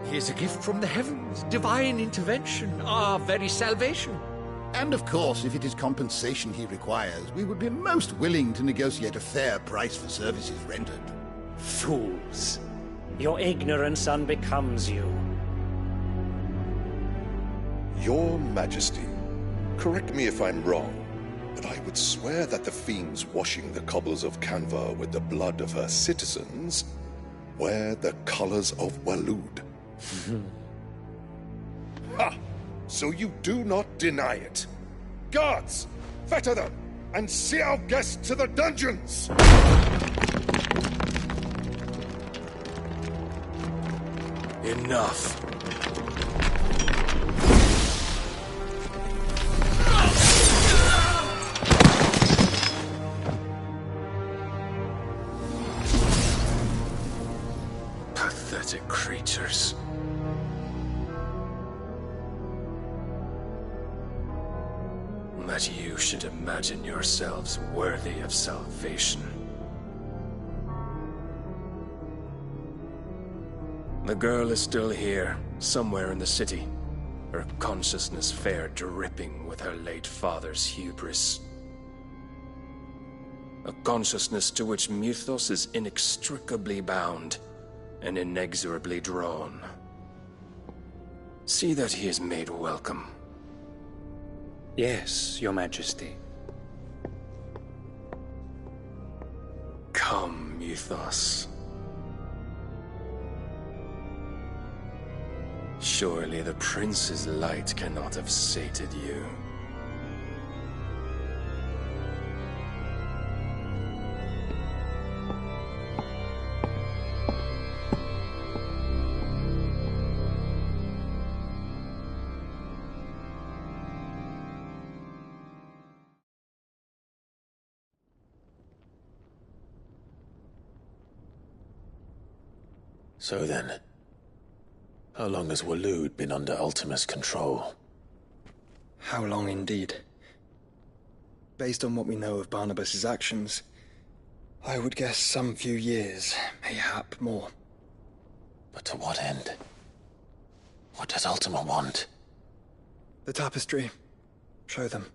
He is a gift from the heavens, divine intervention, our very salvation. And of course, if it is compensation he requires, we would be most willing to negotiate a fair price for services rendered. Fools! Your ignorance unbecomes you. Your Majesty, correct me if I'm wrong, but I would swear that the fiends washing the cobbles of Canva with the blood of her citizens wear the colors of Waloed. Ha! So you do not deny it. Guards, fetter them, and see our guests to the dungeons! Enough. Pathetic creatures. That you should imagine yourselves worthy of salvation. The girl is still here, somewhere in the city, her consciousness fair dripping with her late father's hubris. A consciousness to which Mythos is inextricably bound and inexorably drawn. See that he is made welcome. Yes, Your Majesty. Come, Mythos. Surely the prince's light cannot have sated you. So then, how long has Waloed been under Ultima's control? How long indeed? Based on what we know of Barnabas's actions, I would guess some few years, mayhap more. But to what end? What does Ultima want? The tapestry. Show them.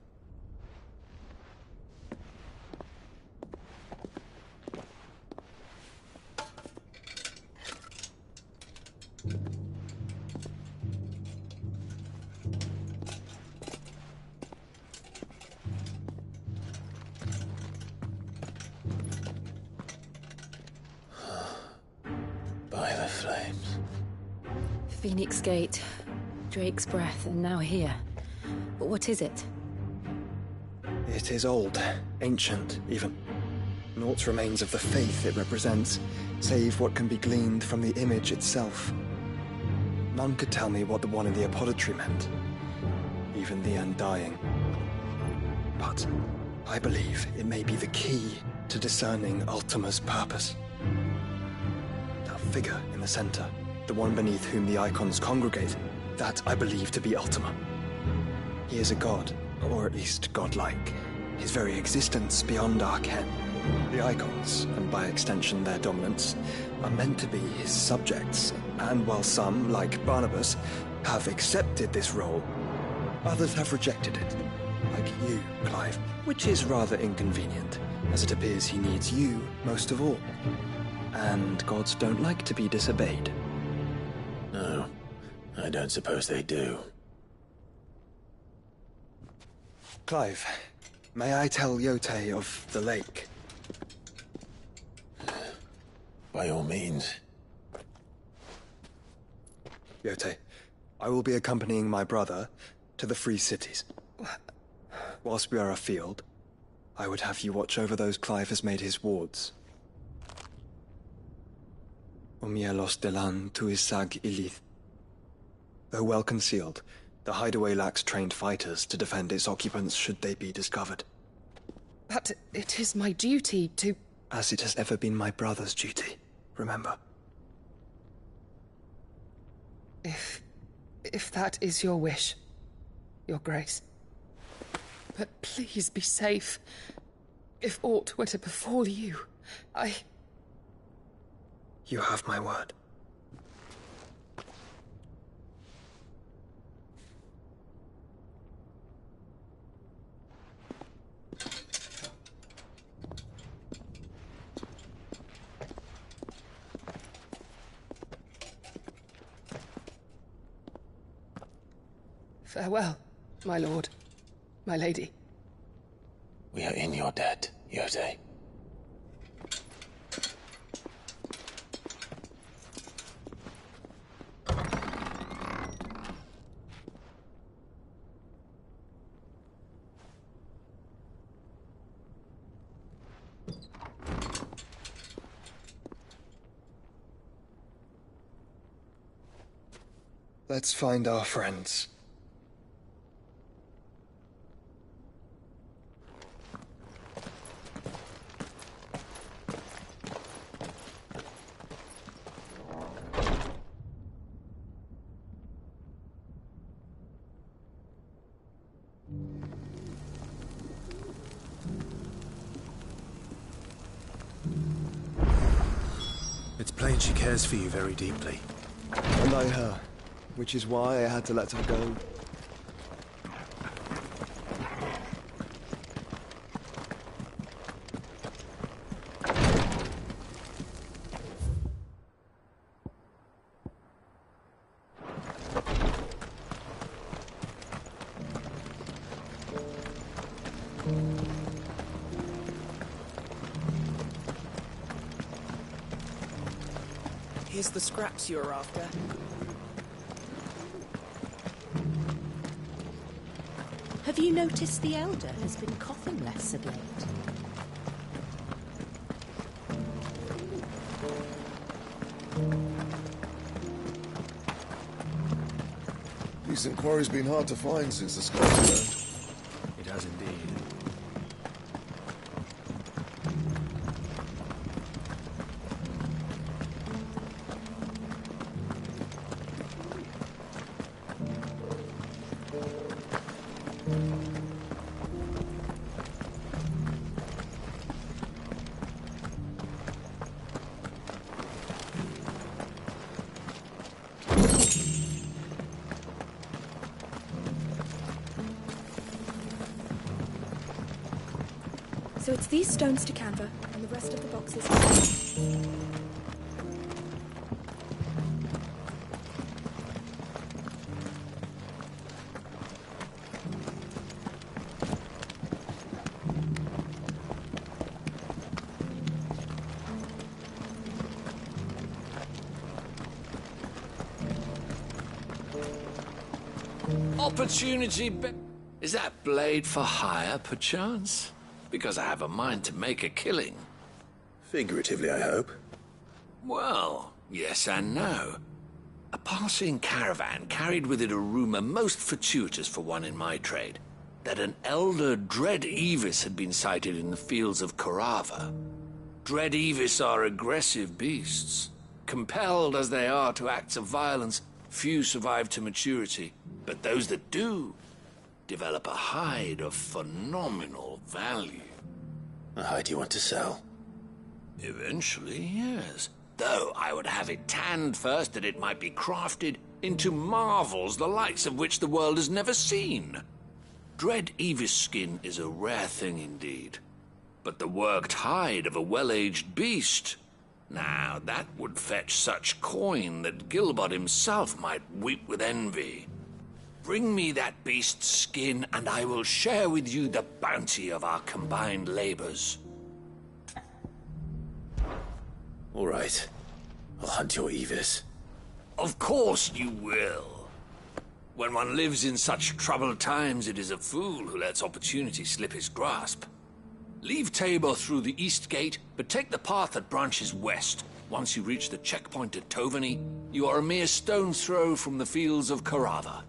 By the flames. Phoenix Gate, Drake's Breath, and now here. But what is it? It is old, ancient, even. Naught remains of the faith it represents, save what can be gleaned from the image itself. None could tell me what the one in the apothecary meant, even the Undying. But I believe it may be the key to discerning Ultima's purpose. That figure in the center, the one beneath whom the icons congregate, that I believe to be Ultima. He is a god, or at least godlike. His very existence beyond our ken. The icons, and by extension their dominance, are meant to be his subjects, and while some, like Barnabas, have accepted this role, others have rejected it. Like you, Clive, which is rather inconvenient, as it appears he needs you most of all. And gods don't like to be disobeyed. No, I don't suppose they do. Clive, may I tell Yote of the lake? By all means. Yote, I will be accompanying my brother to the Free Cities. Whilst we are afield, I would have you watch over those Clive has made his wards. Umielos delan tuisag ilith. Though well concealed, the hideaway lacks trained fighters to defend its occupants should they be discovered. But it is my duty to... As it has ever been my brother's duty, remember. If that is your wish, Your Grace. But please be safe. If aught were to befall you, You have my word. Farewell, my lord, my lady. We are in your debt, Yote. Let's find our friends. It's plain she cares for you very deeply. And I her, which is why I had to let her go. Here's the scraps you're after. Have you noticed the Elder has been coughing less of late? Decent quarry's been hard to find since the Scots left. It has indeed. So it's these stones to Canva, and the rest of the boxes. Opportunity Is that blade for hire, perchance? Because I have a mind to make a killing. Figuratively, I hope. Well, yes and no. A passing caravan carried with it a rumor most fortuitous for one in my trade, that an elder Dread Evis had been sighted in the fields of Corava. Dread Evis are aggressive beasts. Compelled as they are to acts of violence, few survive to maturity, but those that do develop a hide of phenomenal value. A hide you want to sell? Eventually, yes. Though I would have it tanned first that it might be crafted into marvels the likes of which the world has never seen. Dread Evis skin is a rare thing indeed. But the worked hide of a well-aged beast, now that would fetch such coin that Gilbert himself might weep with envy. Bring me that beast's skin, and I will share with you the bounty of our combined labors. All right. I'll hunt your Evis. Of course you will. When one lives in such troubled times, it is a fool who lets opportunity slip his grasp. Leave Tabor through the east gate, but take the path that branches west. Once you reach the checkpoint at Tovany, you are a mere stone's throw from the fields of Corava.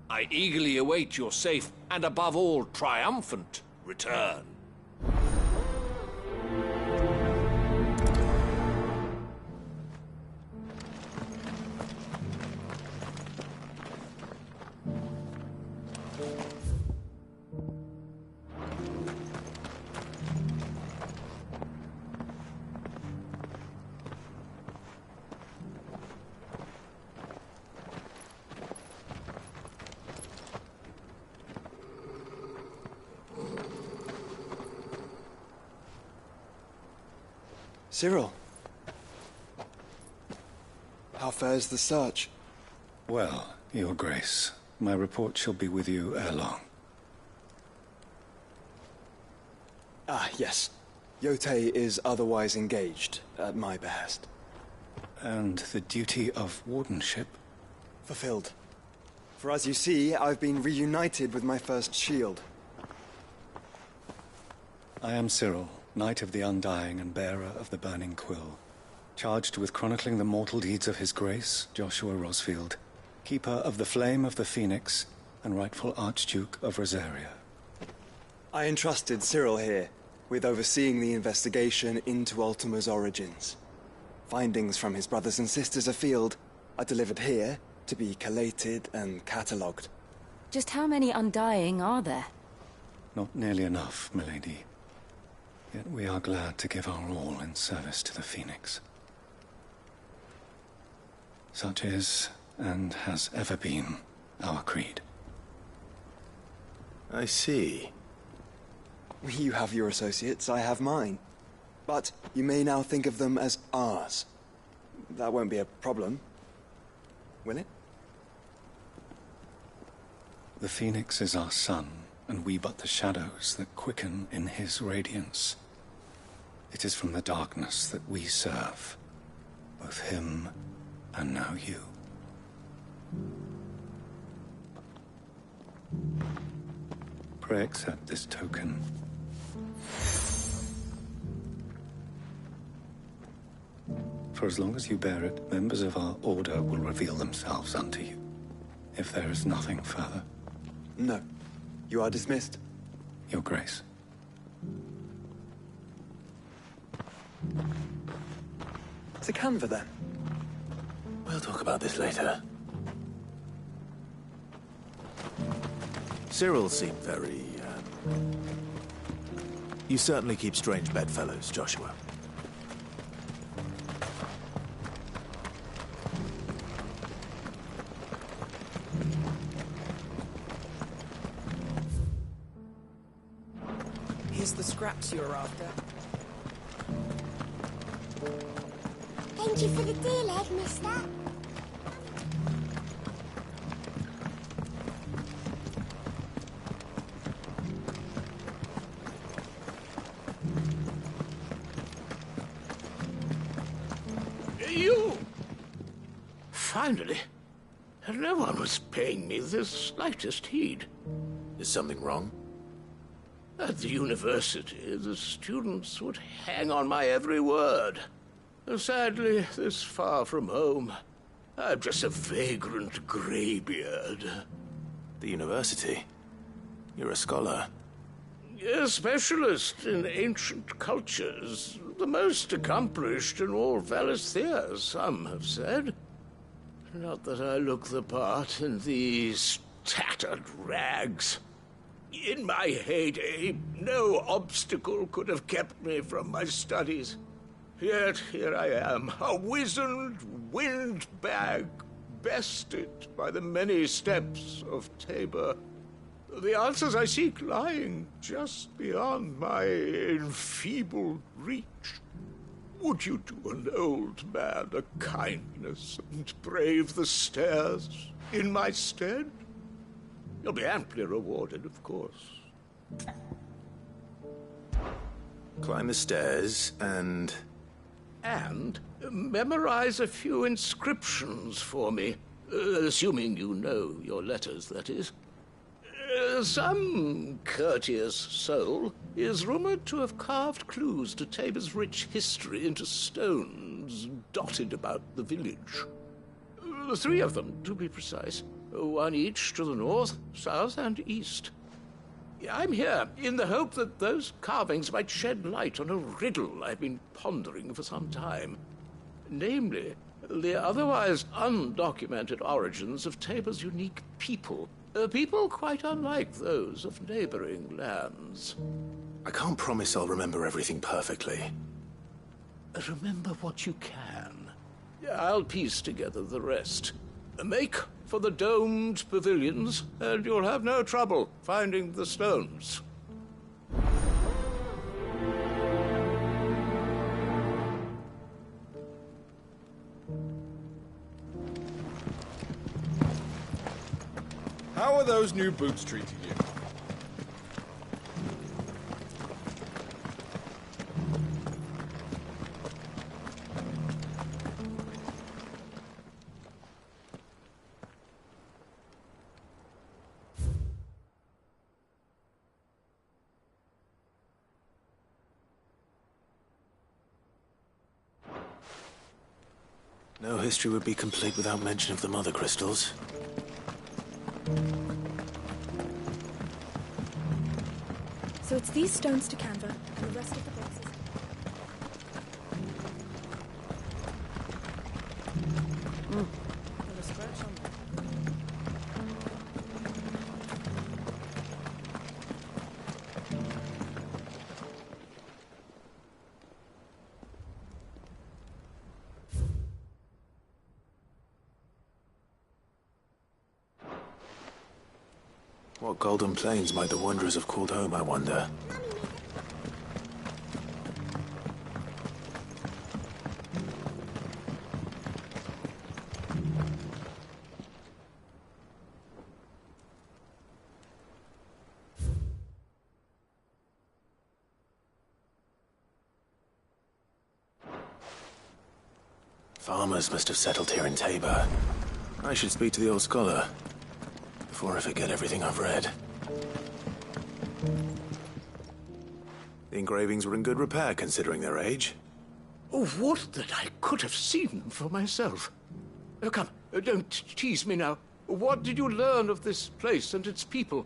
I eagerly await your safe, and above all, triumphant return. Cyril. How fares the search? Well, Your Grace, my report shall be with you ere long. Ah, yes. Yotei is otherwise engaged, at my behest. And the duty of wardenship? Fulfilled. For as you see, I've been reunited with my first shield. I am Cyril, Knight of the Undying and bearer of the Burning Quill, charged with chronicling the mortal deeds of His Grace, Joshua Rosfield, keeper of the Flame of the Phoenix and rightful Archduke of Rosaria. I entrusted Cyril here with overseeing the investigation into Ultima's origins. Findings from his brothers and sisters afield are delivered here to be collated and catalogued. Just how many Undying are there? Not nearly enough, milady. Yet we are glad to give our all in service to the Phoenix. Such is, and has ever been, our creed. I see. You have your associates, I have mine. But you may now think of them as ours. That won't be a problem, will it? The Phoenix is our sun, and we but the shadows that quicken in his radiance. It is from the darkness that we serve, both him and now you. Pray accept this token. For as long as you bear it, members of our order will reveal themselves unto you. If there is nothing further. No. You are dismissed. Your Grace. To Canva, then. We'll talk about this later. Cyril seemed very, You certainly keep strange bedfellows, Joshua. Here's the scraps you're after. Thank you for the deal, Headmaster. You! Finally. No one was paying me the slightest heed. Is something wrong? At the university, the students would hang on my every word. Sadly, this far from home, I'm just a vagrant greybeard. The university? You're a scholar. A specialist in ancient cultures. The most accomplished in all Valisthea, some have said. Not that I look the part in these tattered rags. In my heyday, no obstacle could have kept me from my studies. Yet here I am, a wizened windbag, bested by the many steps of Tabor. The answers I seek lying just beyond my enfeebled reach. Would you do an old man a kindness and brave the stairs in my stead? You'll be amply rewarded, of course. Climb the stairs and memorize a few inscriptions for me. Assuming you know your letters, that is. Some courteous soul is rumored to have carved clues to Tabor's rich history into stones dotted about the village. 3 of them, to be precise. 1 each to the north, south, and east. I'm here in the hope that those carvings might shed light on a riddle I've been pondering for some time. Namely, the otherwise undocumented origins of Tabor's unique people. People quite unlike those of neighboring lands. I can't promise I'll remember everything perfectly. Remember what you can. I'll piece together the rest. Make for the domed pavilions, and you'll have no trouble finding the stones. How are those new boots treating you? No history would be complete without mention of the mother crystals. So it's these stones to Canva, and the rest of the boxes. Got a scratch on them. What golden plains might the wanderers have called home, I wonder? Farmers must have settled here in Tabor. I should speak to the old scholar before I forget everything I've read. The engravings were in good repair considering their age. Oh, would that I could have seen them for myself. Oh, come, don't tease me now. What did you learn of this place and its people?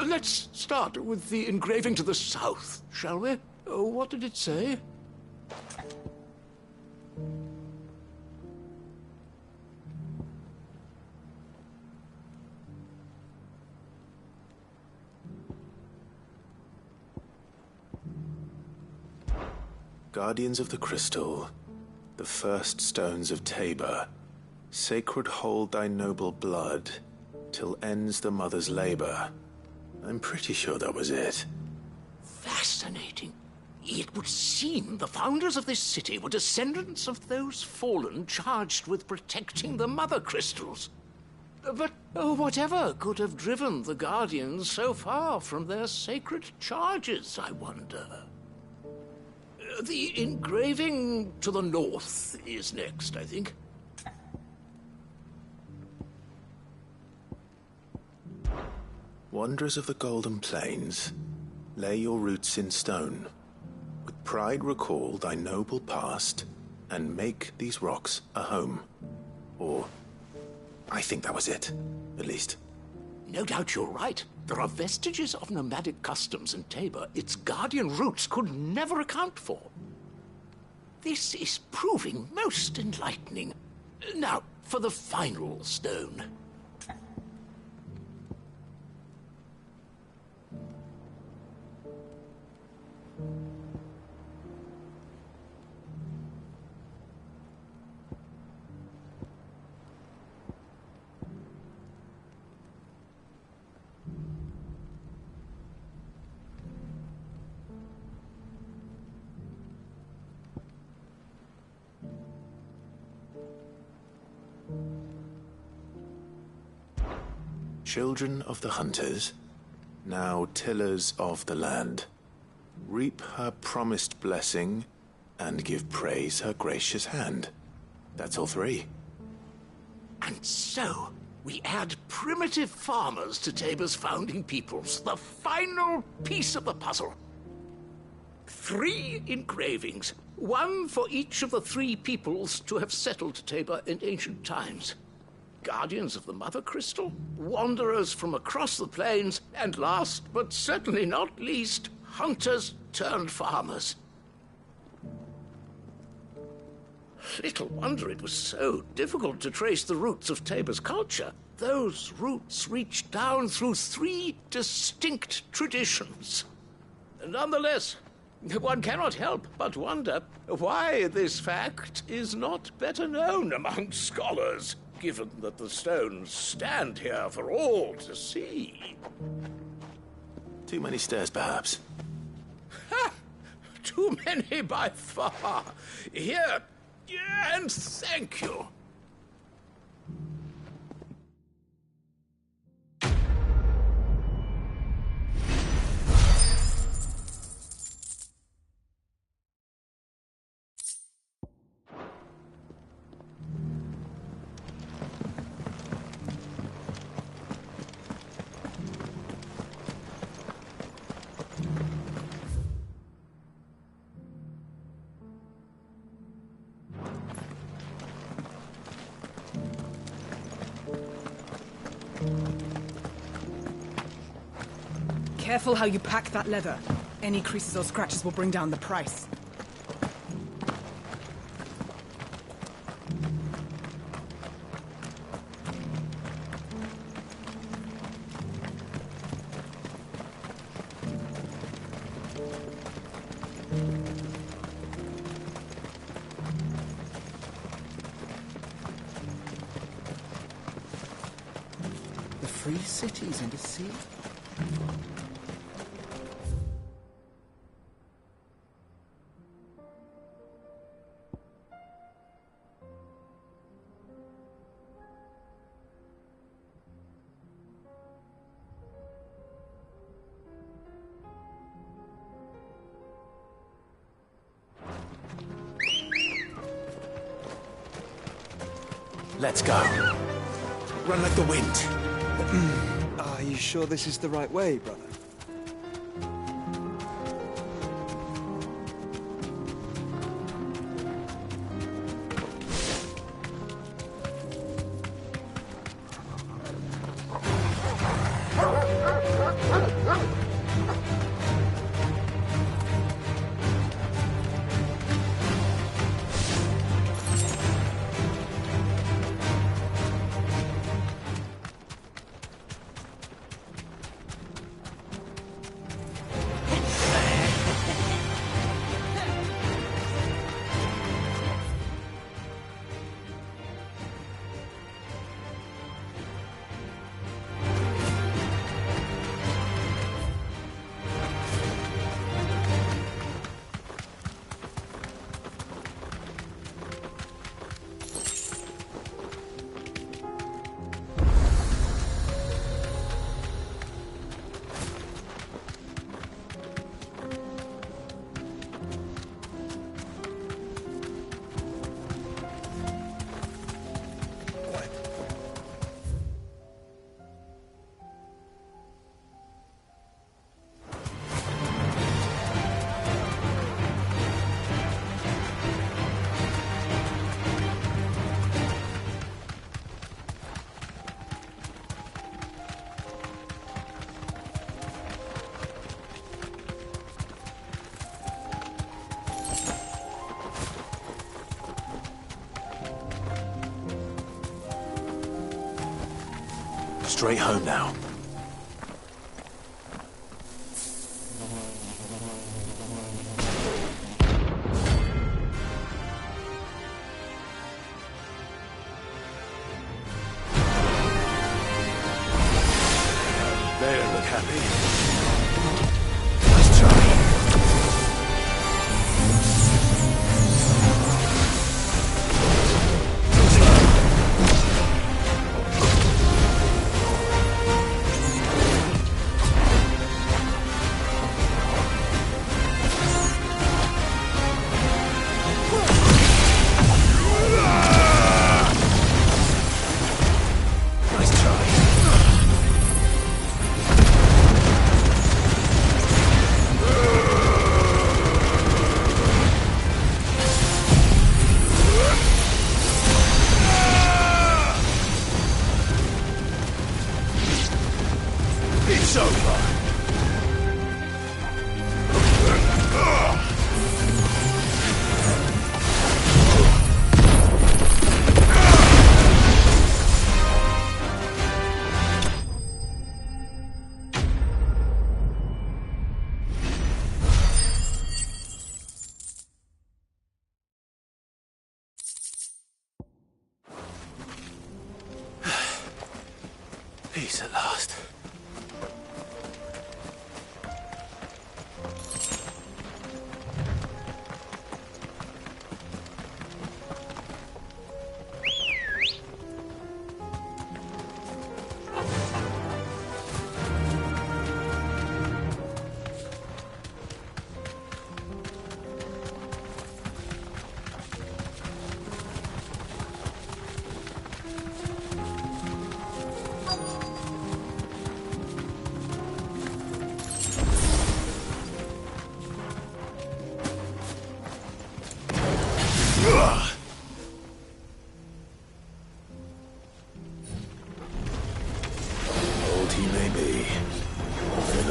Let's start with the engraving to the south, shall we? What did it say? Guardians of the Crystal, the first stones of Tabor, sacred hold thy noble blood, till ends the mother's labor. I'm pretty sure that was it. Fascinating. It would seem the founders of this city were descendants of those fallen charged with protecting the mother crystals. But whatever could have driven the Guardians so far from their sacred charges, I wonder? The engraving to the north is next, I think. Wanderers of the Golden Plains, lay your roots in stone. With pride recall thy noble past, and make these rocks a home. Or, I think that was it, at least. No doubt you're right. There are vestiges of nomadic customs in Tabor its guardian roots could never account for. This is proving most enlightening. Now, for the final stone. Children of the hunters, now tillers of the land, reap her promised blessing and give praise her gracious hand. That's all three. And so, we add primitive farmers to Tabor's founding peoples, the final piece of the puzzle. 3 engravings, one for each of the 3 peoples to have settled Tabor in ancient times. Guardians of the Mother Crystal, wanderers from across the plains, and last but certainly not least, hunters turned farmers. Little wonder it was so difficult to trace the roots of Tabor's culture. Those roots reached down through 3 distinct traditions. Nonetheless, one cannot help but wonder why this fact is not better known among scholars, given that the stones stand here for all to see. Too many stairs, perhaps. Ha! Too many by far. Here, and thank you. Careful how you pack that leather. Any creases or scratches will bring down the price. The free cities and a sea? Let's go. Run like the wind. Are you sure this is the right way, brother? Straight home now. They don't look happy. Nice try. It's over. Peace at last.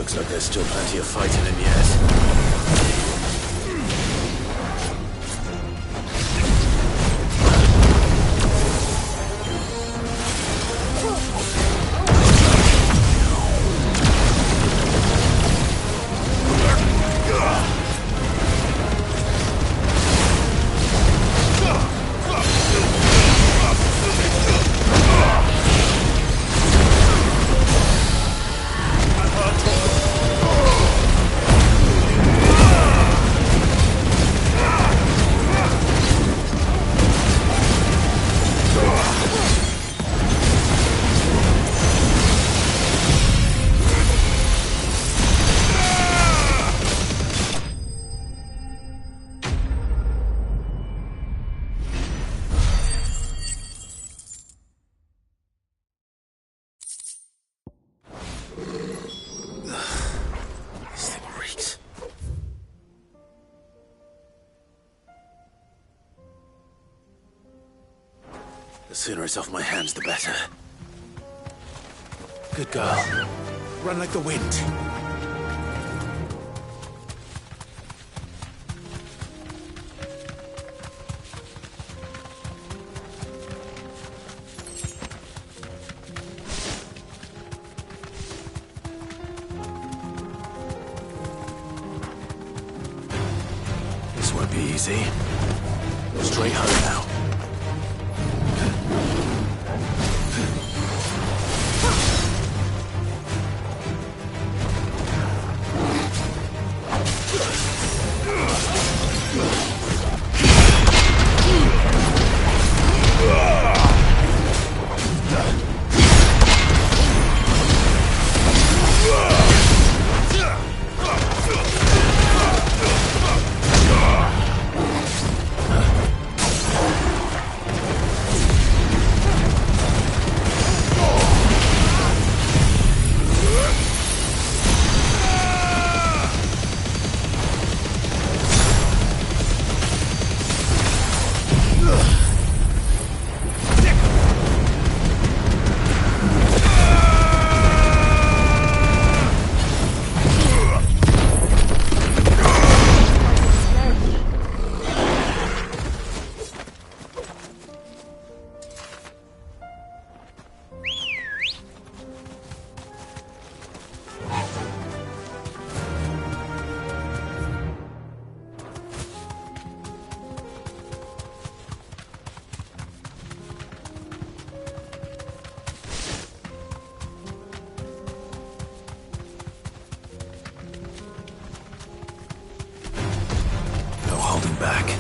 Looks like there's still plenty of fighting in yet. This thing reeks. The sooner it's off my hands, the better. Good girl. Run like the wind. This won't be easy. Straight home now. Back.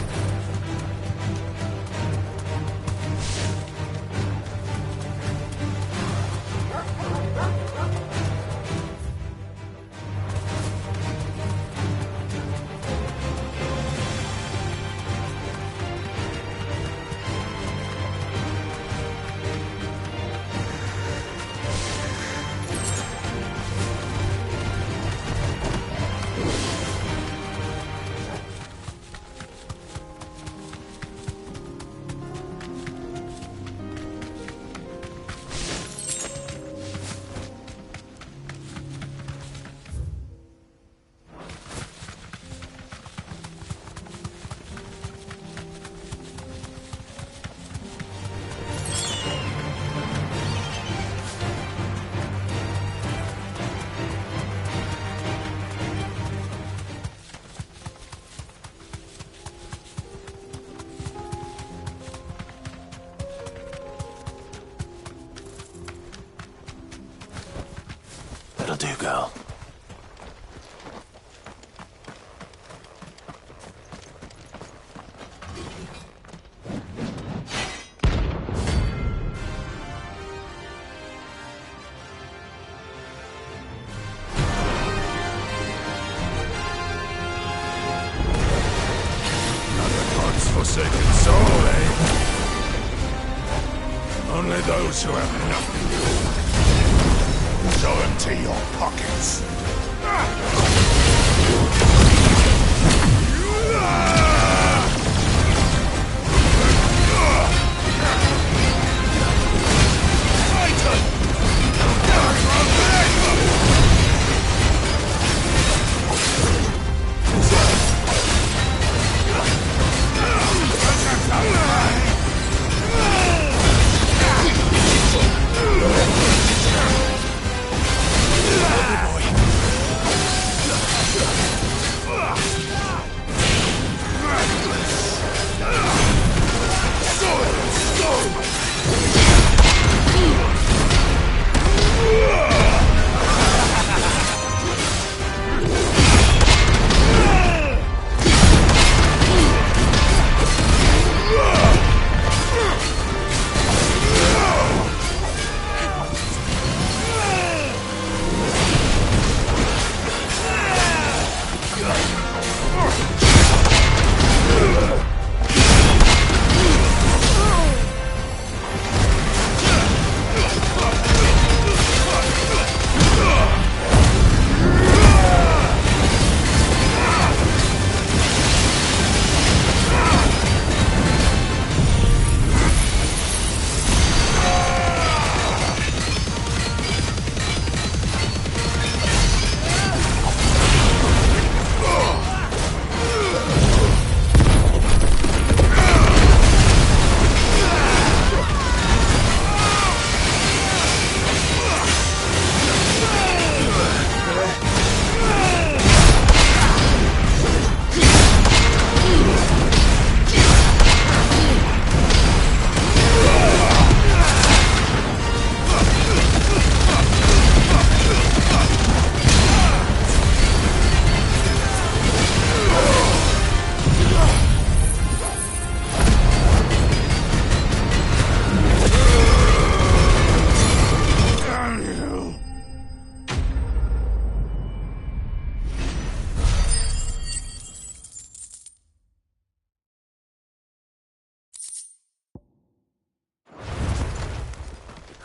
That'll do, girl. Forsaken soul, eh? Only those who have nothing. Show empty your pockets.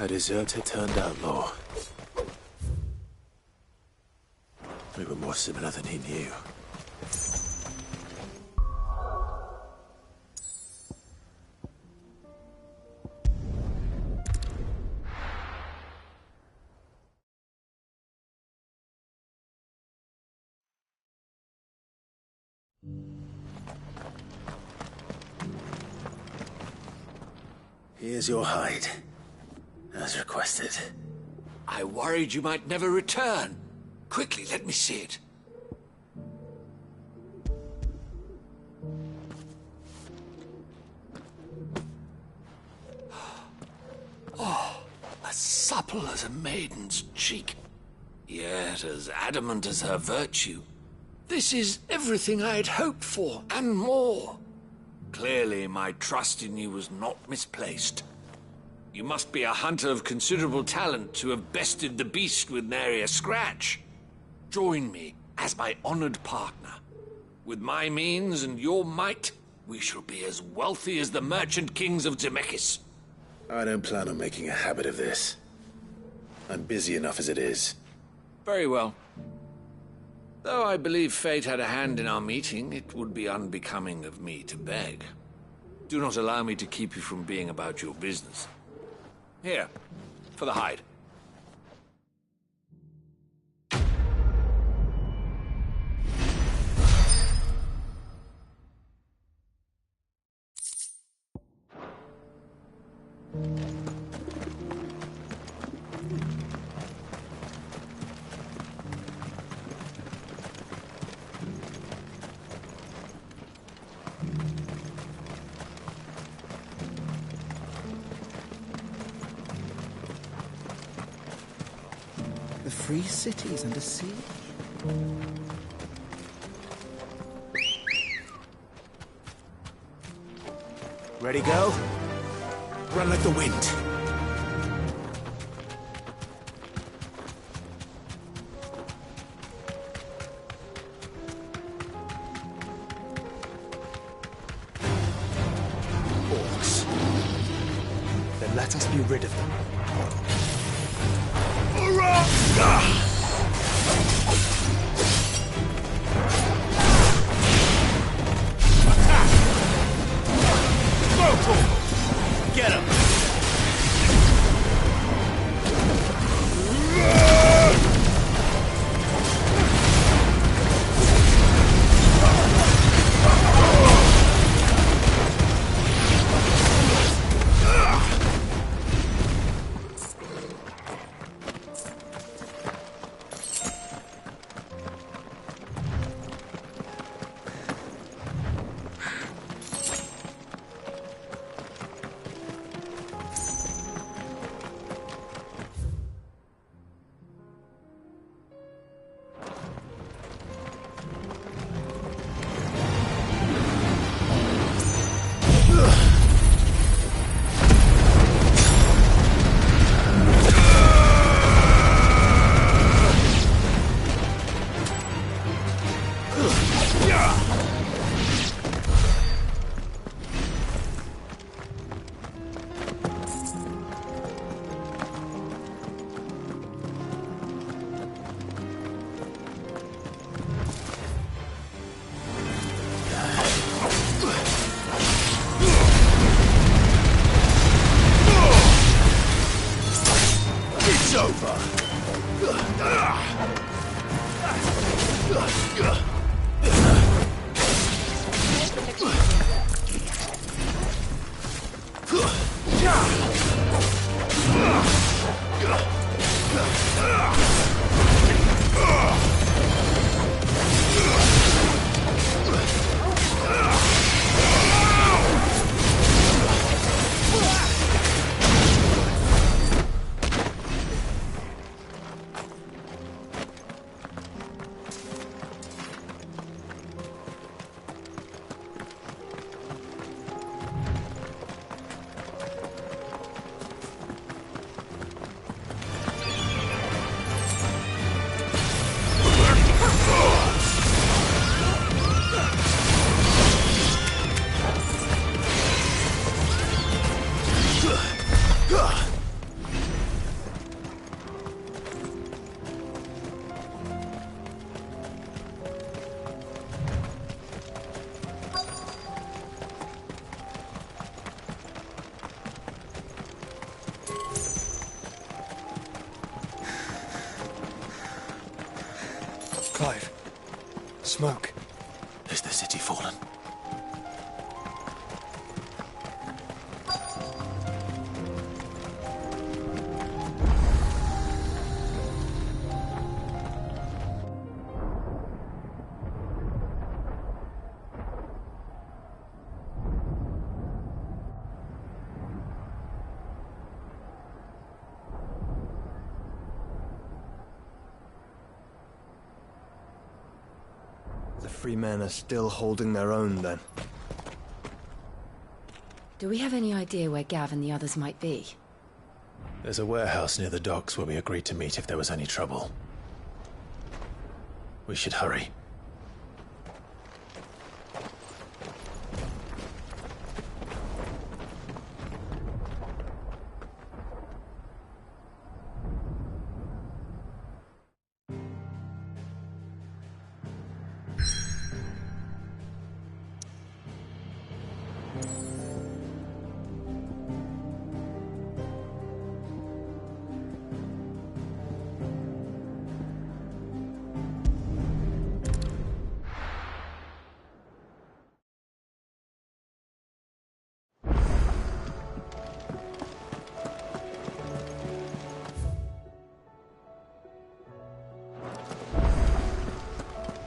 A deserter turned outlaw. We were more similar than he knew. Here's your hide, as requested. I worried you might never return. Quickly, let me see it. Oh, as supple as a maiden's cheek, yet as adamant as her virtue. This is everything I had hoped for, and more. Clearly, my trust in you was not misplaced. You must be a hunter of considerable talent to have bested the beast with nary a scratch. Join me as my honored partner. With my means and your might, we shall be as wealthy as the merchant kings of Zemeckis. I don't plan on making a habit of this. I'm busy enough as it is. Very well. Though I believe fate had a hand in our meeting, it would be unbecoming of me to beg. Do not allow me to keep you from being about your business. Here, for the hide. The free city's under siege. Ready, go? Run like the wind. Orcs. Then let us be rid of them. Get him! It's over. Clive. Smoke. Is the city fallen? The free men are still holding their own, then. Do we have any idea where Gav and the others might be? There's a warehouse near the docks where we agreed to meet if there was any trouble. We should hurry.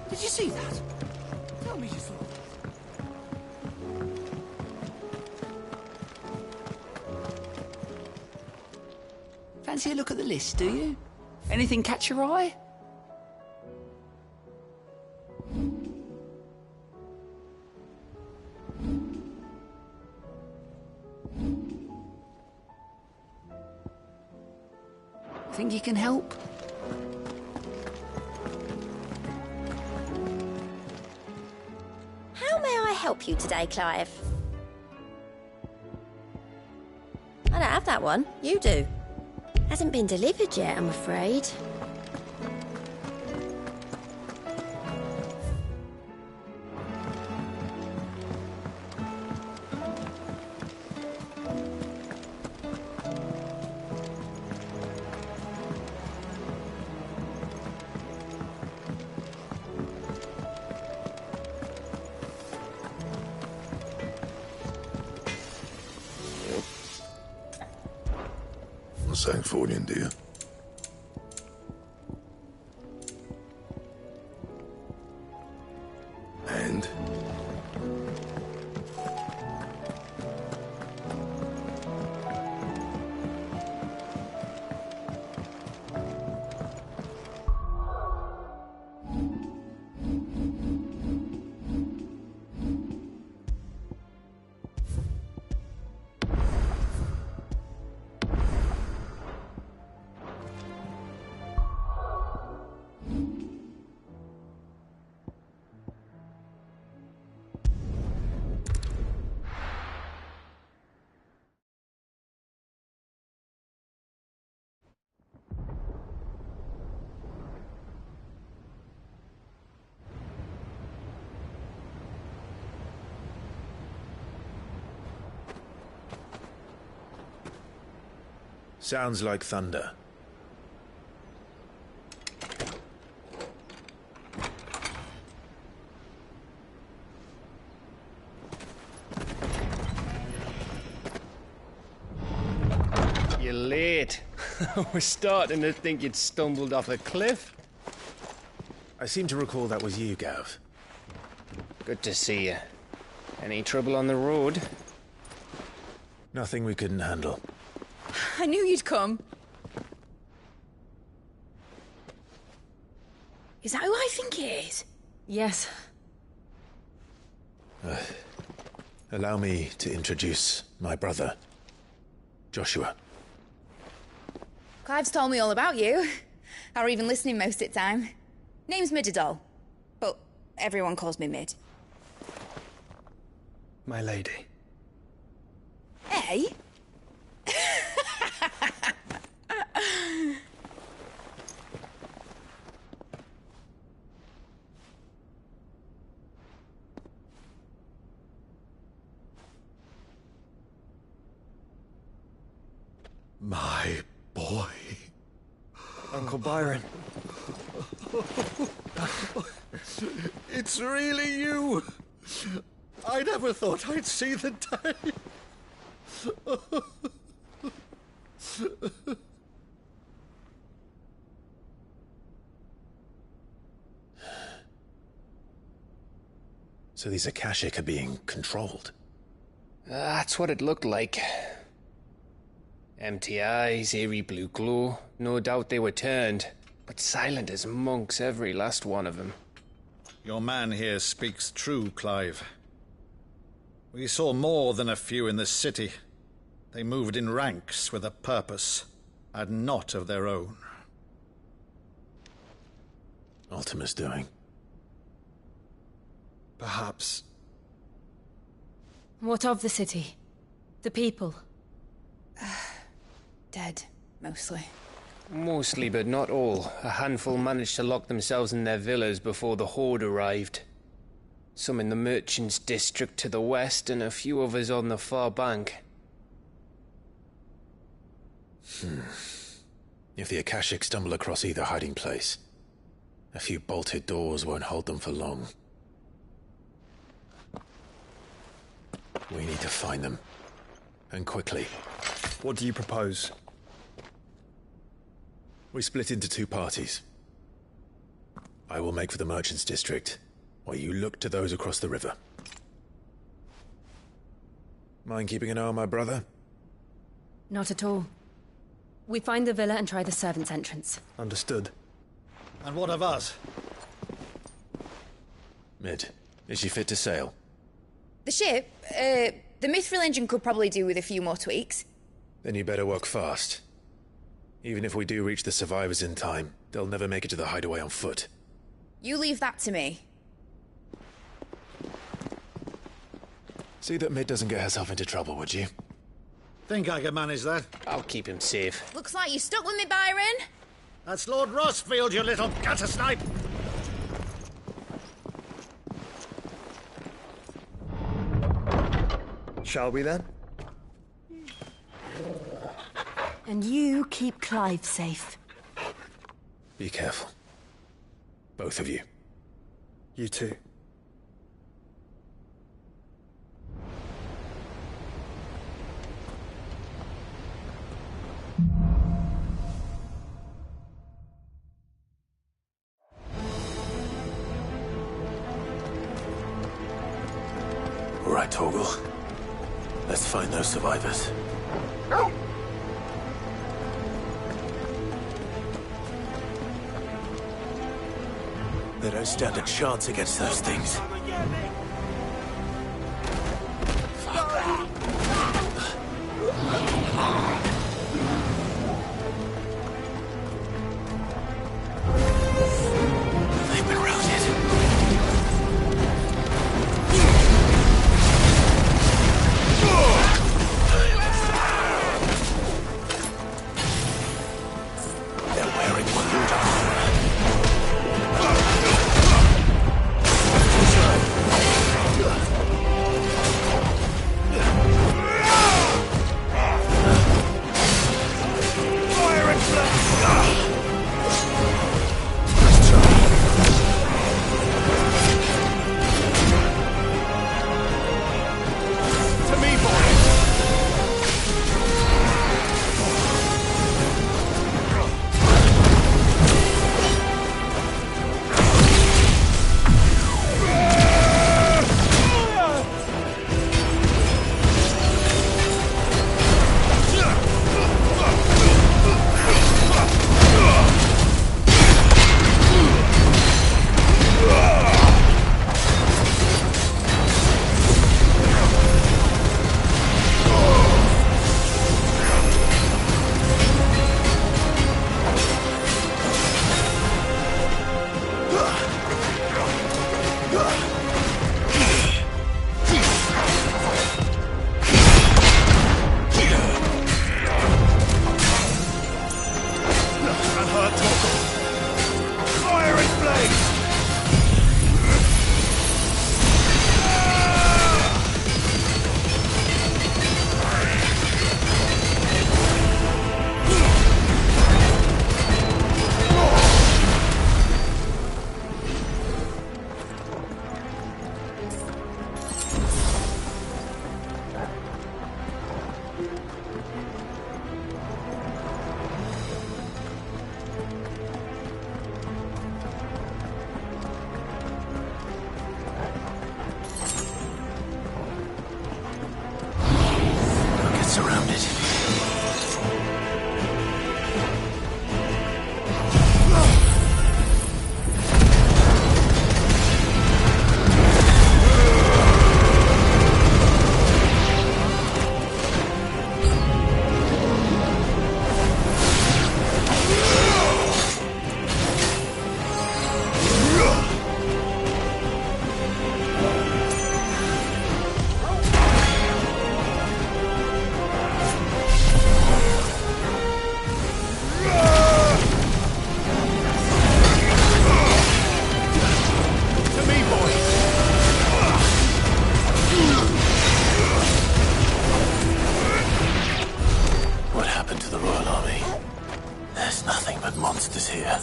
Did you see that? Tell me you saw it. Fancy a look at the list, do you? Anything catch your eye? Think you can help? How may I help you today, Clive? I don't have that one. You do. Hasn't been delivered yet, I'm afraid. Sancthornian, dear. And? Sounds like thunder. You're late. We're starting to think you'd stumbled off a cliff. I seem to recall that was you, Gav. Good to see you. Any trouble on the road? Nothing we couldn't handle. I knew you'd come. Is that who I think it is? Yes. Allow me to introduce my brother, Joshua. Clive's told me all about you. Or even listening most of the time. Name's Midadol, but everyone calls me Mid. My lady. Hey? My boy. Uncle Byron. It's really you! I never thought I'd see the day. So these Akashic are being controlled? That's what it looked like. Empty eyes, eerie blue glow. No doubt they were turned, but silent as monks, every last one of them. Your man here speaks true, Clive. We saw more than a few in this city. They moved in ranks with a purpose, and not of their own. Ultima's doing. Perhaps. What of the city? The people? Dead, mostly. Mostly, but not all. A handful managed to lock themselves in their villas before the Horde arrived. Some in the Merchants' District to the west, and a few others on the far bank. If the Akashic stumble across either hiding place, a few bolted doors won't hold them for long. We need to find them. And quickly. What do you propose? We split into two parties. I will make for the Merchants' District, while you look to those across the river. Mind keeping an eye on my brother? Not at all. We find the villa and try the servants' entrance. Understood. And what of us? Mid, is she fit to sail? The ship, the Mithril engine could probably do with a few more tweaks. Then you better work fast. Even if we do reach the survivors in time, they'll never make it to the hideaway on foot. You leave that to me. See that Mid doesn't get herself into trouble, would you? Think I can manage that? I'll keep him safe. Looks like you stuck with me, Byron. That's Lord Rossfield, you little gutter snipe! Shall we then? And you keep Clive safe. Be careful. Both of you. You too. All right, Torgal. Let's find those survivors. They don't stand a chance against those things. They've been routed. They're wearing wound armor. That monster's here.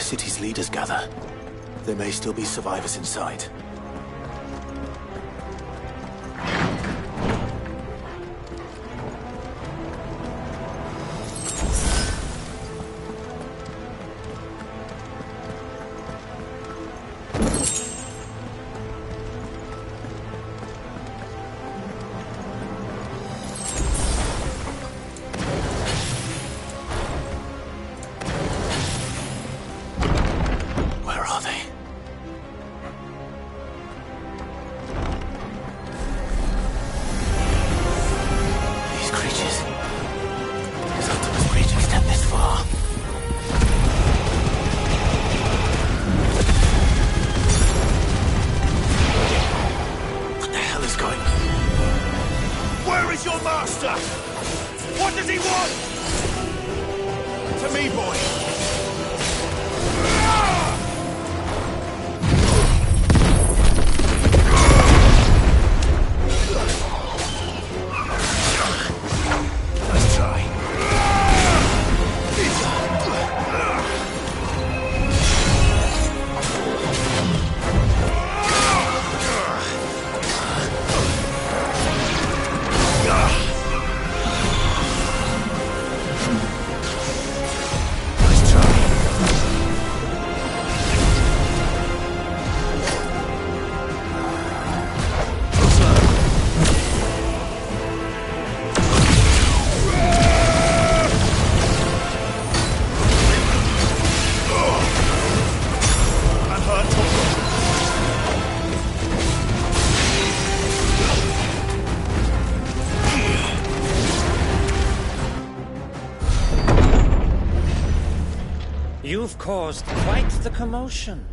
city's leaders gather, there may still be survivors inside. You've caused quite the commotion.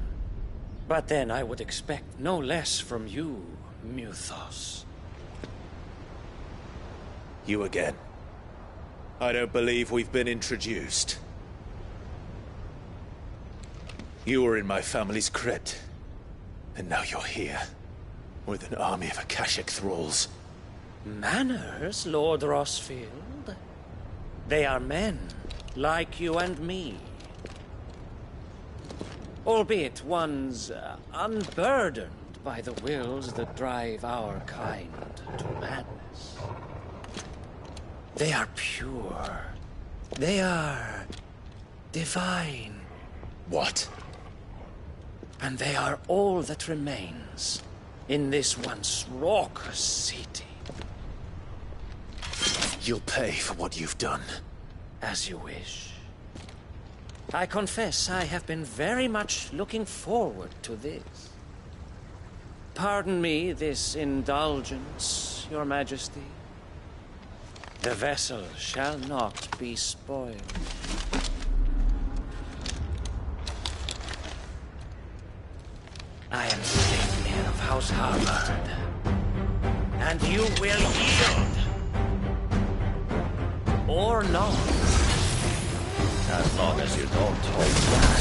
But then I would expect no less from you, Muthos. You again. I don't believe we've been introduced. You were in my family's crypt, and now you're here, with an army of Akashic thralls. Manners, Lord Rossfield? They are men, like you and me. Albeit ones unburdened by the wills that drive our kind to madness. They are pure. They are divine. What? And they are all that remains in this once raucous city. You'll pay for what you've done. As you wish. I confess I have been very much looking forward to this. Pardon me this indulgence, Your Majesty. The vessel shall not be spoiled. I am King of House Harvard, and you will yield. Or not. As long as you don't hold back.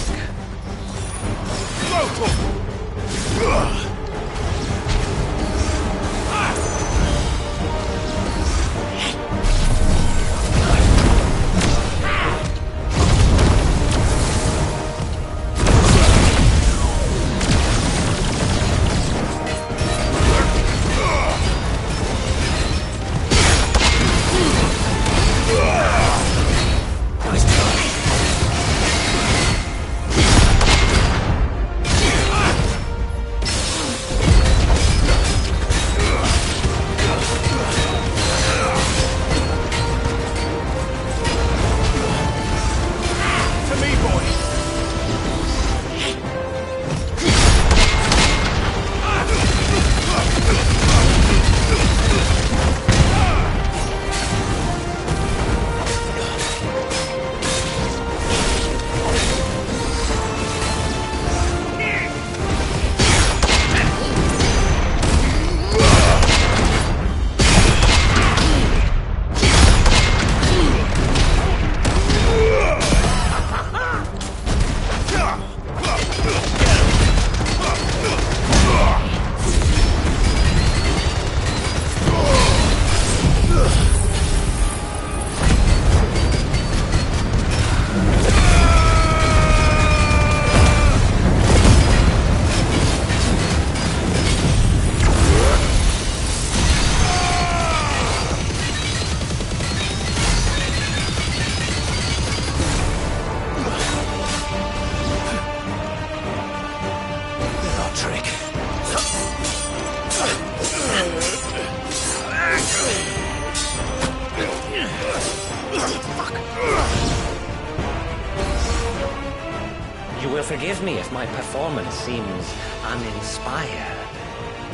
You will forgive me if my performance seems uninspired.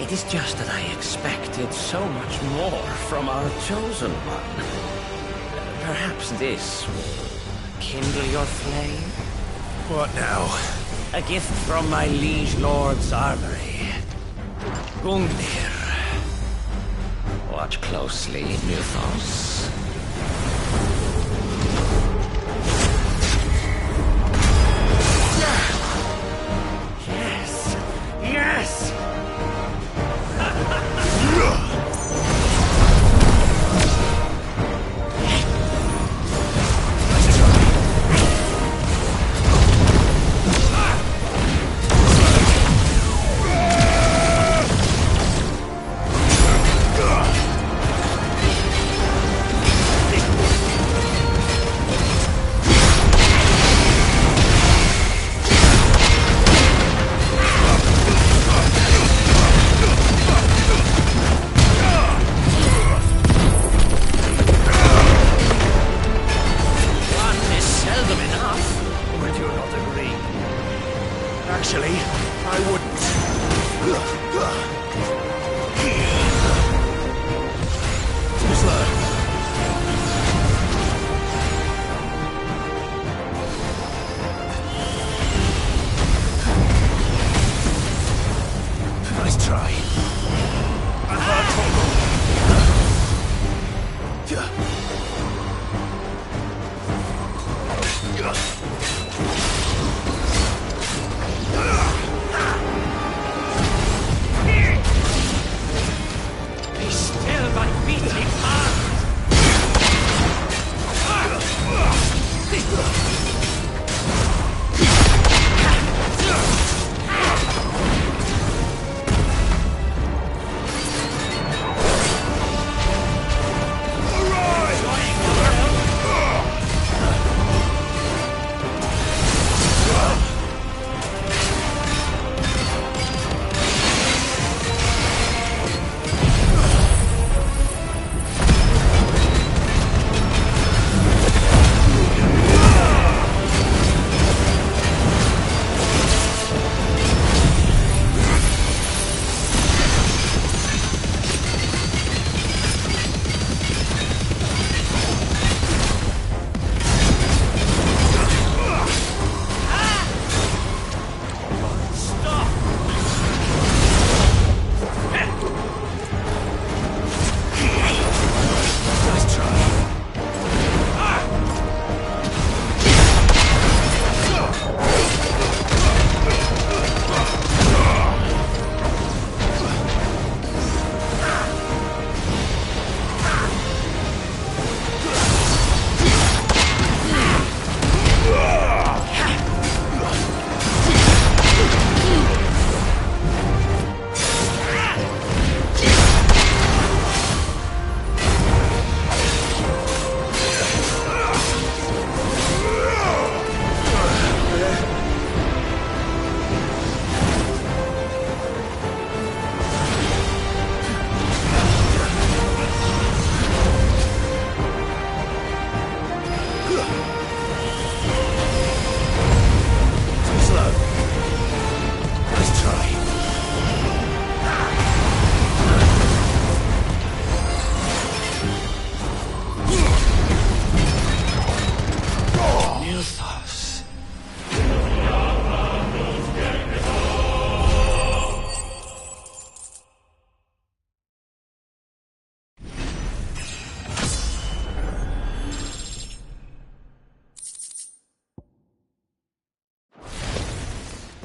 It is just that I expected so much more from our chosen one. Perhaps this will kindle your flame? What now? A gift from my liege lord's armory. Gungnir. Watch closely, Mythos. Yes! Yes!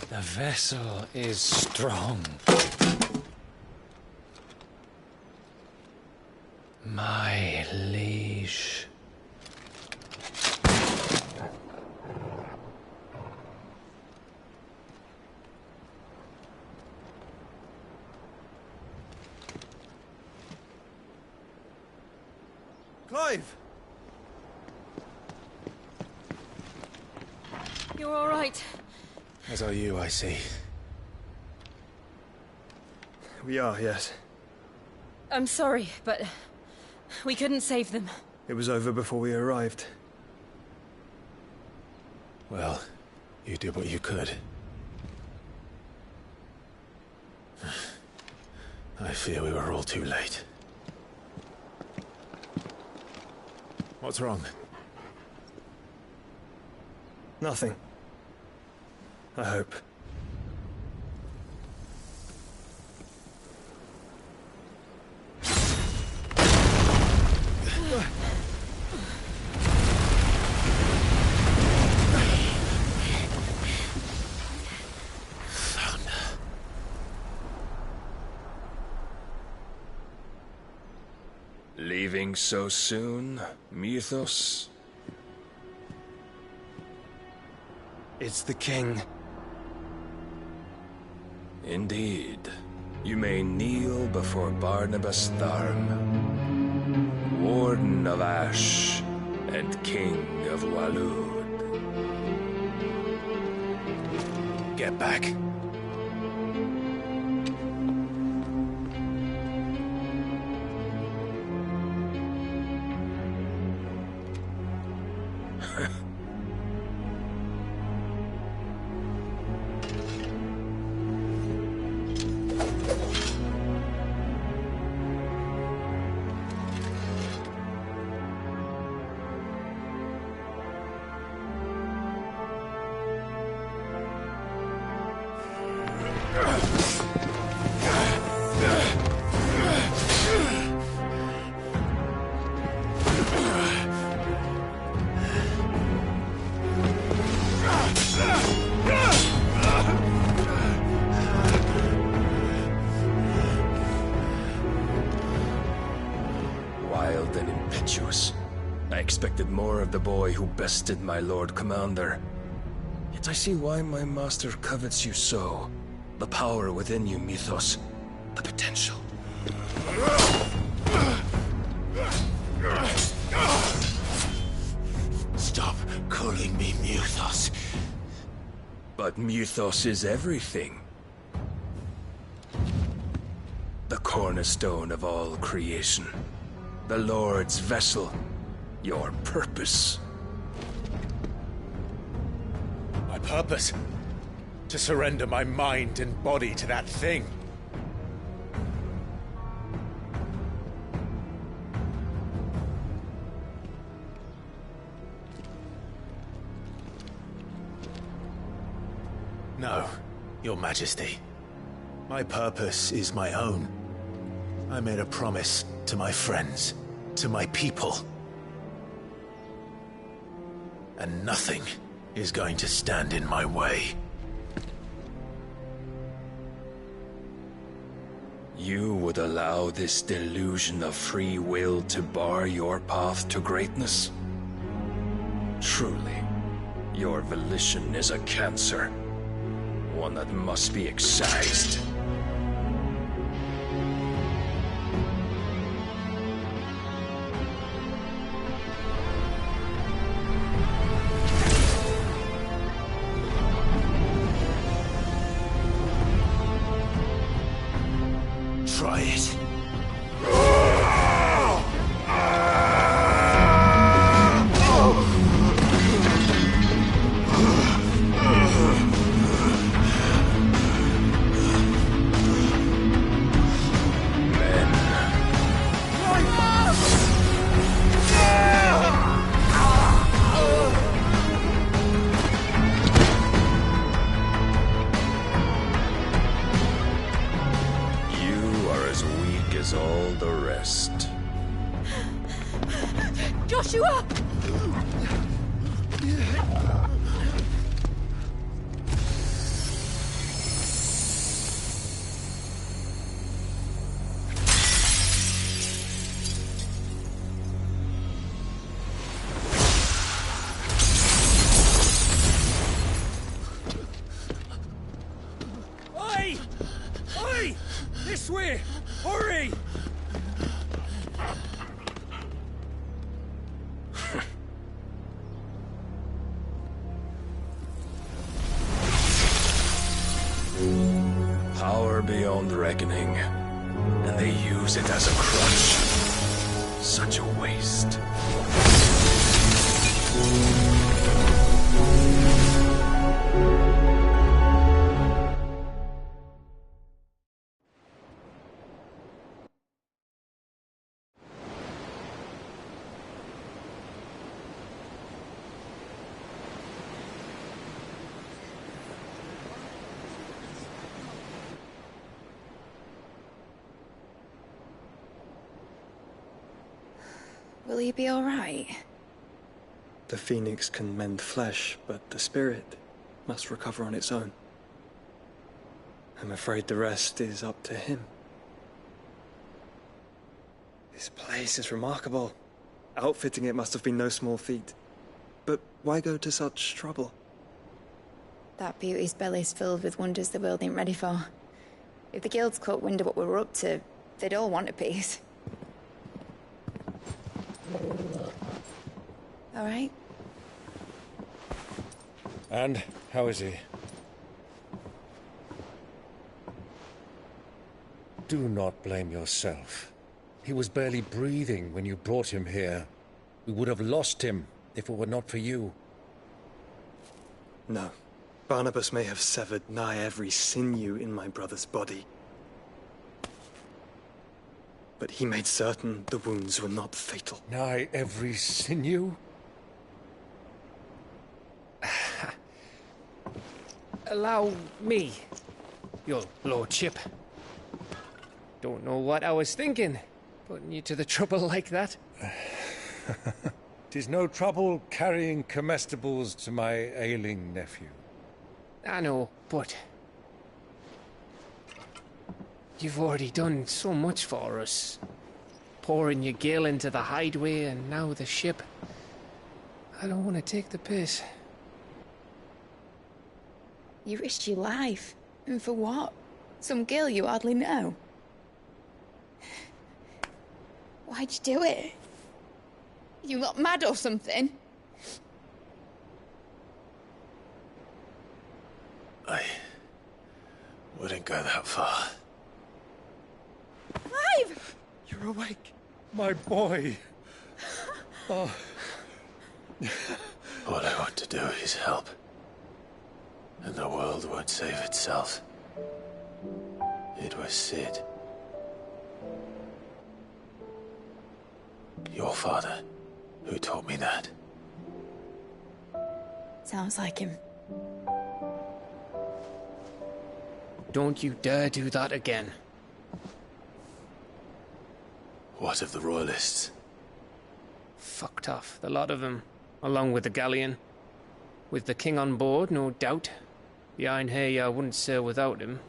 The vessel is strong. My liege. Clive! You're all right. As are you, I see. We are, yes. I'm sorry, but we couldn't save them. It was over before we arrived. Well, you did what you could. I fear we were all too late. What's wrong? Nothing. I hope. Leaving so soon, Mythos? It's the king. Indeed. You may kneel before Barnabas Tharm, Warden of Ash and King of Walud. Get back. Wild and impetuous. I expected more of the boy who bested my Lord Commander. Yet I see why my master covets you so. The power within you, Mythos. The potential. Stop calling me Mythos. But Mythos is everything. The cornerstone of all creation. The Lord's vessel. Your purpose. My purpose? To surrender my mind and body to that thing. No, Your Majesty. My purpose is my own. I made a promise to my friends, to my people. And nothing is going to stand in my way. You would allow this delusion of free will to bar your path to greatness? Truly, your volition is a cancer. One that must be excised. Try it. All the rest. Joshua! Oi! Oi! This way! Hurry! Power beyond reckoning, and they use it as a crutch. Such a waste. Will he be alright? The phoenix can mend flesh, but the spirit must recover on its own. I'm afraid the rest is up to him. This place is remarkable. Outfitting it must have been no small feat. But why go to such trouble? That beauty's belly's filled with wonders the world ain't ready for. If the guilds caught wind of what we were up to, they'd all want a piece. All right? And how is he? Do not blame yourself. He was barely breathing when you brought him here. We would have lost him if it were not for you. No. Barnabas may have severed nigh every sinew in my brother's body. But he made certain the wounds were not fatal. Nigh every sinew? Allow me, your lordship. Don't know what I was thinking, putting you to the trouble like that. 'Tis no trouble carrying comestibles to my ailing nephew. I know, but you've already done so much for us. Pouring your gale into the hideaway and now the ship. I don't want to take the piss. You risked your life. And for what? Some girl you hardly know. Why'd you do it? You got mad or something? I wouldn't go that far. Clive! You're awake. My boy. Oh. All I want to do is help. And the world won't save itself. It was Sid. Your father, who taught me that. Sounds like him. Don't you dare do that again. What of the Royalists? Fucked off, the lot of them, along with the galleon. With the king on board, no doubt. Behind here, I wouldn't sail without him.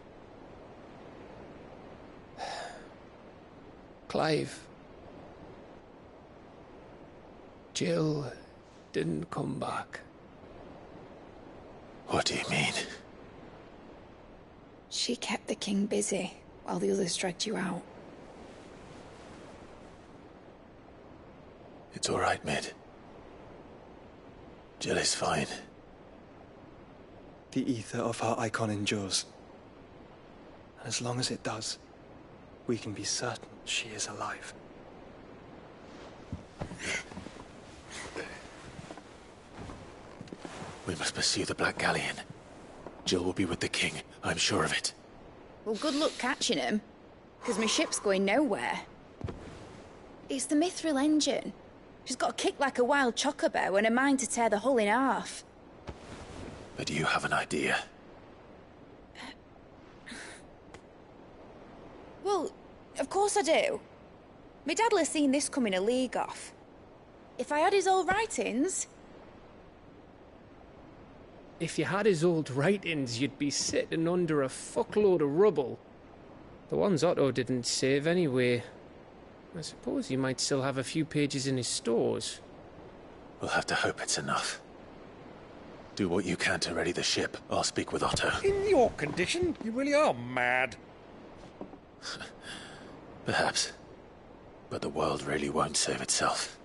Clive. Jill didn't come back. What do you mean? She kept the king busy while the others dragged you out. It's all right, Mid. Jill is fine. The ether of her icon endures. And as long as it does, we can be certain she is alive. We must pursue the Black Galleon. Jill will be with the king, I'm sure of it. Well, good luck catching him, because my ship's going nowhere. It's the Mithril engine. She's got a kick like a wild chocobo and a mind to tear the hull in half. But you have an idea. Well, of course I do. My dad'll have seen this coming a league off. If I had his old writings... If you had his old writings, you'd be sitting under a fuckload of rubble. The ones Otto didn't save anyway. I suppose he might still have a few pages in his stores. We'll have to hope it's enough. Do what you can to ready the ship. I'll speak with Otto. In your condition, you really are mad. Perhaps. But the world really won't save itself.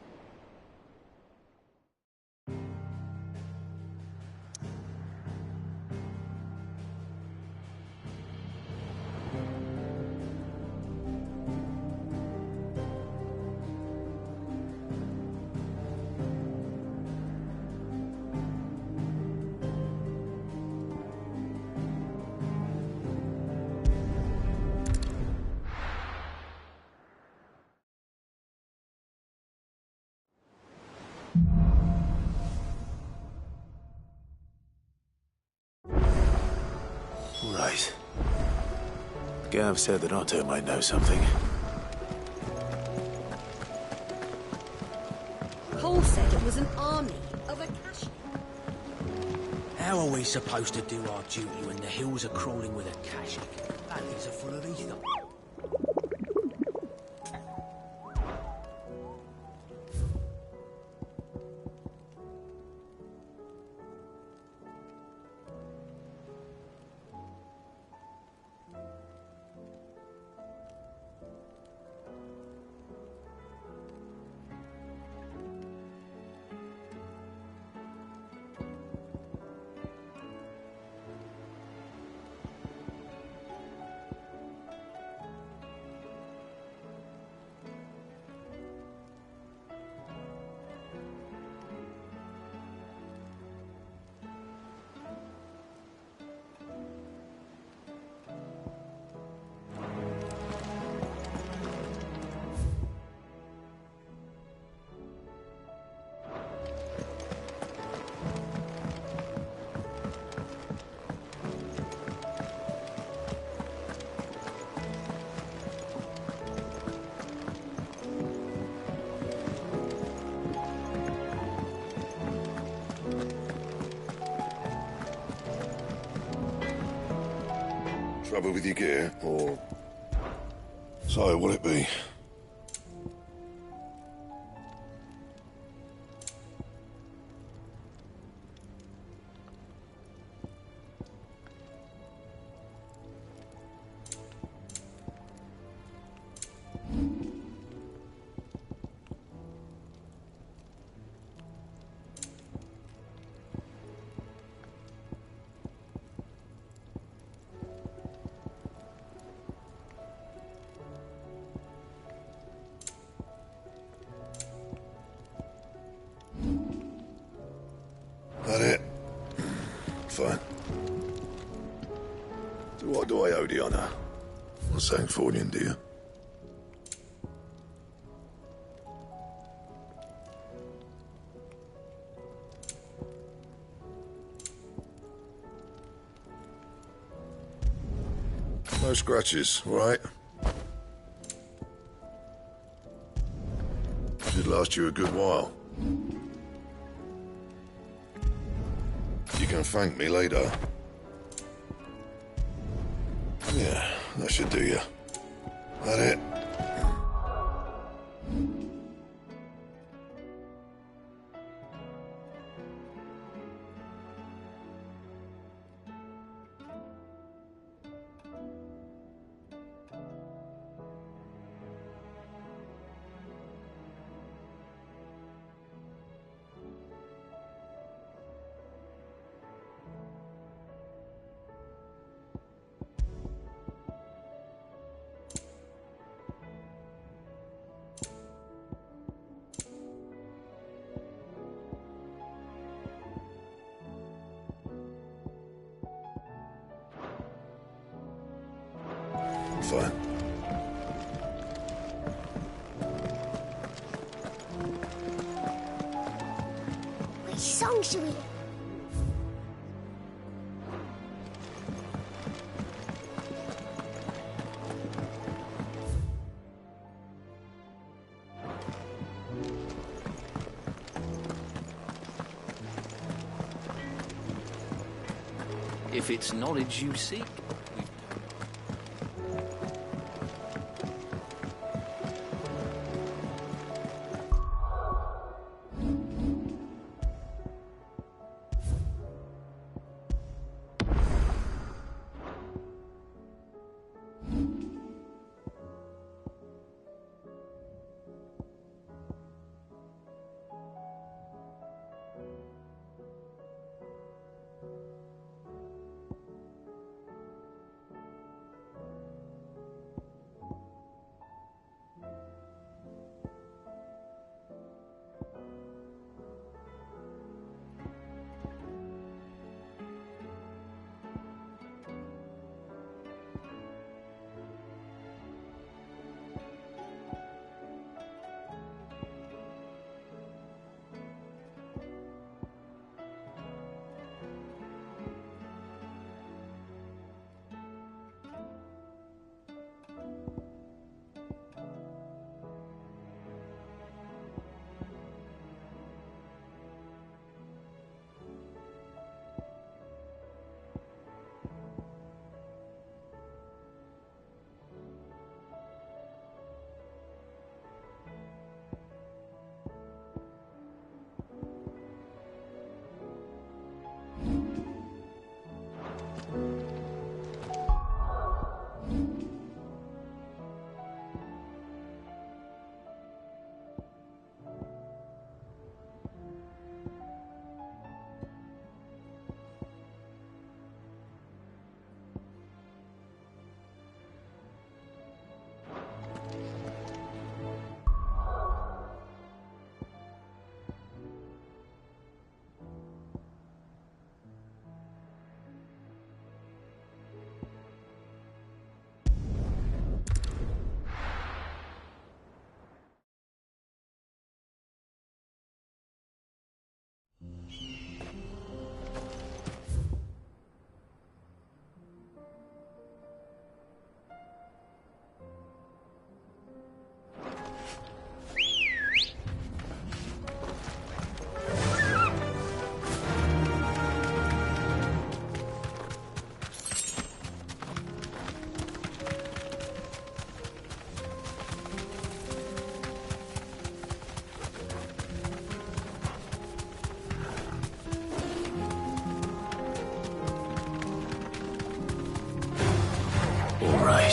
guys. Gav said that Otto might know something. Cole said it was an army of Akashi. How are we supposed to do our duty when the hills are crawling with Akashi? Valleys are full of ether. Trouble with your gear, or... So, will it be? That it? Fine. So what do I owe the honour? Not Sancfordian, do you? No scratches, all right? Should last you a good while. You can thank me later. Yeah, that should do you. That it? Fine. Which song should we... If it's knowledge you seek,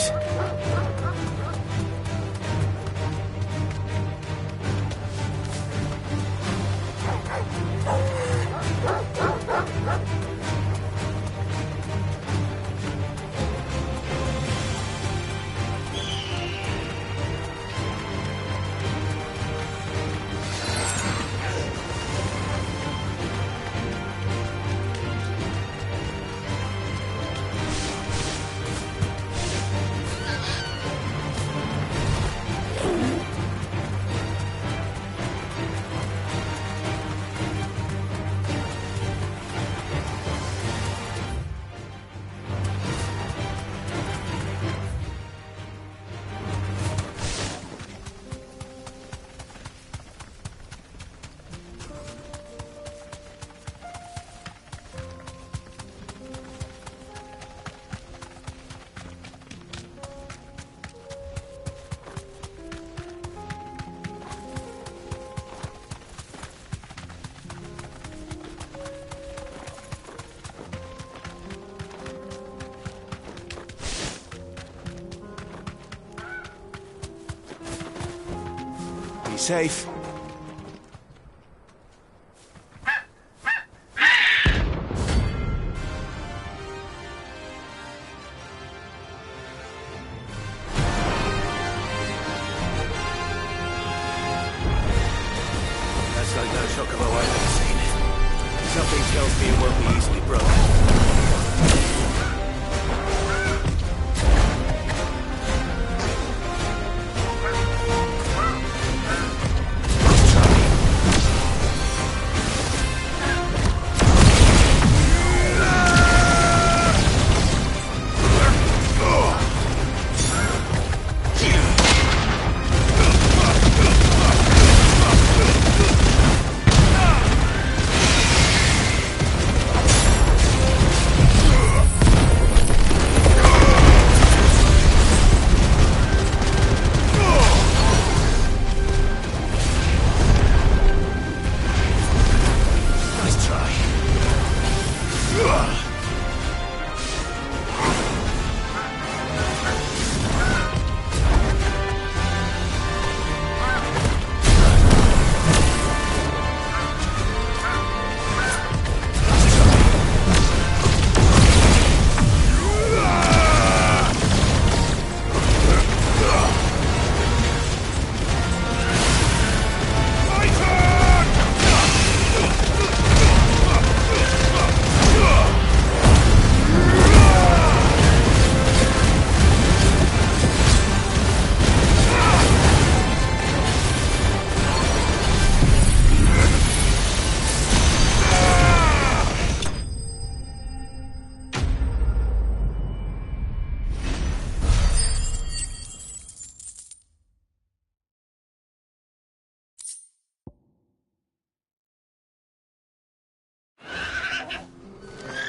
it. Be safe. That's like no shock of I've ever seen. Something tells me it won't be easily broken.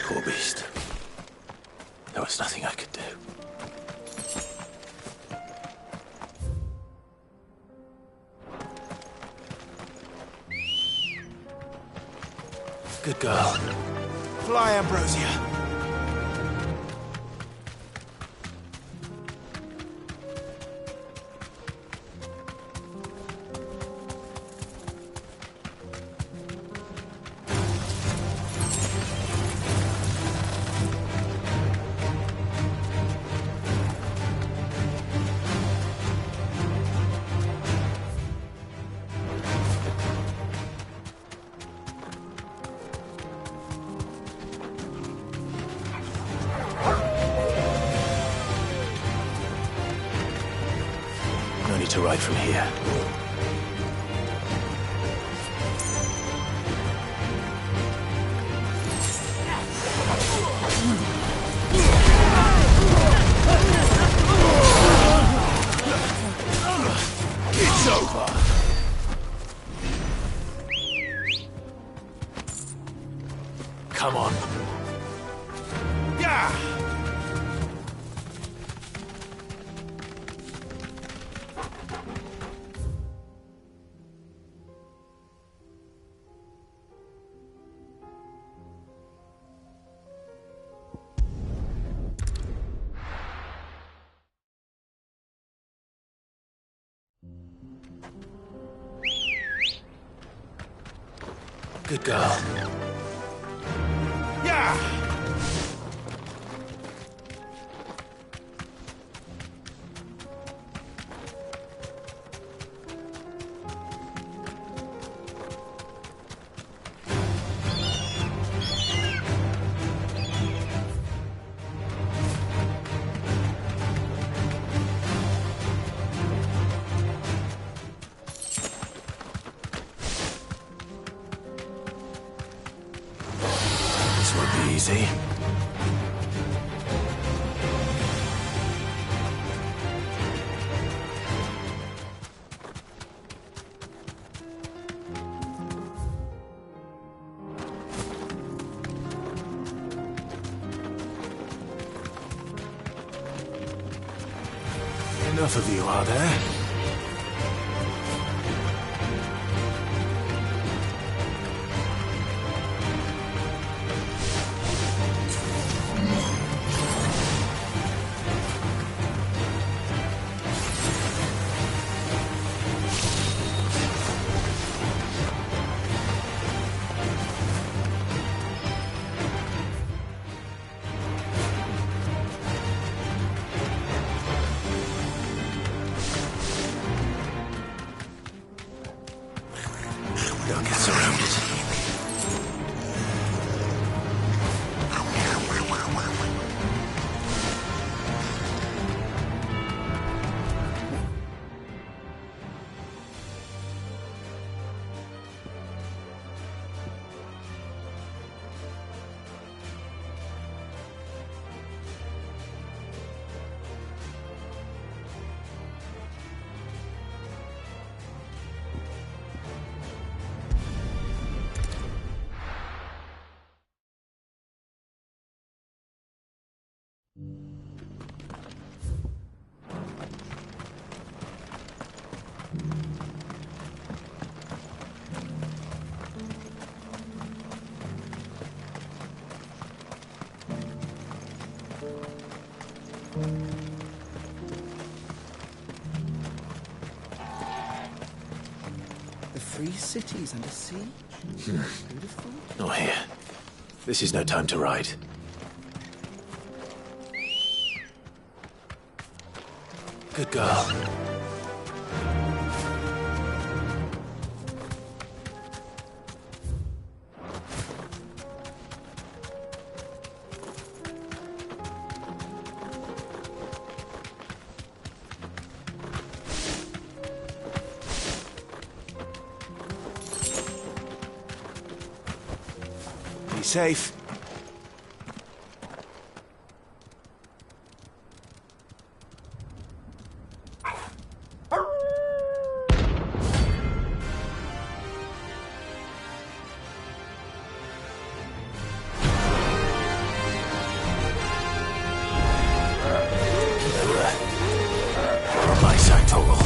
Poor beast. There was nothing I could do. Good girl. Fly, Ambrosia. No need to ride from here. It's over. Come on. Yeah! Good girl. Yeah! This won't be easy. Enough of you, are there? Don't get surrounded. The free city's under siege? Beautiful. Not here. This is no time to ride. Good girl. Be safe. My side, Toggle.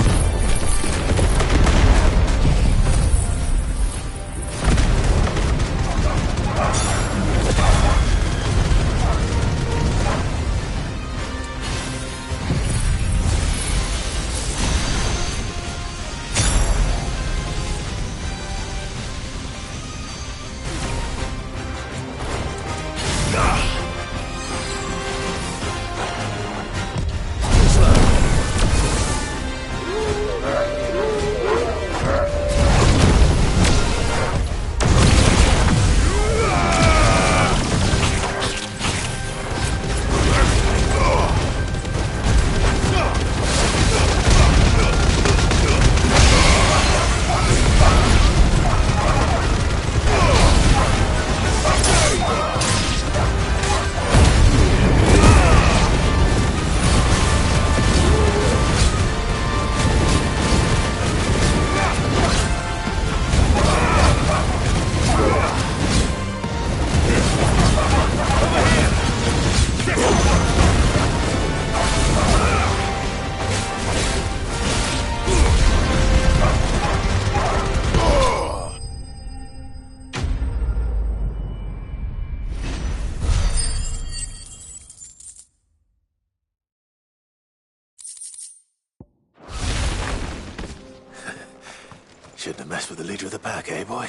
Shouldn't have messed with the leader of the pack, eh, boy?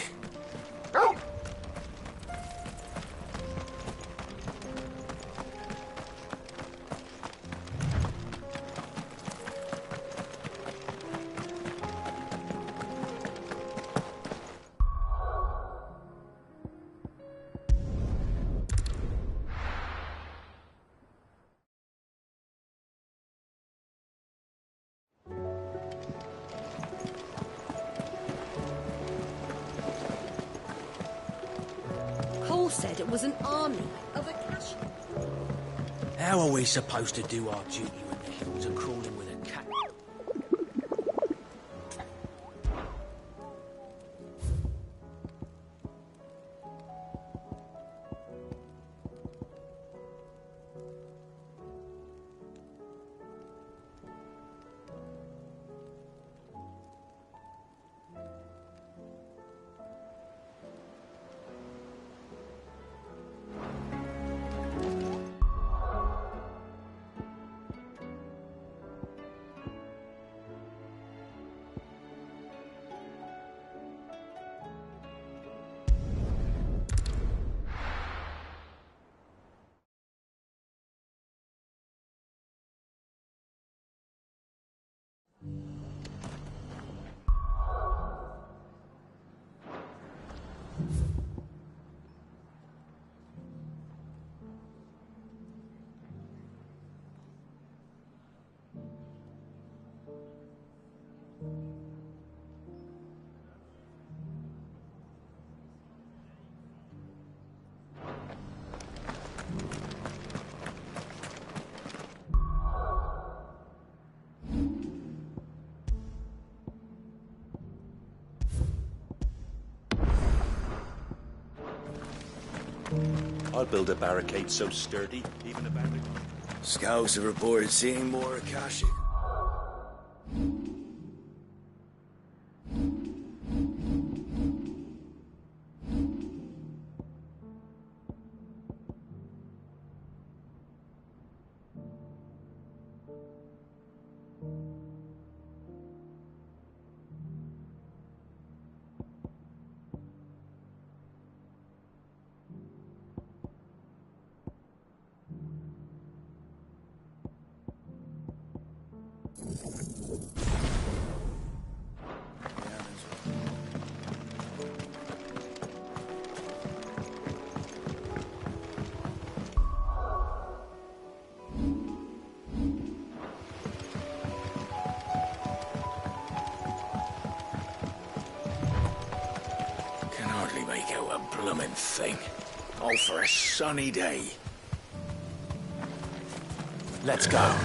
said it was an army of Akashic. How are we supposed to do our duty when the hills are crawling with a cat? I'll build a barricade so sturdy, even a bandit. Scouts have reported seeing more Akashic. Thing. All for a sunny day. Let's go.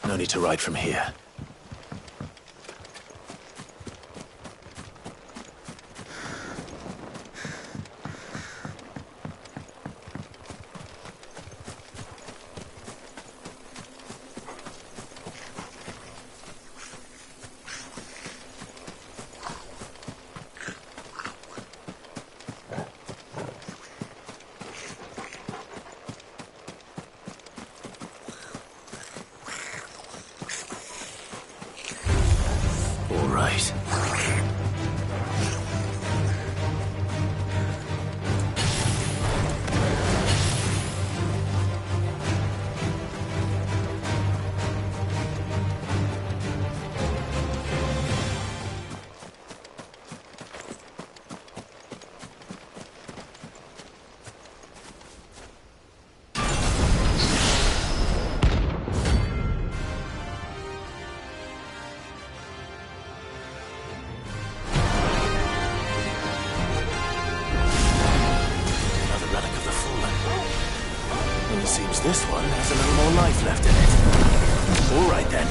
No need to ride from here. This one has a little more life left in it. All right, then.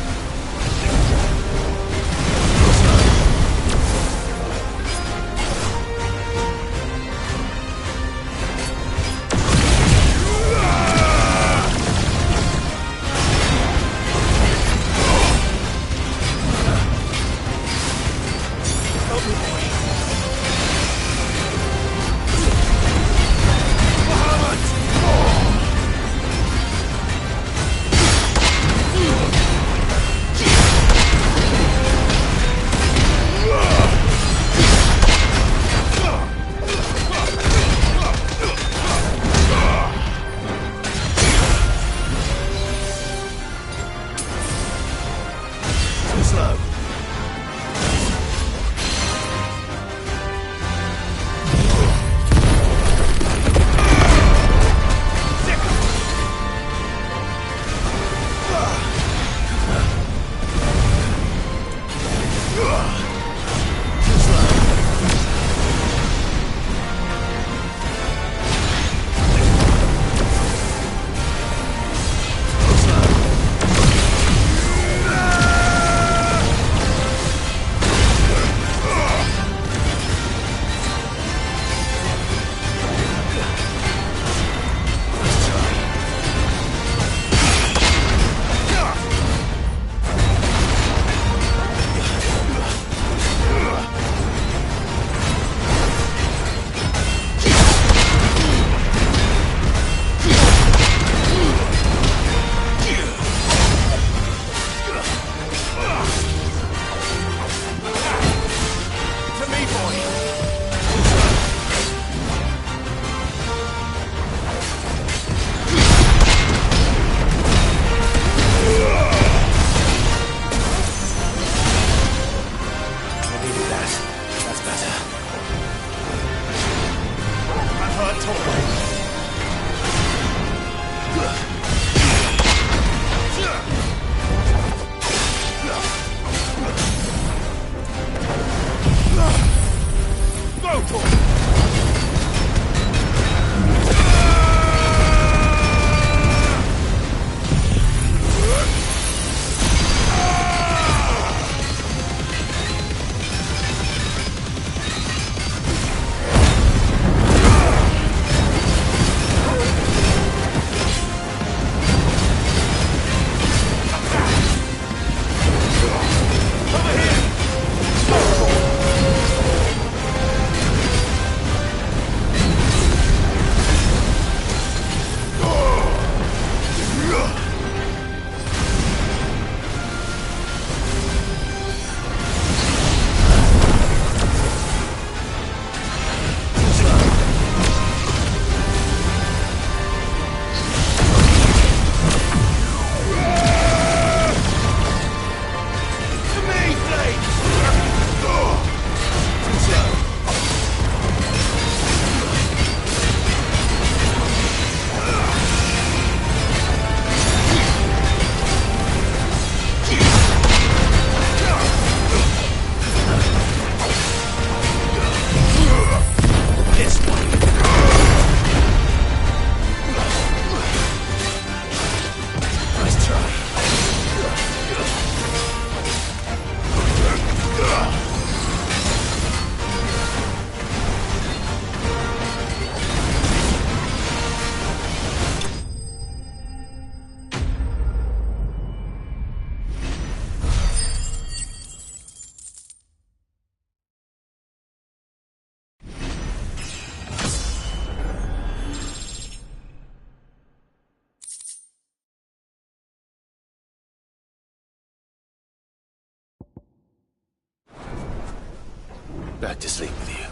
Back to sleep with you.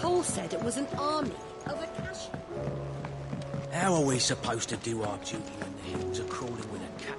Cole said it was an army of Akashi. How are we supposed to do our duty when the hills are crawling with a cat?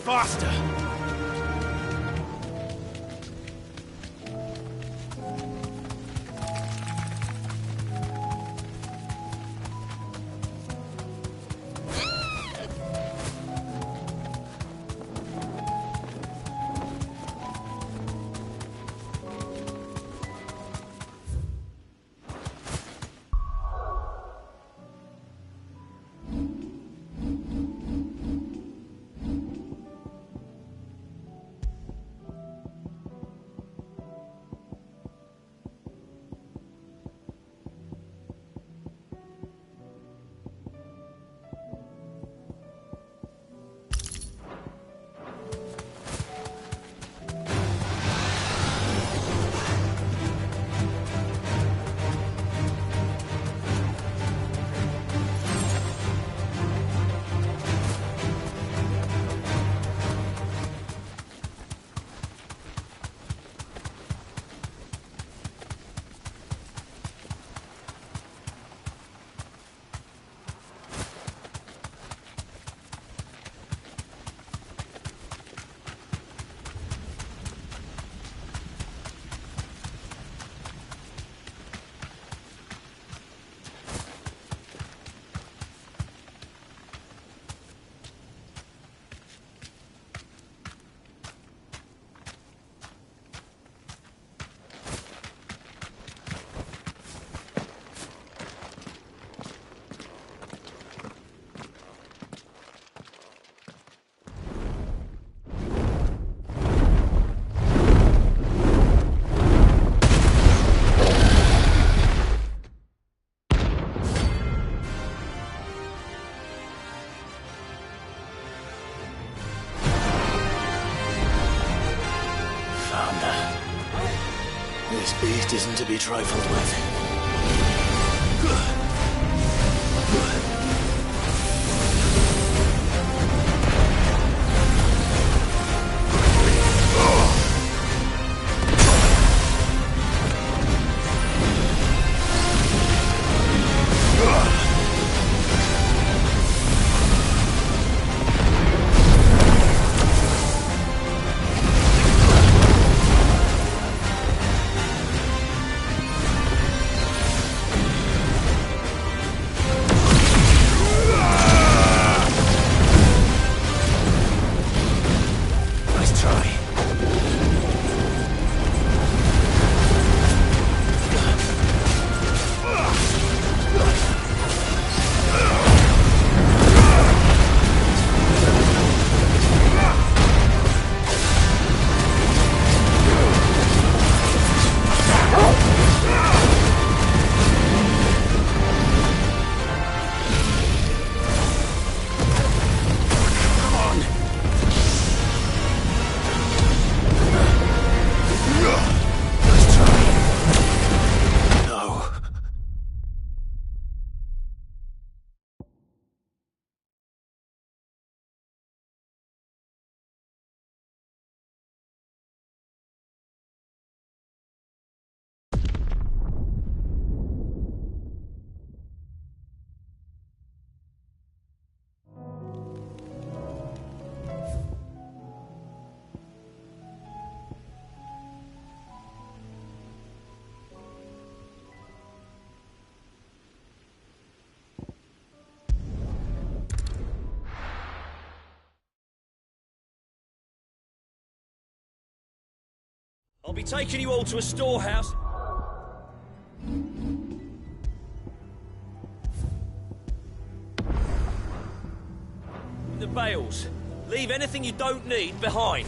faster! This beast isn't to be trifled with. I'll be taking you all to a storehouse. The bales. Leave anything you don't need behind.